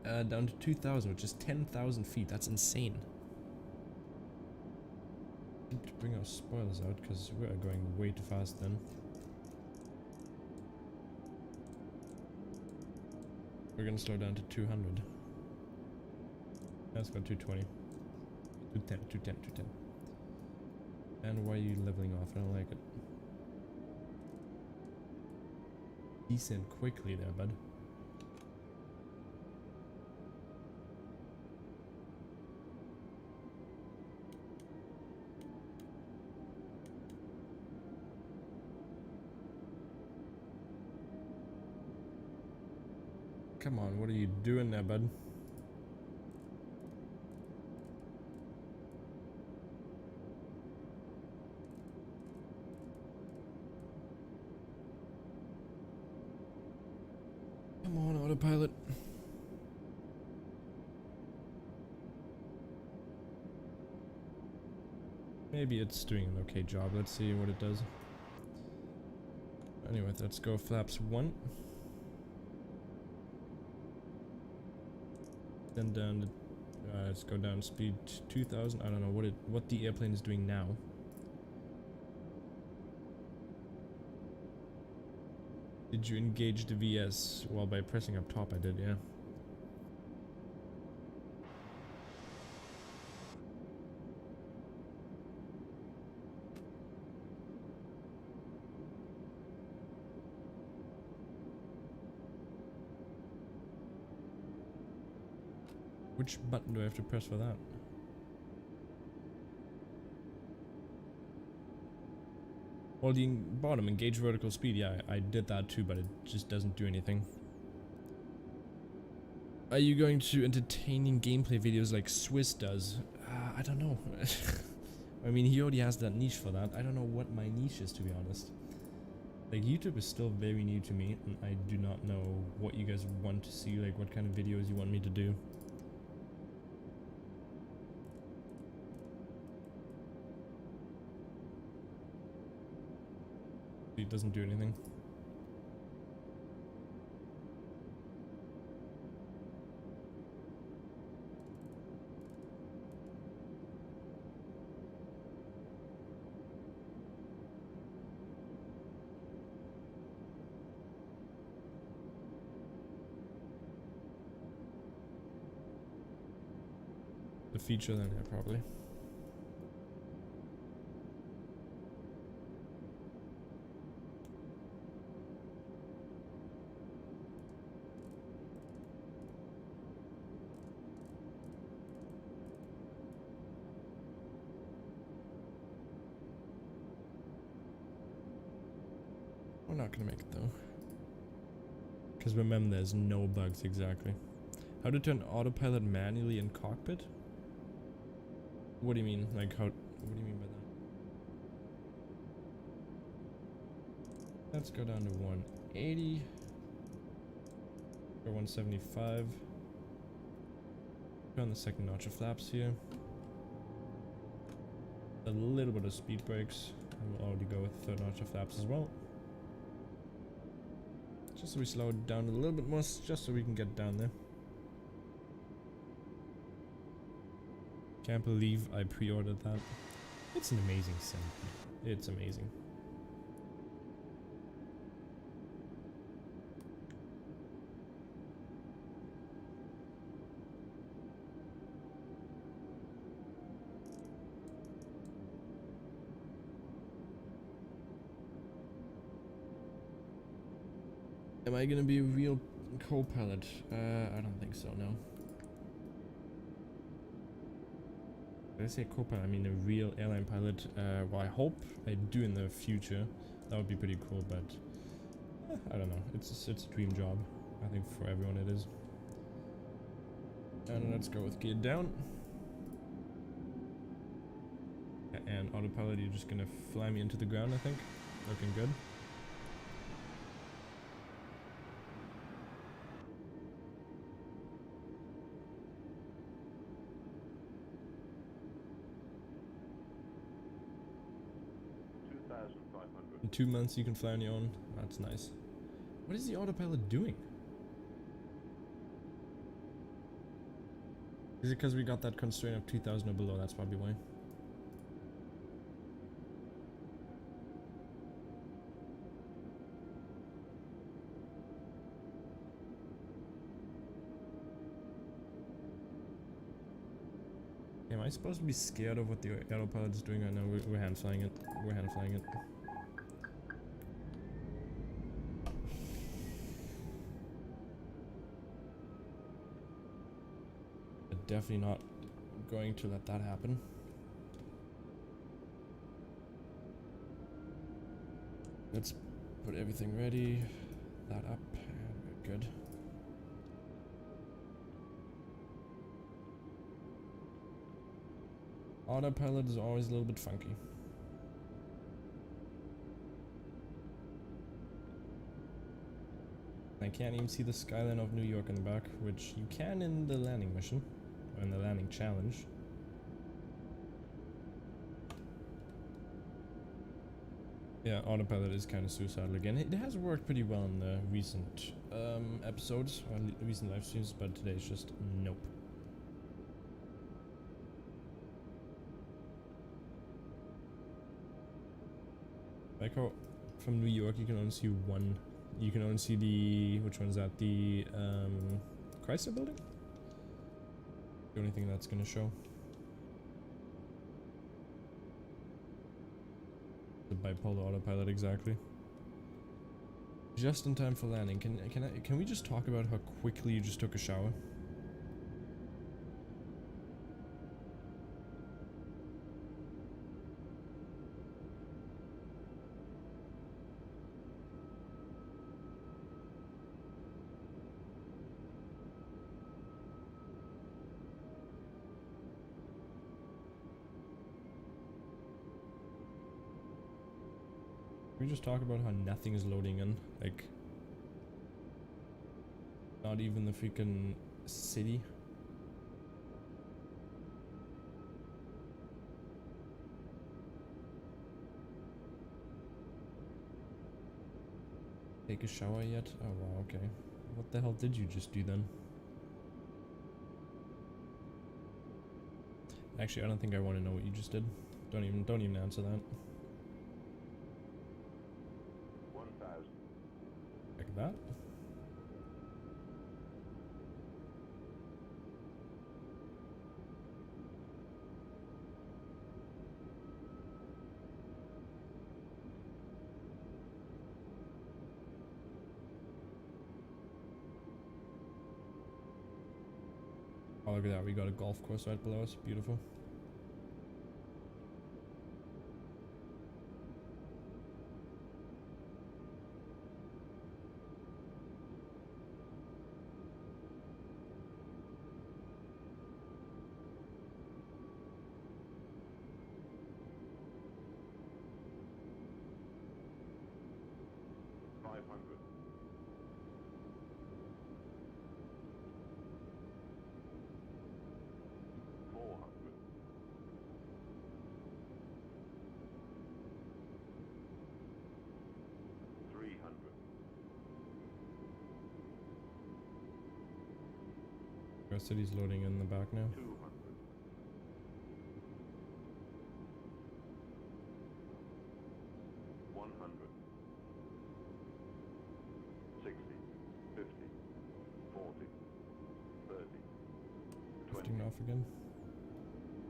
down to 2,000, which is 10,000 feet. That's insane. Need to bring our spoilers out because we are going way too fast then. We're gonna slow down to 200. Let's go 220. 210, 210, 210. And why are you leveling off? I don't like it. Descend quickly there, bud. Come on, what are you doing there, bud? Come on, autopilot. Maybe it's doing an okay job. Let's see what it does. Anyway, let's go flaps 1. Then down to, let's go down speed 2,000. I don't know what the airplane is doing now. Did you engage the VS? Well, by pressing up top I did, yeah. Which button do I have to press for that? Well, the bottom, engage vertical speed, yeah, I did that too, but it just doesn't do anything. Are you going to entertaining gameplay videos like Swiss does? I don't know. I mean, he already has that niche for that. I don't know what my niche is, to be honest. Like, YouTube is still very new to me, and I do not know what you guys want to see, like what kind of videos you want me to do. It doesn't do anything. The feature then, yeah, probably. not gonna make it though. Because remember, there's no bugs exactly. How to turn autopilot manually in cockpit? What do you mean? Like how? What do you mean by that? Let's go down to 180 or 175. Put on the second notch of flaps here. A little bit of speed brakes. And we'll already go with third notch of flaps as well. Just so we slow it down a little bit more, just so we can get down there. Can't believe I pre-ordered that. It's an amazing sim. It's amazing. Am I gonna be a real co-pilot? I don't think so, no. When I say co-pilot, I mean a real airline pilot. Well, I hope I do in the future. That would be pretty cool, but I don't know. It's a dream job. I think for everyone it is. And let's go with gear down. And autopilot, you're just gonna fly me into the ground, I think. Looking good. In 2 months you can fly on your own. That's nice. What is the autopilot doing? Is it because we got that constraint of 2000 or below? That's probably why. Am I supposed to be scared of what the autopilot is doing right now? We're hand flying it. We're hand flying it. Definitely not going to let that happen. Let's put everything ready. That up, and we're good. Autopilot is always a little bit funky. I can't even see the skyline of New York in the back, which you can in the landing mission. In the landing challenge. Yeah, autopilot is kind of suicidal again. It has worked pretty well in the recent episodes, or recent live streams, but today's just nope. Like how from New York you can only see one. You can only see the, which one's that? The Chrysler building? The only thing that's gonna show. The bipolar autopilot, exactly. Just in time for landing. Can we just talk about how quickly you just took a shower? Can we just talk about how nothing is loading in? Like, not even the freaking city. Take a shower yet? Oh wow, okay. What the hell did you just do then? Actually, I don't think I want to know what you just did. Don't even answer that. Like that. Oh, look at that, we got a golf course right below us. Beautiful. Our city's loading in the back now.
200. 100. 60. 50. 40. 30. 20.
Drifting off again.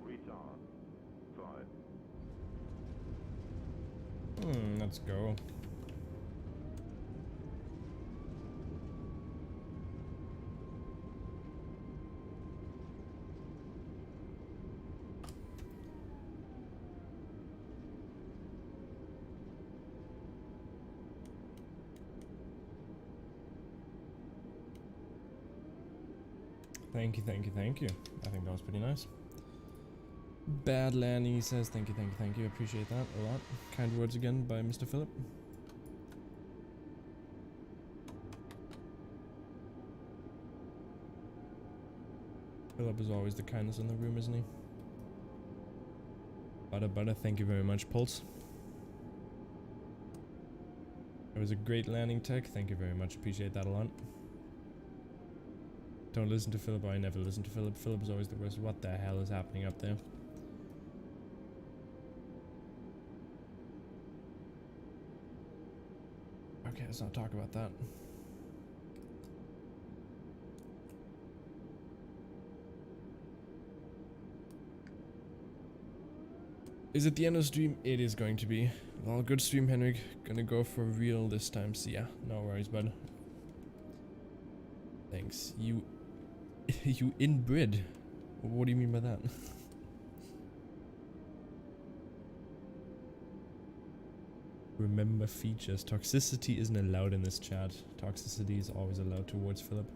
Retard. 5.
Let's go. Thank you, thank you, thank you. I think that was pretty nice. Bad landing, he says. Thank you, thank you, thank you. Appreciate that a lot. Kind words again by Mr. Philip. Philip is always the kindness in the room, isn't he? Butter, thank you very much, Pulse. It was a great landing tech. Thank you very much. Appreciate that a lot. Don't listen to Philip. I never listen to Philip. Philip is always the worst. What the hell is happening up there? Okay, let's not talk about that. Is it the end of the stream? It is going to be. Well, good stream, Henrik. Gonna go for real this time. See ya. No worries, bud. Thanks. You inbred. What do you mean by that? Remember features. Toxicity isn't allowed in this chat. Toxicity is always allowed towards Philip.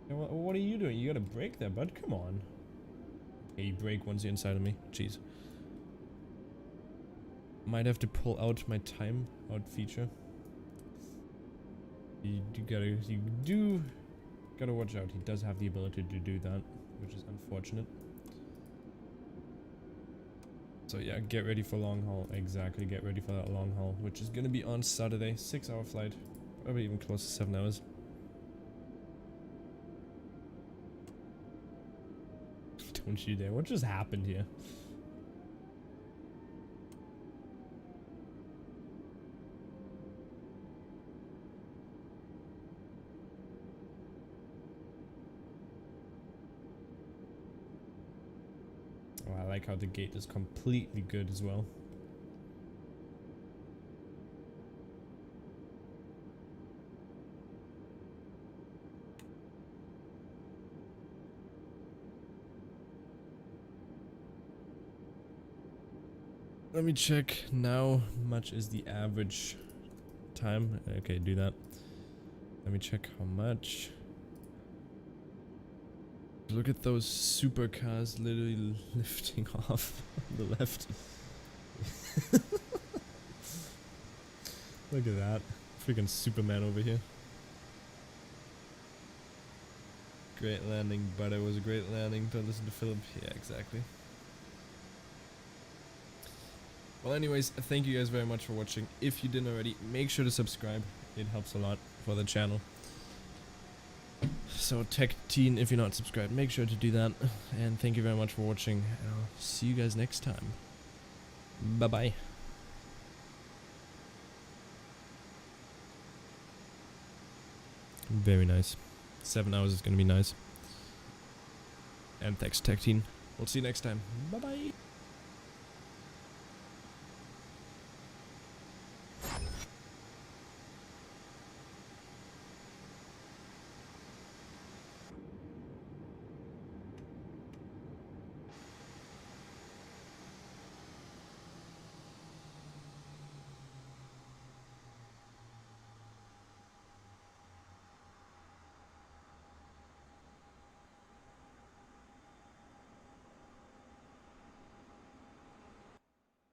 Hey, what are you doing? You got a break there, bud. Come on. Okay, you break once you're inside of me. Jeez. Might have to pull out my time out feature. You gotta watch out. He does have the ability to do that, which is unfortunate. So yeah, get ready for long haul. Exactly, get ready for that long haul, which is gonna be on Saturday. 6-hour flight, probably even close to 7 hours. Don't you dare! What just happened here? Oh, I like how the gate is completely good as well. Let me check now. Much is the average time? Okay, do that. Let me check how much. Look at those supercars literally lifting off on the left. Look at that. Freaking Superman over here. Great landing, but it was a great landing. Don't listen to Philip. Yeah, exactly. Well, anyways, thank you guys very much for watching. If you didn't already, make sure to subscribe. It helps a lot for the channel. So, Tech Teen, if you're not subscribed, make sure to do that. And thank you very much for watching. And I'll see you guys next time. Bye-bye. Very nice. 7 hours is going to be nice. And thanks, Tech Teen. We'll see you next time. Bye-bye.